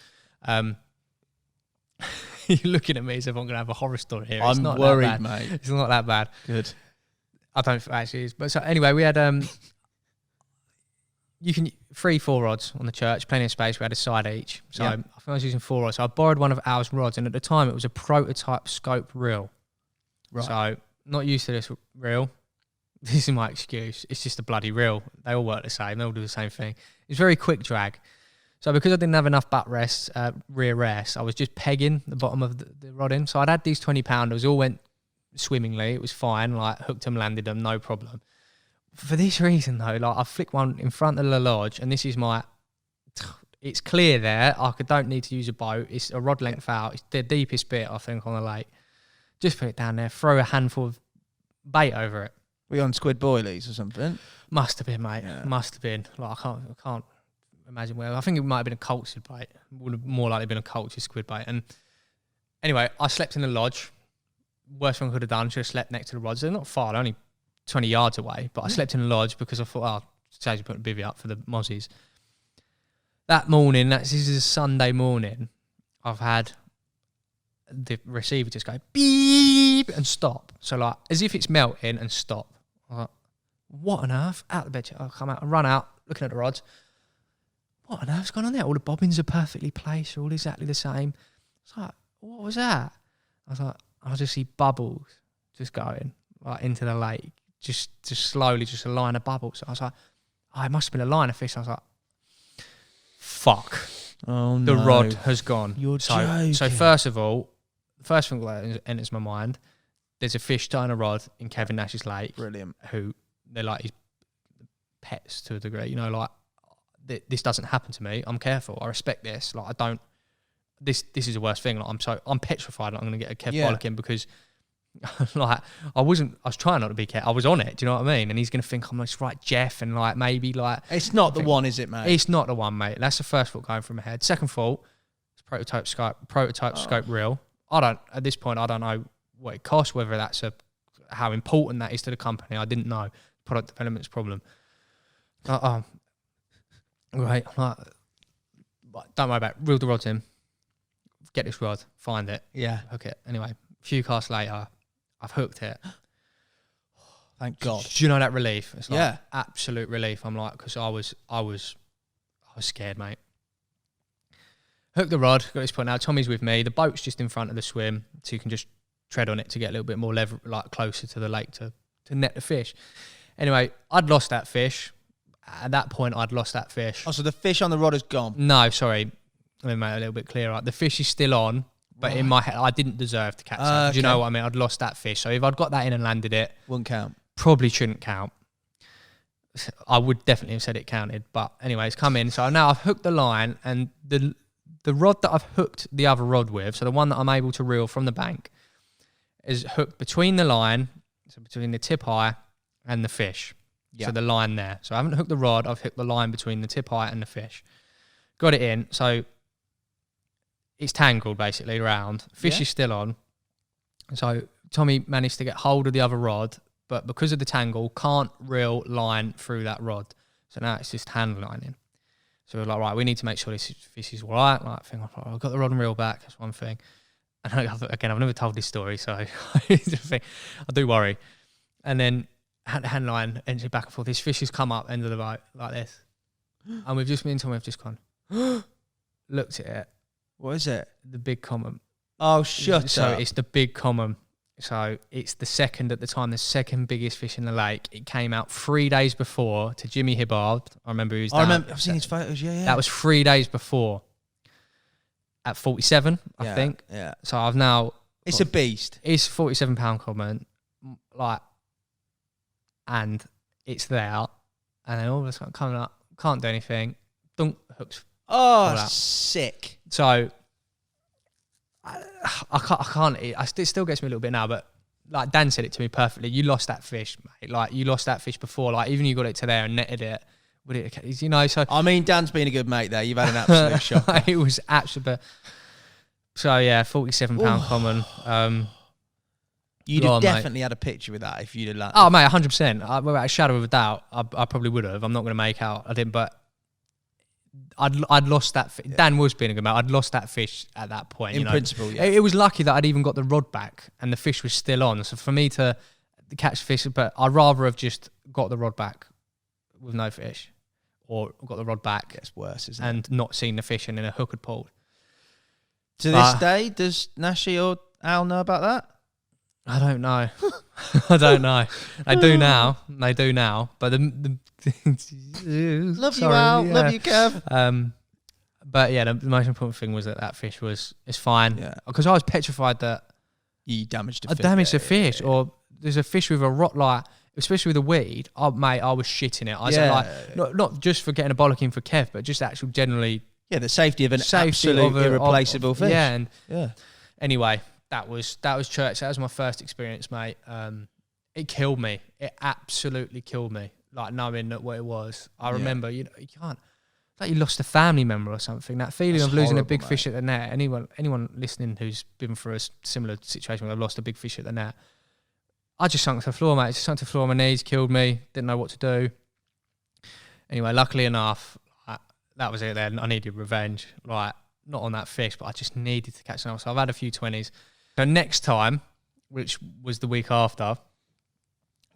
You're looking at me as if I'm going to have a horror story here. I'm not worried, mate. It's not that bad. Good. I don't think it actually is. But so anyway, we had... You can 3 4 rods on the church, plenty of space. We had a side each. So I think I was using 4 rods. So I borrowed one of Al's rods, and at the time it was a prototype scope reel. Right. So not used to this reel. This is my excuse. It's just a bloody reel. They all work the same. They all do the same thing. It's very quick drag. So because I didn't have enough butt rests, rear rests, I was just pegging the bottom of the rod in. So I'd had these 20-pounders, all went swimmingly. It was fine. Like, hooked them, landed them, no problem. For this reason, though, like, I flicked one in front of the lodge, and this is it's clear there. I don't need to use a boat. It's a rod length out. It's the deepest bit, I think, on the lake. Just put it down there, throw a handful of bait over it. Were you on squid boilies or something? Must have been, mate. Yeah. Must have been. Like, I can't imagine where. I think it might have been a cultured bait. Would have more likely been a cultured squid bait. And anyway, I slept in the lodge. Worst thing I could have done, should have slept next to the rods. They're not far, they're only 20 yards away. But I slept in the lodge because I thought, saves you putting a bivvy up for the mozzies. That morning, this is a Sunday morning, I've had the receiver just go beep and stop. So, like, as if it's melting and stop. I'm like, what on earth? Out of the bed, I come out and run out, looking at the rods. What on earth's going on there? All the bobbins are perfectly placed, they're all exactly the same. It's like, what was that? I was like, I just see bubbles just going like into the lake, just slowly, just a line of bubbles. I was like, it must have been a line of fish. I was like, fuck. Oh, the no. rod has gone. You're joking. So first of all, the first thing that enters my mind, there's a fish tying a rod in Kevin Nash's lake. Brilliant. Who they're like his pets to a degree. You know, like, this doesn't happen to me. I'm careful. I respect this. Like, I don't. This is the worst thing. Like, I'm petrified. Like, I'm going to get a Kev bollock in because, like, I was trying not to be careful. I was on it. Do you know what I mean? And he's going to think I'm just right, Jeff, and like maybe like it's not the one, is it, mate? It's not the one, mate. That's the first thought going through my head. Second thought, it's prototype scope reel. At this point, I don't know what it costs, whether that's how important that is to the company. I didn't know. Product development's problem. Right, like, don't worry about it. Reel the rods in. Get this rod, find it, hook it. Anyway, a few casts later, I've hooked it. Thank God. Do you know that relief? It's like absolute relief. I'm like, because I was scared, mate. Hook the rod. Got this point now. Tommy's with me. The boat's just in front of the swim, so you can just tread on it to get a little bit more like closer to the lake to net the fish. Anyway, I'd lost that fish. At that point, I'd lost that fish. Oh, so the fish on the rod is gone? No, sorry. Let me make it a little bit clearer. The fish is still on, but in my head, I didn't deserve to catch that. Do you know what I mean? I'd lost that fish. So if I'd got that in and landed it... Wouldn't count. Probably shouldn't count. I would definitely have said it counted. But anyway, it's come in. So now I've hooked the line, and the rod that I've hooked the other rod with, so the one that I'm able to reel from the bank, is hooked between the line, so between the tip eye and the fish. So the line there. So I haven't hooked the rod, I've hooked the line between the tip eye and the fish. Got it in. So it's tangled basically around. Fish is still on. So Tommy managed to get hold of the other rod, but because of the tangle, can't reel line through that rod. So now it's just hand lining. So we're like, right, we need to make sure this fish is all right. Like, I've got the rod and reel back. That's one thing. And again, I've never told this story, so I do worry. And then hand line entry back and forth. This fish has come up end of the boat like this, and me and Tommy have just gone looked at it. What is it? The big common. Oh, shut up. So it's the big common. So it's the second biggest fish in the lake. It came out 3 days before to Jimmy Hibbard. I remember he was down. I've seen his photos, That was 3 days before. At 47, I think. Yeah. So I've now... It's a beast. It's 47-pound common. Like, and it's there. And then all of a sudden coming up, can't do anything. Dunk, hooks. Oh, sick. So... I can't. It still gets me a little bit now, but like Dan said it to me perfectly. You lost that fish, mate. Like you lost that fish before. Like even you got it to there and netted it. Would it? You know. So I mean, Dan's been a good mate there. You've had an absolute shock. It was absolute. So yeah, 47-pound common. You'd have definitely had a picture with that if you'd have. Oh mate, 100%. Without a shadow of a doubt, I probably would have. I'm not going to make out. I didn't, but. I'd lost that. Dan was being a good mate. I'd lost that fish at that point. In principle, yeah. It was lucky that I'd even got the rod back and the fish was still on. So for me to catch fish, but I'd rather have just got the rod back with no fish, or got the rod back. It's worse, isn't it? And not seen the fish and then a hook had pulled. To this day, does Nashy or Al know about that? I don't know. I don't know. They do now. But the love you, Al. Yeah. Love you, Kev. But yeah, the most important thing was that fish is fine. Yeah. Because I was petrified that you damaged a I fish. damaged a fish, or there's a fish with a rot, like, especially with a weed. Oh, mate, I was shitting it. I was like, not just for getting a bollocking for Kev, but just actual generally. Yeah, the safety of an absolute irreplaceable fish. Yeah, and anyway, that was church. That was my first experience, mate. It killed me. It absolutely killed me. Like, knowing that what it was. I remember, you can't. Like, you lost a family member or something. That feeling of losing a big fish at the net. Anyone listening who's been through a similar situation where they've lost a big fish at the net, I just sunk to the floor, mate. Just sunk to the floor on my knees, killed me. Didn't know what to do. Anyway, luckily enough, that was it then. I needed revenge. Like, not on that fish, but I just needed to catch another. So I've had a few 20s. So next time, which was the week after,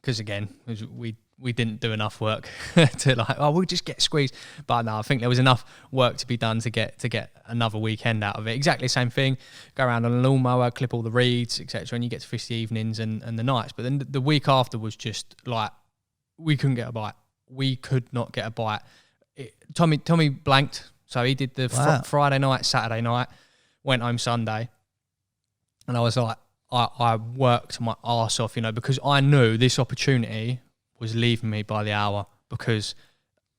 because again, we didn't do enough work to like, we'll just get squeezed. But no, I think there was enough work to be done to get another weekend out of it. Exactly the same thing. Go around on a lawnmower, clip all the reeds, etc., and you get to fish the evenings and the nights. But then the week after was just like, we couldn't get a bite. We could not get a bite. Tommy blanked, so he did the Friday night, Saturday night, went home Sunday, and I was like, I worked my arse off, because I knew this opportunity was leaving me by the hour, because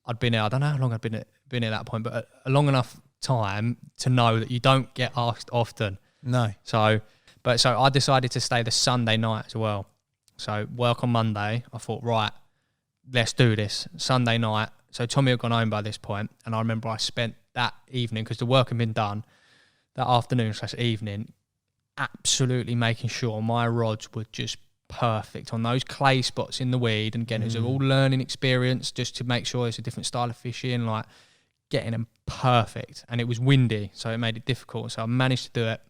I'd been here, I don't know how long I'd been at that point, but a long enough time to know that you don't get asked often. No. So I decided to stay the Sunday night as well. So work on Monday, I thought, right, let's do this. Sunday night. So Tommy had gone home by this point, and I remember I spent that evening, because the work had been done, that afternoon/evening, absolutely making sure my rods were just perfect on those clay spots in the weed. And again, it was all learning experience just to make sure it's a different style of fishing, like getting them perfect. And it was windy, so it made it difficult. So I managed to do it.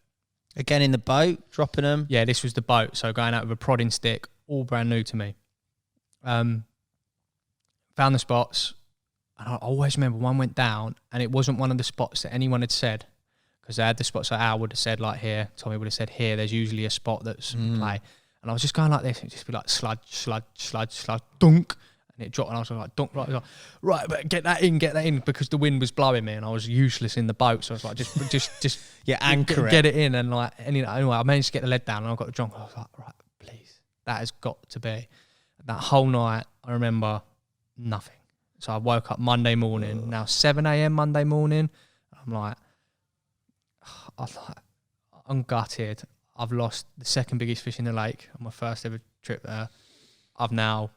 Again in the boat, dropping them? Yeah, this was the boat. So going out with a prodding stick, all brand new to me. Found the spots. And I always remember one went down, and it wasn't one of the spots that anyone had said, because they had the spots that Al would have said, like here, Tommy would have said here, there's usually a spot that's play. And I was just going like this, and it'd just be like sludge, dunk, and it dropped, and I was like, dunk, right, but get that in, because the wind was blowing me, and I was useless in the boat, so I was like, just anchor get it in, and like, anyway, I managed to get the lead down, and I got the drunk. I was like, right, please, that has got to be. That whole night, I remember nothing. So I woke up Monday morning, now 7 a.m. Monday morning. I'm like, I'm gutted. I've lost the second biggest fish in the lake on my first ever trip there. I've now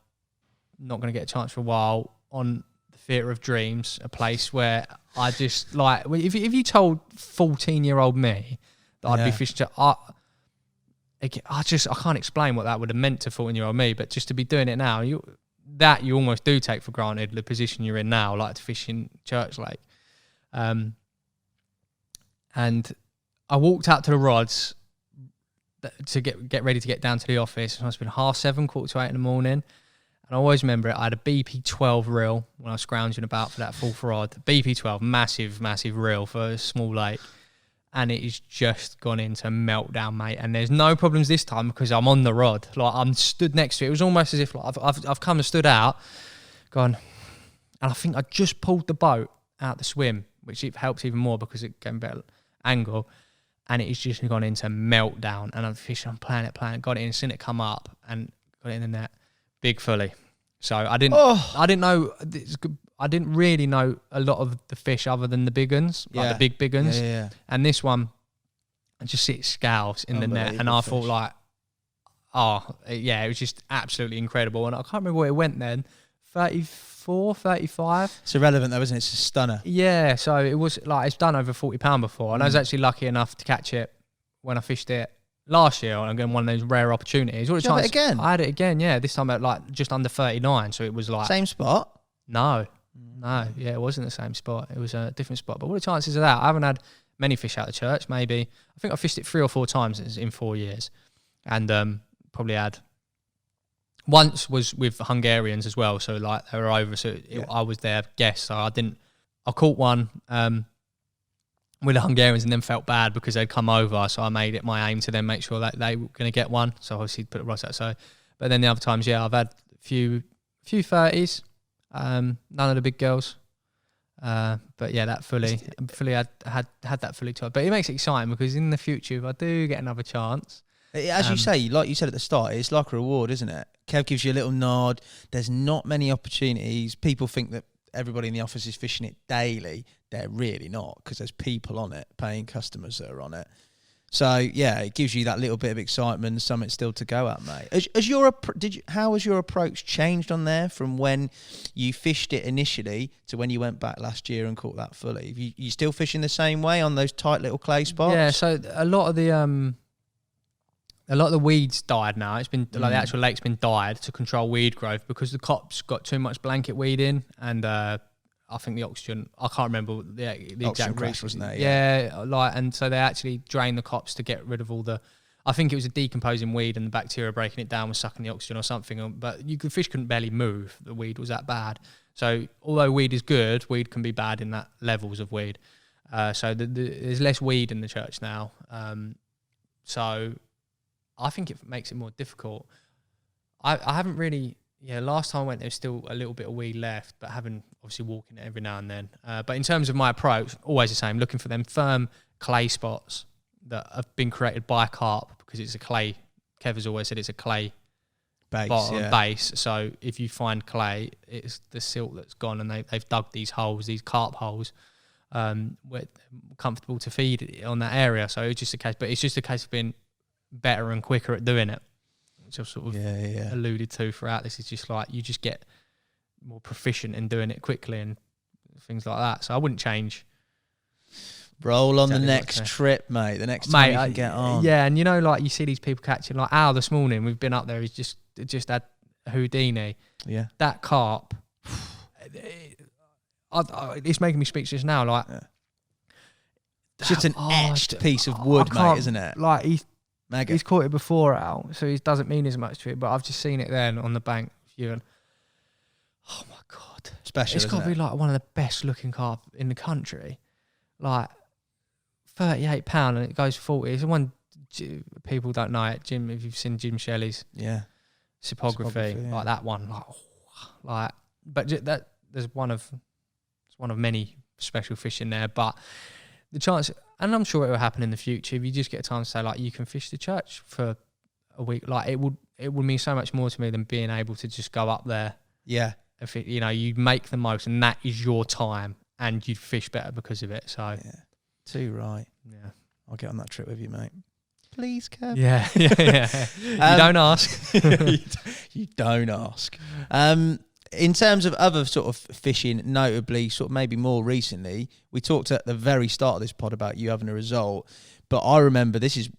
not going to get a chance for a while on the Theatre of Dreams, a place where I just like, if you told 14-year-old me that I'd be fishing, I can't explain what that would have meant to 14-year-old me, but just to be doing it now, you almost do take for granted, the position you're in now, like to fish in Church Lake. And I walked out to the rods to get ready to get down to the office. It must have been 7:30, 7:45 in the morning. And I always remember it. I had a BP12 reel when I was scrounging about for that fourth rod. BP12, massive, massive reel for a small lake. And it is just gone into meltdown, mate. And there's no problems this time because I'm on the rod. Like, I'm stood next to it. It was almost as if like I've come and stood out, gone, and I think I just pulled the boat out the swim, which it helped even more because it gave me a better angle. And it's just gone into meltdown. And I'm fishing, I'm playing it, got it in, seen it come up, and got it in the net, big fully. So I didn't know. I didn't really know a lot of the fish other than the big ones, like the big ones. Yeah. And this one, I just see it scallops in the net, and I thought like, it was just absolutely incredible. And I can't remember where it went then, 34, 35. It's irrelevant though, isn't it? It's a stunner. Yeah, so it was like, it's done over £40 before, and I was actually lucky enough to catch it when I fished it last year, and again, one of those rare opportunities. Did you have it again? I had it again, yeah. This time at like just under 39, so it was like... Same spot? No, it wasn't the same spot. It was a different spot. But what are the chances of that? I haven't had many fish out of church, maybe. I think I fished it 3 or 4 times in 4 years. And probably had... Once was with Hungarians as well, so like they were over, so I was their guest, so I caught one with the Hungarians, and then felt bad because they'd come over. So I made it my aim to then make sure that they were going to get one. So obviously put it right out. So, but then the other times, I've had a few 30s, none of the big girls. But yeah, that fully had that fully tied. But it makes it exciting because in the future, if I do get another chance, as you say, like you said at the start, it's like a reward, isn't it? Kev gives you a little nod. There's not many opportunities. People think that everybody in the office is fishing it daily. They're really not, because there's people on it, paying customers that are on it. So yeah, it gives you that little bit of excitement, something still to go at, mate. How has your approach changed on there from when you fished it initially to when you went back last year and caught that fully? You still fishing the same way on those tight little clay spots? Yeah. So a lot of the weeds died now. It's been like the actual lake's been dyed to control weed growth because the cop's got too much blanket weed in, and I think the oxygen, I can't remember the exact crash, wasn't there? Yeah, and so they actually drained the cops to get rid of all the, I think it was a decomposing weed and the bacteria breaking it down was sucking the oxygen or something. But fish couldn't barely move. The weed was that bad. So although weed is good, weed can be bad in that levels of weed. So there's less weed in the church now. So I think it makes it more difficult. I haven't really... Yeah, last time I went, there was still a little bit of weed left, but having obviously walking it every now and then. But in terms of my approach, always the same, looking for them firm clay spots that have been created by carp, because it's a clay. Kev has always said it's a clay base. So if you find clay, it's the silt that's gone, and they've dug these holes, these carp holes, where they're comfortable to feed on that area. So it's just a case of being better and quicker at doing it. Which I've sort of alluded to throughout this, is just like you just get more proficient in doing it quickly and things like that. So I wouldn't change. Roll on the next trip, mate. The next time you can get on. Yeah, and like you see these people catching, like Al this morning, we've been up there, he's just had Houdini. Yeah. That carp, it's making me speechless now. Like, it's just an etched piece of wood, mate, isn't it? Like, Mega. He's caught it before, Al, so it doesn't mean as much to it, but I've just seen it then on the bank with you, and oh my God. Special, It's got to be like one of the best looking carp in the country. Like £38 and it goes 40. It's the one, people don't know it, Jim, if you've seen Jim Shelley's Sipography, like that one, but that there's one of many special fish in there, but the chance, and I'm sure it will happen in the future, if you just get a time to say, like, you can fish the church for a week, like it would mean so much more to me than being able to just go up there. Yeah. If it, you make the most, and that is your time, and you'd fish better because of it. So yeah, too right. Yeah, I'll get on that trip with you, mate. Please, Kev. Yeah. You don't ask. You don't ask. In terms of other sort of fishing, notably, sort of maybe more recently, we talked at the very start of this pod about you having a result, but I remember this is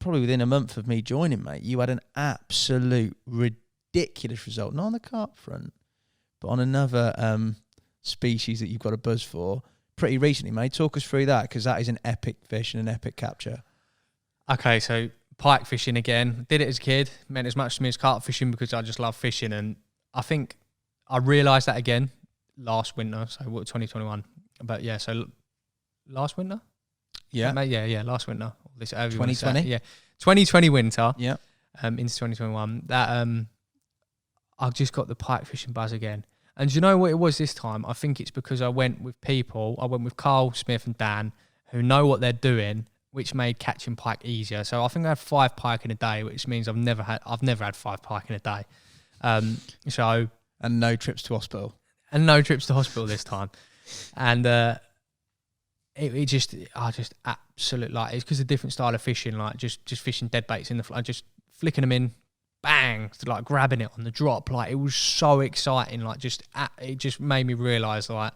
probably within a month of me joining, mate. You had an absolute ridiculous result, not on the carp front, but on another species that you've got a buzz for pretty recently, mate. Talk us through that, because that is an epic fish and an epic capture. Okay, so pike fishing again. Did it as a kid. Meant as much to me as carp fishing because I just love fishing, and I think I realised that again last winter, so 2021. But yeah, so last winter? Yeah. Last winter. This 2020? Yeah. 2020 winter. Yeah. Into 2021. That I just got the pike fishing buzz again. And do you know what it was this time? I think it's because I went with people. I went with Carl, Smith and Dan, who know what they're doing, which made catching pike easier. So I think I had 5 pike in a day, which means I've never had 5 pike in a day. And no trips to hospital. And no trips to hospital this time. And I just absolutely, like, it's because a different style of fishing, like just fishing dead baits in the flood, just flicking them in, bang, like grabbing it on the drop. Like, it was so exciting. Like, it just made me realise, like,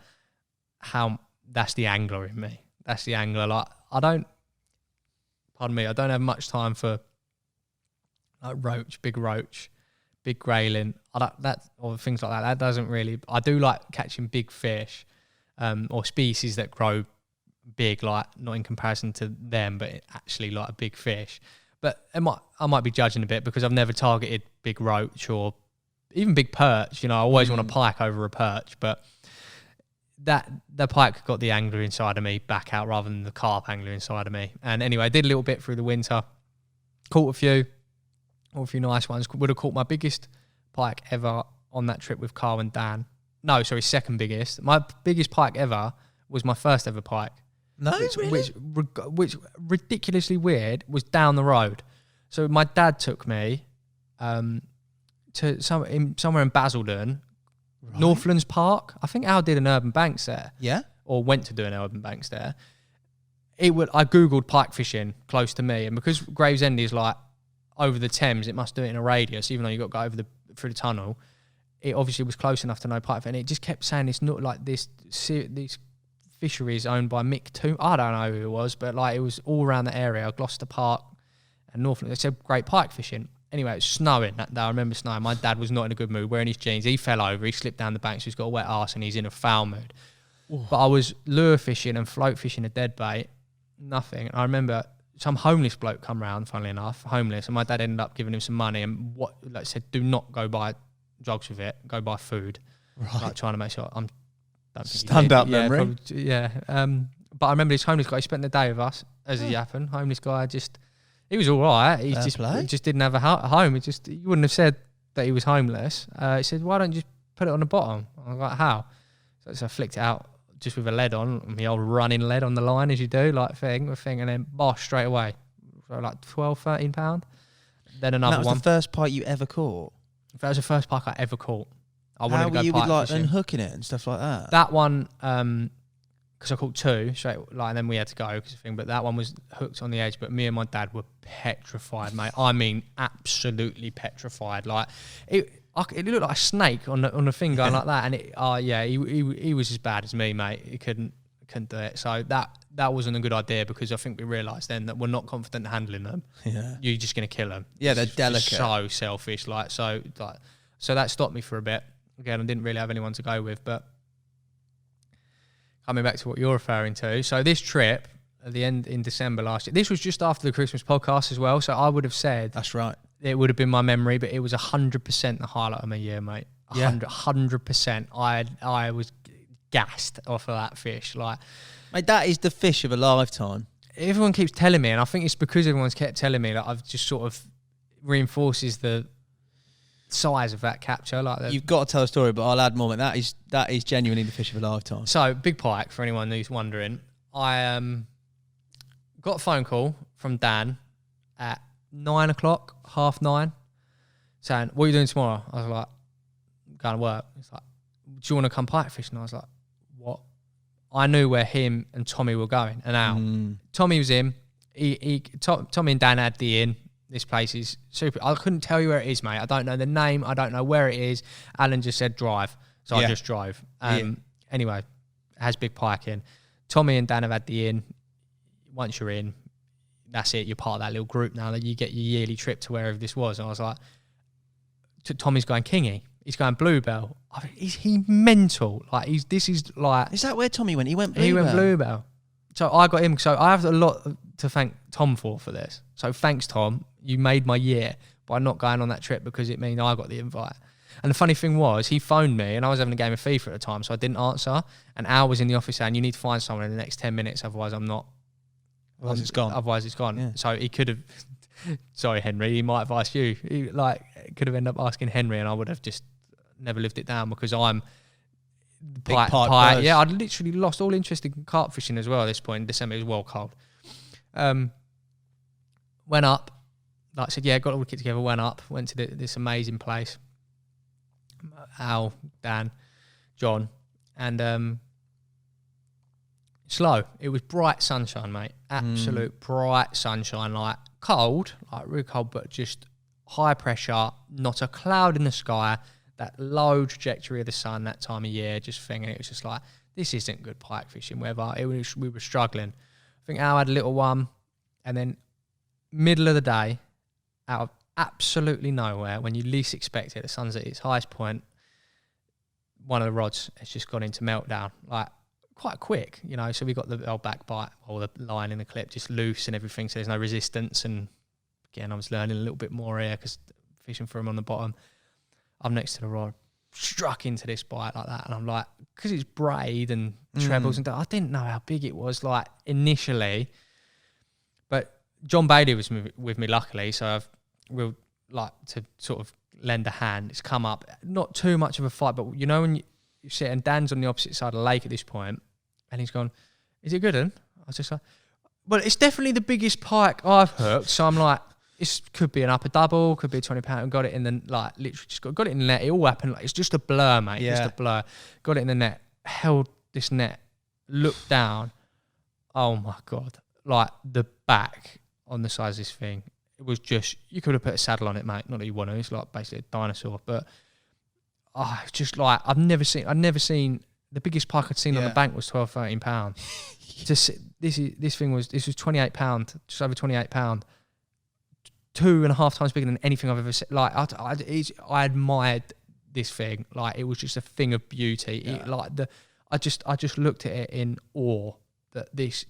how that's the angler in me. That's the angler. Like, I don't have much time for like big roach, big grayling, or things like that. That doesn't really. I do like catching big fish, or species that grow big, like not in comparison to them, but actually like a big fish. But I might be judging a bit because I've never targeted big roach or even big perch. I always want a pike over a perch. But the pike got the angler inside of me back out rather than the carp angler inside of me. And anyway, I did a little bit through the winter, caught a few nice ones. Would have caught my biggest pike ever on that trip with Carl and Dan. No, sorry, second biggest. My biggest pike ever was my first ever pike. No, Which ridiculously weird was down the road. So my dad took me to somewhere in Basildon, right. Northlands Park. I think Al did an Urban Banks there. Yeah. Or went to do an Urban Banks there. I Googled pike fishing close to me, and because Gravesend is like over the Thames, it must do it in a radius, even though you got to go through the tunnel. It obviously was close enough to know pike, and it just kept saying it's not like these fisheries owned by Mick Toom. I don't know who it was, but like it was all around the area, Gloucester Park and Northland. They said great pike fishing. Anyway, it was snowing that day. I remember snowing. My dad was not in a good mood, wearing his jeans. He fell over. He slipped down the bank, so he's got a wet arse and he's in a foul mood. Ooh. But I was lure fishing and float fishing a dead bait. Nothing. And I remember some homeless bloke come round, funnily enough, homeless, and my dad ended up giving him some money and said, do not go buy drugs with it, go buy food. Right. Like trying to make sure stand up memory. Probably, yeah. But I remember this homeless guy, he spent the day with us, as it happened. Homeless guy he was all right. He just didn't have a home. You wouldn't have said that he was homeless. He said, why don't you just put it on the bottom? I was like, how? So I flicked it out just with a lead on, the old running lead on the line as you do, like thing, and then bosh straight away. So like 12, 13 pound. Then another one. That was the first pike you ever caught? That was the first pike I ever caught. I wanted How to go were you pike with like fishing. unhooking it and stuff like that? That one, because I caught two straight, and then we had to go because thing. But that one was hooked on the edge. But me and my dad were petrified, mate. I mean, absolutely petrified. Like it looked like a snake on the thing going like that. And he was as bad as me, mate. He couldn't do it. So that wasn't a good idea because I think we realised then that we're not confident handling them. Yeah, you're just gonna kill them. Yeah, they're delicate. So selfish, so that stopped me for a bit. Again, I didn't really have anyone to go with, but. Coming back to what you're referring to. So this trip at the end in December last year, this was just after the Christmas podcast as well. So I would have said that's right. It would have been my memory, but it was 100% the highlight of my year, mate. 100%. I was gassed off of that fish. Like, mate, that is the fish of a lifetime. Everyone keeps telling me, and I think it's because everyone's kept telling me that I've just sort of reinforces the size of that capture. You've got to tell a story, but I'll add more. That is genuinely the fish of a lifetime. So big pike, for anyone who's wondering. I got a phone call from Dan at 9 o'clock, 9:30, saying, what are you doing tomorrow? I was like, going to work. He's like, do you want to come pike fishing? I was like, what? I knew where him and Tommy were going. And now Tommy was in. Tommy and Dan had the inn. This place is super. I couldn't tell you where it is, mate. I don't know the name. I don't know where it is. Alan just said drive. So I just drove. Anyway, it has big pike in. Tommy and Dan have had the inn. Once you're in, that's it. You're part of that little group now. That you get your yearly trip to wherever this was. And I was like, Tommy's going Kingy. He's going Bluebell. Is he mental? Like Is that where Tommy went? He went Bluebell. He went Bluebell. So I got him. So I have a lot to thank Tom for this. So thanks, Tom. You made my year by not going on that trip because it means I got the invite. And the funny thing was, he phoned me and I was having a game of FIFA at the time, so I didn't answer. And Al was in the office saying, you need to find someone in the next 10 minutes, otherwise I'm not. Otherwise it's gone. Otherwise it's gone. Yeah. So he could have, sorry, Henry, he might have asked you. He could have ended up asking Henry and I would have just never lived it down because I'm big pike. Yeah, I'd literally lost all interest in carp fishing as well at this point. In December, it was well cold. Went up. Like I said, got all the kit together, went up, went to this amazing place. Al, Dan, John, and slow. It was bright sunshine, mate. Absolute bright sunshine, like cold, like really cold, but just high pressure, not a cloud in the sky, that low trajectory of the sun that time of year, just thinking it was just like, this isn't good pike fishing weather. We were struggling. I think Al had a little one, and then middle of the day, out of absolutely nowhere, when you least expect it, the sun's at its highest point, one of the rods has just gone into meltdown, like quite quick, so we got the old back bite or the line in the clip just loose and everything, so there's no resistance. And again, I was learning a little bit more here because fishing for him on the bottom. I'm next to the rod, struck into this bike like that, and I'm like, because it's braid and trebles and I didn't know how big it was like initially, but John Bailey was with me luckily, so we'll like to sort of lend a hand. It's come up, not too much of a fight, but you know when you sit and Dan's on the opposite side of the lake at this point, and he's gone, "Is it good?" And I was just like, "Well, it's definitely the biggest pike I've hooked." So I'm like, this could be an upper double, could be a 20 pound. Got it in the like, literally just got it in the net. It all happened like it's just a blur, mate. Yeah. Just a blur. Got it in the net. Held this net. Looked down. Oh my god! Like the back on the size of this thing, it was just, you could have put a saddle on it, mate. Not that you want to. It's like basically a dinosaur. But just like I've never seen the biggest pike I'd seen on the bank was 12, 13 pound. This was 28 pound, just over 28 pound. 2.5 times bigger than anything I've ever seen. Like I admired this thing. Like it was just a thing of beauty. Yeah. I just looked at it in awe that this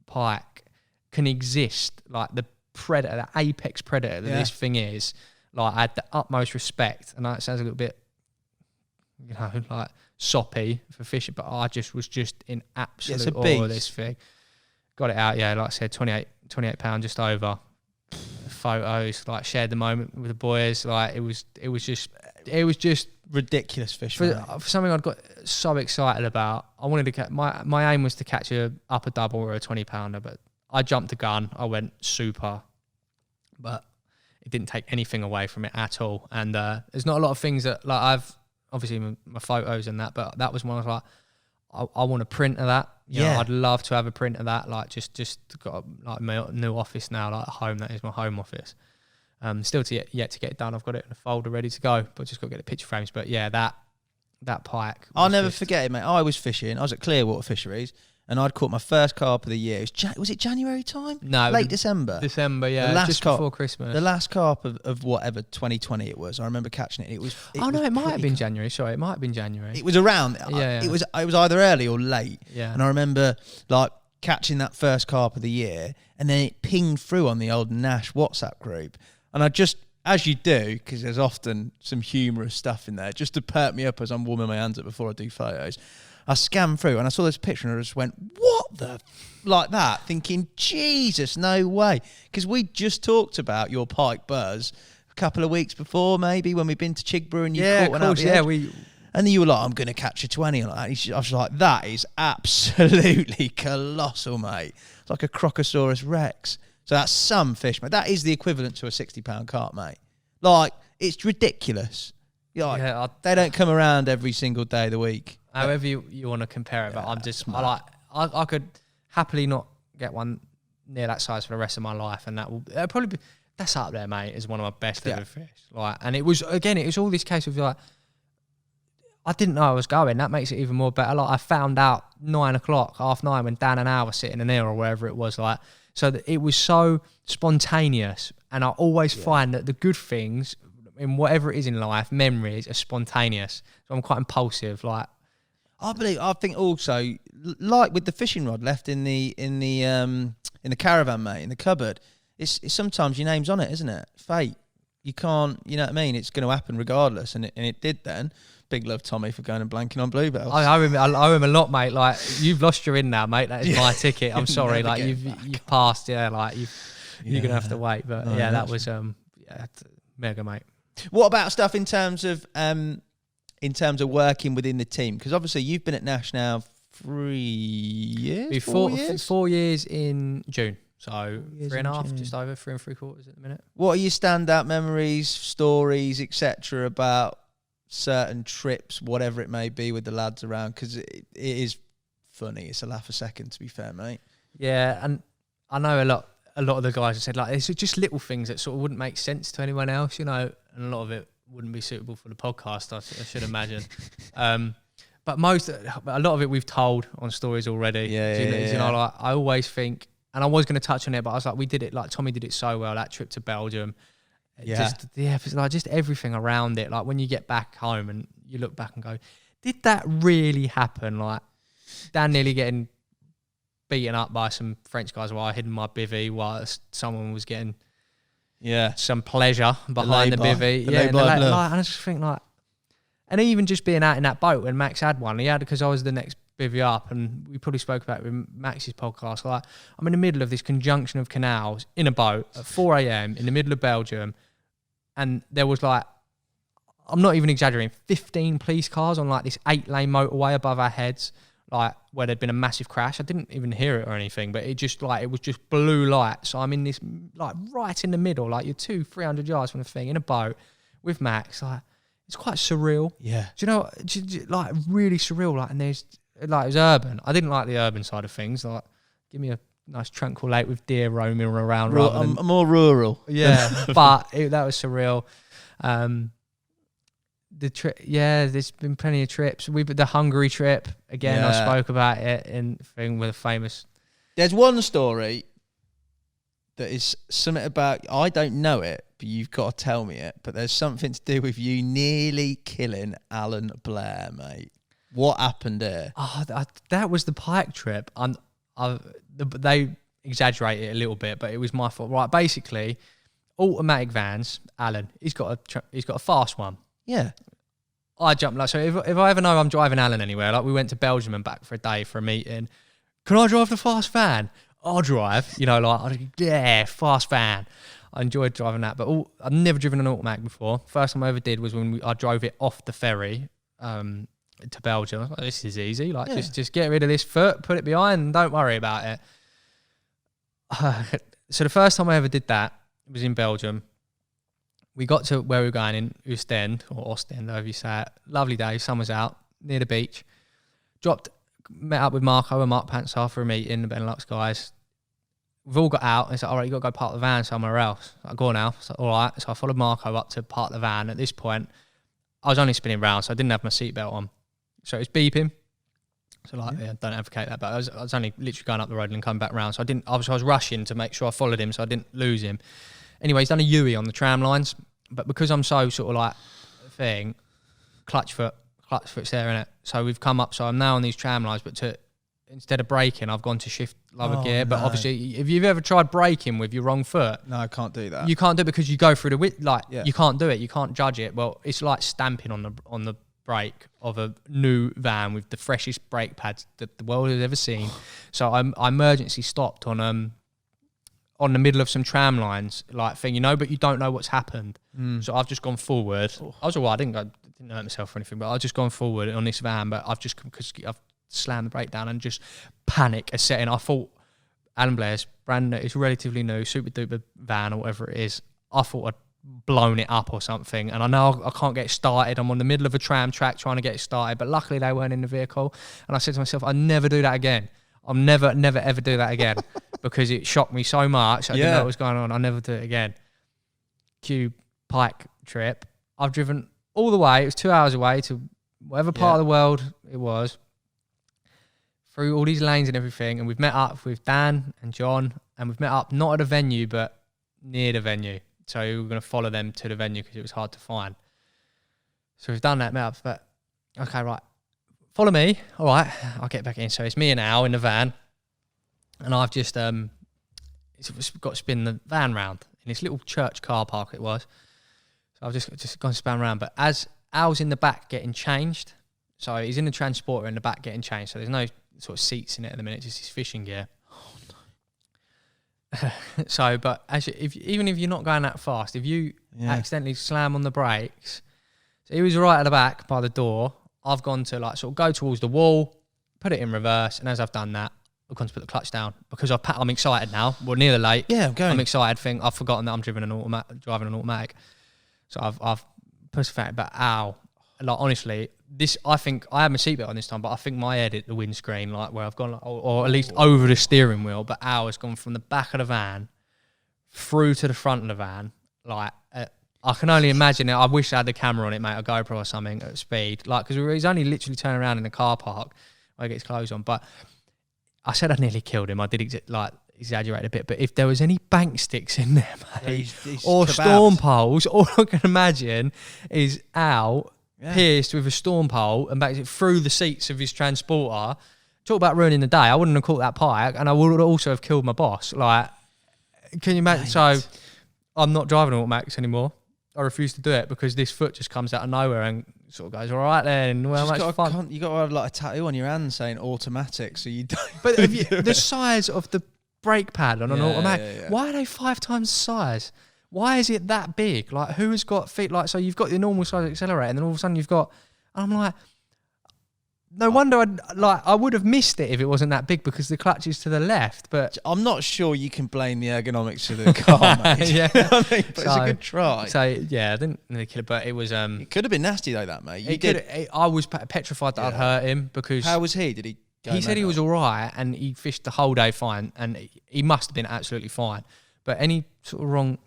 pike can exist. Like the predator, the apex predator that this thing is. Like I had the utmost respect, and that sounds a little bit, you know, like soppy for fishing, but I was just in absolute awe of this thing. Got it out, like I said, 28 pound, just over. Photos, like shared the moment with the boys. Like it was just ridiculous fish for something I'd got so excited about. I wanted to catch, my aim was to catch a upper double or a 20 pounder, but I jumped the gun. I went super, but it didn't take anything away from it at all. And there's not a lot of things that like I've obviously my photos and that, but that was one I was like, I want a print of that. You know, I'd love to have a print of that. Like just got like my new office now, like home. That is my home office. Still yet to get it done. I've got it in a folder ready to go, but just got to get the picture frames. But yeah, that pike. I'll never forget it, mate. I was fishing. I was at Clearwater Fisheries, and I'd caught my first carp of the year. Was it January time? No, late December. December, yeah, just before Christmas. The last carp of whatever 2020 it was. I remember catching it. It was might have been January. Sorry, it might have been January. It was around. Yeah. It was either early or late. Yeah. And I remember like catching that first carp of the year, and then it pinged through on the old Nash WhatsApp group, and I just, as you do, because there's often some humorous stuff in there, just to perk me up as I'm warming my hands up before I do photos. I scanned through and I saw this picture and I just went, what the? Like that, thinking, Jesus, no way. Because we just talked about your pike buzz a couple of weeks before, maybe, when we've been to Chigborough and you caught one out the edge. And then you were like, I'm going to catch a 20. And I was like, that is absolutely colossal, mate. It's like a Crocosaurus Rex. So that's some fish, mate. That is the equivalent to a 60-pound carp, mate. Like, it's ridiculous. Like, they don't come around every single day of the week. However you want to compare it, but I'm just I could happily not get one near that size for the rest of my life, and that will probably be, that's up there, mate. Is one of my best ever fish. Like, and it was all this case of like, I didn't know I was going. That makes it even more better. Like I found out 9 o'clock, 8:30 when Dan and I were sitting in there or wherever it was. Like, so that it was so spontaneous, and I always find that the good things in whatever it is in life, memories are spontaneous. So I'm quite impulsive. Like, I think also, like with the fishing rod left in the caravan, mate, in the cupboard, it's sometimes your name's on it, isn't it? Fate. You can't, you know what I mean? It's going to happen regardless, and it did then. Big love, Tommy, for going and blanking on bluebells. I owe him a lot, mate. Like, you've lost your in now, mate. That is my ticket. I'm sorry. Like, you've passed. Yeah, like you're gonna have to wait. But no, that was mega, mate. What about stuff in terms of working within the team? Because obviously you've been at Nash now 3 years. 4 years? 4 years in June. So 3.5, just over 3 3/4 at the minute. What are your standout memories, stories, etc. about certain trips, whatever it may be, with the lads around? Because it is funny. It's a laugh a second, to be fair, mate. Yeah, and I know a lot of the guys have said, like, it's just little things that sort of wouldn't make sense to anyone else, you know, and a lot of it wouldn't be suitable for the podcast, I should imagine. But a lot of it we've told on stories already. You know, like, I always think, and I was going to touch on it, but I was like, we did it, like Tommy did it so well, that trip to Belgium. It's like just everything around it. Like when you get back home and you look back and go, did that really happen? Like Dan nearly getting beaten up by some French guys while I hid in my bivvy while someone was getting some pleasure behind the bivvy. And I just think, like, And even just being out in that boat when Max had one, because I was the next bivvy up, and we probably spoke about it with Max's podcast. Like, I'm in the middle of this conjunction of canals in a boat at 4 a.m. in the middle of Belgium, and there was like, I'm not even exaggerating, 15 police cars on like this 8-lane motorway above our heads, like where there'd been a massive crash. I didn't even hear it or anything, but it was just blue light. So I'm in this, like, right in the middle, like you're 200-300 yards from the thing in a boat with Max. Like, it's quite surreal. Yeah. Do you know, like, really surreal. Like, and there's, like, it was urban. I didn't like the urban side of things. Like, give me a nice tranquil lake with deer roaming around. More rural. Yeah, but that was surreal. The trip, there's been plenty of trips. The Hungary trip again. I spoke about it in thing with a famous. There's one story that is something about, I don't know it, but you've got to tell me it. But there's something to do with you nearly killing Alan Blair, mate. What happened there? Oh, that was the Pike trip. They exaggerate it a little bit, but it was my fault. Right, basically, automatic vans. Alan, he's got a fast one. Yeah. I jump, like, so if I ever know I'm driving Alan anywhere, like we went to Belgium and back for a day for a meeting, can I drive the fast van? I'll drive, fast van. I enjoyed driving that, but I've never driven an automatic before. First time I ever did was when I drove it off the ferry to Belgium. I was like, this is easy, just get rid of this foot, put it behind, and don't worry about it. So the first time I ever did that was in Belgium. We got to where we were going in Ostend, however you say it. Lovely day, sun was out, near the beach. Met up with Marco and Mark Pantsar for a meeting, the Benelux guys. We've all got out, and it's like, all right, you got to go park the van somewhere else. I go now. So, all right. So I followed Marco up to park the van. At this point, I was only spinning round, so I didn't have my seatbelt on. So it was beeping. So don't advocate that, but I was only literally going up the road and coming back round. So I was rushing to make sure I followed him so I didn't lose him. Anyway, he's done a U-E on the tram lines, but because I'm so sort of like clutch foot's there, innit? So we've come up, so I'm now on these tram lines, but instead of braking, I've gone to shift lower gear. But obviously, if you've ever tried braking with your wrong foot, no, I can't do that. You can't do it because you go through you can't do it. You can't judge it. Well, it's like stamping on the brake of a new van with the freshest brake pads that the world has ever seen. So I emergency stopped on the middle of some tram lines, like thing, but you don't know what's happened. So I've just gone forward. I was all right. I didn't hurt myself or anything, but I've just gone forward on this van. But because I've slammed the brake down and just panic is setting. I thought Alan Blair's brand new, it's relatively new, super duper van or whatever it is. I thought I'd blown it up or something, and I know I can't get it started. I'm on the middle of a tram track trying to get it started, but luckily they weren't in the vehicle. And I said to myself, I'll never do that again. I'll never ever do that again because it shocked me so much. I didn't know what was going on. I'll never do it again. Cue Pike trip. I've driven all the way. It was 2 hours away to whatever part of the world it was, through all these lanes and everything. And we've met up with Dan and John, and we've met up not at a venue, but near the venue. So we were going to follow them to the venue because it was hard to find. So we've done that, met up. But okay, right. Follow me. All right, I'll get back in. So it's me and Al in the van, and I've just got to spin the van round in this little church car park it was. So I've just gone to spin around. But as Al's in the back getting changed, so he's in the transporter in the back getting changed. So there's no sort of seats in it at the minute, just his fishing gear. Oh no. So, but even if you're not going that fast, if you accidentally slam on the brakes, so he was right at the back by the door. I've gone to sort of go towards the wall, put it in reverse, and as I've done that, I've gone to put the clutch down because I'm excited now. We're near the lake. Yeah, I'm going. I'm excited. I've forgotten that I'm driving an automatic. So I've pushed that. But honestly, I think I had my seatbelt on this time, but I think my head hit the windscreen, where I've gone, or at least over the steering wheel. But Al has gone from the back of the van through to the front of the van, I can only imagine it. I wish I had the camera on it, mate, a GoPro or something at speed. Because he's only literally turning around in the car park where he gets clothes on. But I said I nearly killed him. I did exaggerate a bit. But if there was any bank sticks in there, mate, he's or kebabbed. Storm poles, all I can imagine is Al pierced with a storm pole and back through the seats of his transporter. Talk about ruining the day. I wouldn't have caught that Pike, and I would also have killed my boss. Can you imagine? Mate. So I'm not driving automatics anymore. I refuse to do it because this foot just comes out of nowhere and sort of goes, all right then, well, much fun. You got to have like a tattoo on your hand saying automatic, so you don't. But the size of the brake pad on an automatic, why are they 5 times the size? Why is it that big? Like, who has got feet like, so you've got the normal size accelerator and then all of a sudden you've got, I'm like, no wonder I would have missed it if it wasn't that big because the clutch is to the left. But I'm not sure you can blame the ergonomics of the car, mate. Yeah, I mean, but it's a good try. So yeah, I didn't really kill it, but it was. It could have been nasty though, that mate. I was petrified that I'd hurt him because. How was he? Did he? He said he was all right and he fished the whole day fine, and he must have been absolutely fine. But any sort of wrong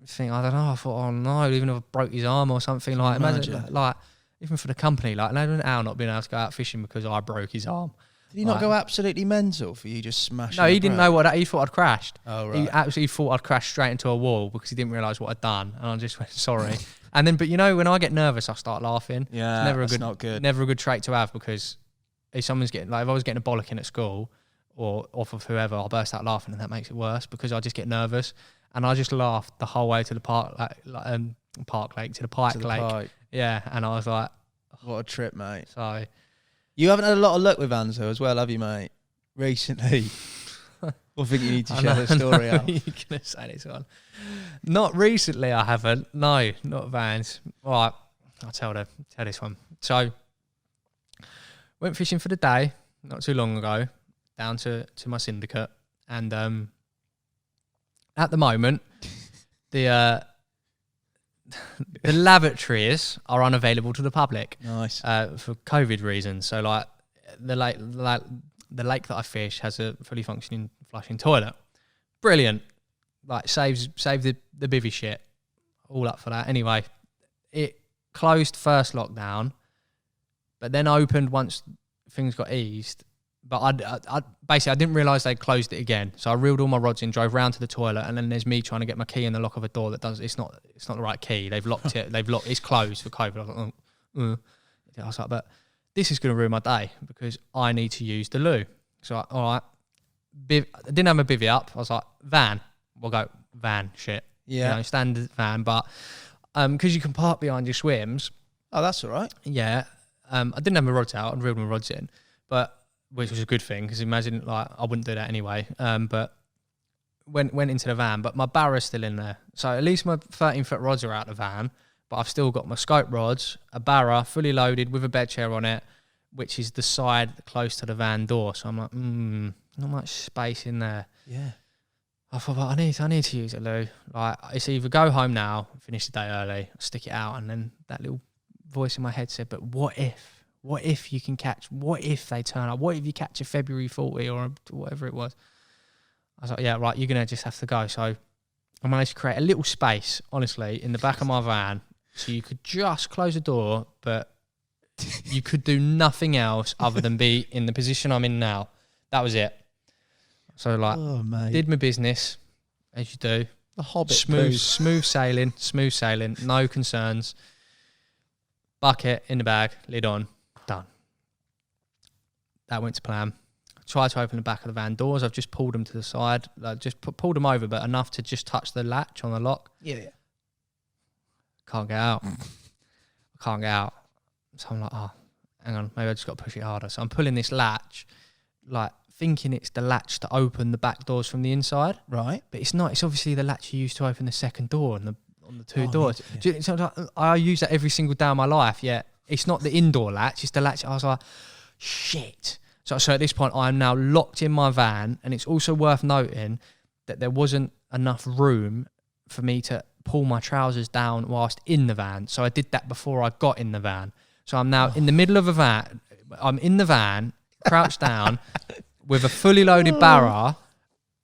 thing, I don't know. I thought, oh no, even if I broke his arm or something like. Imagine like. Even for the company, like imagine Al not being able to go out fishing because I broke his arm. Did he not go absolutely mental for you just smashing? No, he didn't know what. He thought I'd crashed. Oh right. He absolutely thought I'd crashed straight into a wall because he didn't realise what I'd done, and I just went sorry. And then, but you know, when I get nervous, I start laughing. Yeah, it's not good. Never a good trait to have because if someone's getting if I was getting a bollocking at school or off of whoever, I'll burst out laughing, and that makes it worse because I just get nervous, and I just laughed the whole way to the Pike Lake. Yeah, and I was like. What a trip, mate. So, you haven't had a lot of luck with Anzo as well, have you, mate? Recently. I think you need to share the story out. You're going to say this one. Not recently, I haven't. No, not Vans. All right, I'll tell this one. So, went fishing for the day, not too long ago, down to my syndicate. And at the moment, the lavatories are unavailable to the public. Nice. For COVID reasons. So like the lake that I fish has a fully functioning flushing toilet. Brilliant. Like save the bivvy shit. All up for that. Anyway, it closed first lockdown, but then opened once things got eased. But I basically I didn't realise they'd closed it again. So I reeled all my rods in, drove round to the toilet, and then there's me trying to get my key in the lock of a door that does. It's not the right key. They've locked it. It's closed for COVID. I was like, I was like, but this is going to ruin my day because I need to use the loo. So all right, I didn't have my bivvy up. I was like, van. We'll go van shit. Yeah, you know, standard van, but because you can park behind your swims. Oh, that's all right. Yeah, I didn't have my rods out. I'd reeled my rods in, but. Which was a good thing because imagine like I wouldn't do that anyway. But went into the van, but my barra's still in there. So at least my 13-foot rods are out of the van, but I've still got my scope rods, a barra fully loaded with a bed chair on it, which is the side close to the van door. So I'm like, not much space in there. Yeah. I thought, well, I need to use it, Lou. Like it's either go home now, finish the day early, stick it out, and then that little voice in my head said, but what if? What if you can catch, what if they turn up? What if you catch a February 40 or whatever it was? I was like, yeah, right, you're going to just have to go. So I managed to create a little space, honestly, in the back of my van. So you could just close the door, but you could do nothing else other than be in the position I'm in now. That was it. So like, did my business, as you do. The Hobbit smooth sailing, no concerns. Bucket in the bag, lid on. Done. That went to plan. Tried to open the back of the van doors. I've just pulled them to the side. Pulled them over, but enough to just touch the latch on the lock. Yeah. Can't get out. I can't get out. So I'm like, oh, hang on. Maybe I just got to push it harder. So I'm pulling this latch, like thinking it's the latch to open the back doors from the inside. Right. But it's not. It's obviously the latch you use to open the second door on the two doors. Yeah. So I use that every single day of my life, yet it's not the indoor latch, it's the latch. I was like, shit. So at this point, I'm now locked in my van, and it's also worth noting that there wasn't enough room for me to pull my trousers down whilst in the van. So I did that before I got in the van. So I'm now in the middle of a van. I'm in the van, crouched down, with a fully loaded barra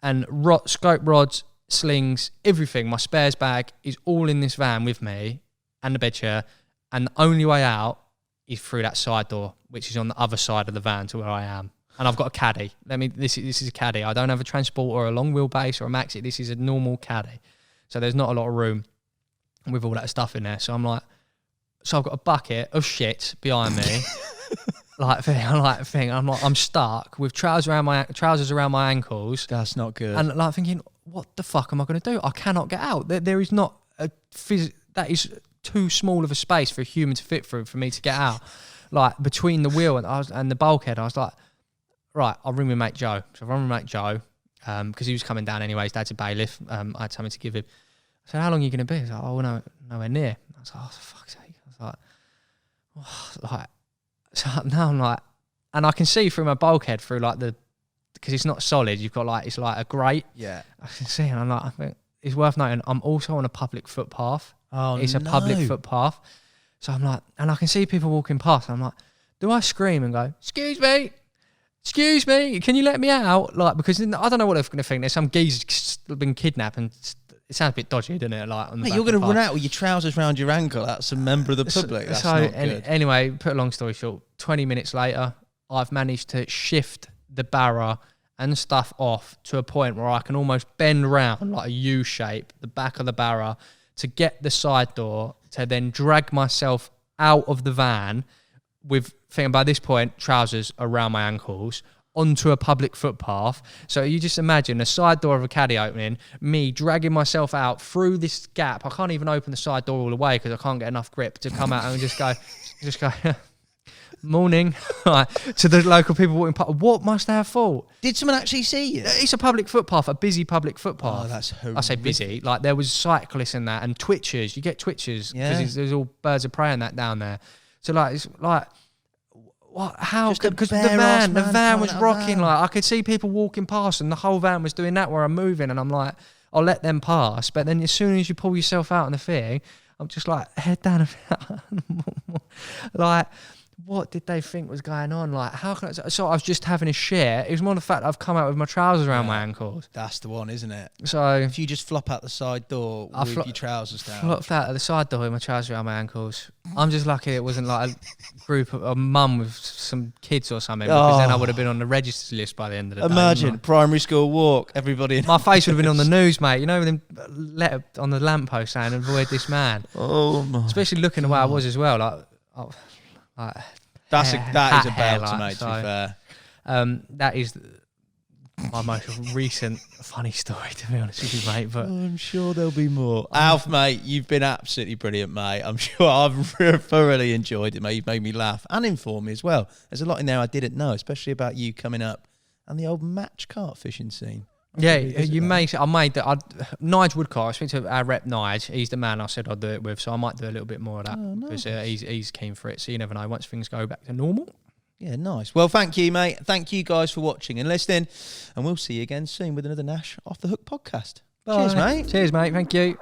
and scope rods, slings, everything. My spares bag is all in this van with me, and the bed chair. And the only way out is through that side door, which is on the other side of the van to where I am. And I've got a caddy. This is a caddy. I don't have a transport or a long wheelbase or a maxi. This is a normal caddy. So there's not a lot of room with all that stuff in there. So I'm like, I've got a bucket of shit behind me. I'm stuck with trousers around my ankles. That's not good. And like thinking, what the fuck am I going to do? I cannot get out. There is not is too small of a space for a human to fit through for me to get out. Like between the wheel and the bulkhead, I was like, right, I'll ring my mate Joe. So I rang my mate Joe because he was coming down anyway. His dad's a bailiff. I had something to give him. I said, how long are you going to be? He's like, oh, no, nowhere near. I was like, oh, for fuck's sake. I was like, so now I'm like, and I can see through my bulkhead through like because it's not solid. You've got like, it's like a grate. Yeah. I can see, and I'm like, I think it's worth noting, I'm also on a public footpath. Oh, it's a public footpath. So I'm like, and I can see people walking past. And I'm like, do I scream and go, excuse me, can you let me out? Like, because I don't know what they're going to think. There's some geezer been kidnapped, and it sounds a bit dodgy, doesn't it? Like, Mate, you're going to run out with your trousers round your ankle. That's a member of the public. That's not good. Anyway, put a long story short, 20 minutes later, I've managed to shift the barra and stuff off to a point where I can almost bend round like a U shape, the back of the barra, to get the side door, to then drag myself out of the van with, thinking by this point, trousers around my ankles, onto a public footpath. So you just imagine the side door of a caddy opening, me dragging myself out through this gap. I can't even open the side door all the way because I can't get enough grip to come out and just go, morning, to the local people walking past. What must they have thought? Did someone actually see you? It's a public footpath, a busy public footpath. Oh, that's horrific. I say busy. Like, there was cyclists in that and twitchers. You get twitchers because there's all birds of prey and that down there. So like, it's like, what? How? Because the van was rocking. Like, I could see people walking past, and the whole van was doing that where I'm moving, and I'm like, I'll let them pass. But then as soon as you pull yourself out on the thing, I'm just like, head down. Like, what did they think was going on? Like, how can I? So I was just having a shit. It was more the fact that I've come out with my trousers around my ankles. That's the one, isn't it? So if you just flop out the side door with your trousers down. Flopped out of the side door with my trousers around my ankles. I'm just lucky it wasn't like a group of a mum with some kids or something, because then I would have been on the register list by the end of the day. Imagine primary school walk, everybody. My face would have been on the news, mate. You know, with them letter on the lamppost saying, avoid this man. Oh my! Especially looking the way I was as well. That is a belt, mate, to be fair. That is my most recent funny story, to be honest with you, mate. But I'm sure there'll be more. Alf, mate, you've been absolutely brilliant, mate. I'm sure I've thoroughly enjoyed it, mate. You've made me laugh and inform me as well. There's a lot in there I didn't know, especially about you coming up and the old match carp fishing scene. Yeah, you may. I made that. Nige Woodcock. I speak to our rep Nige. He's the man I said I'd do it with, so I might do a little bit more of that because he's keen for it. So you never know. Once things go back to normal. Yeah, nice. Well, thank you, mate. Thank you guys for watching and listening, and we'll see you again soon with another Nash Off the Hook podcast. Bye. Cheers, mate. Cheers, mate. Thank you.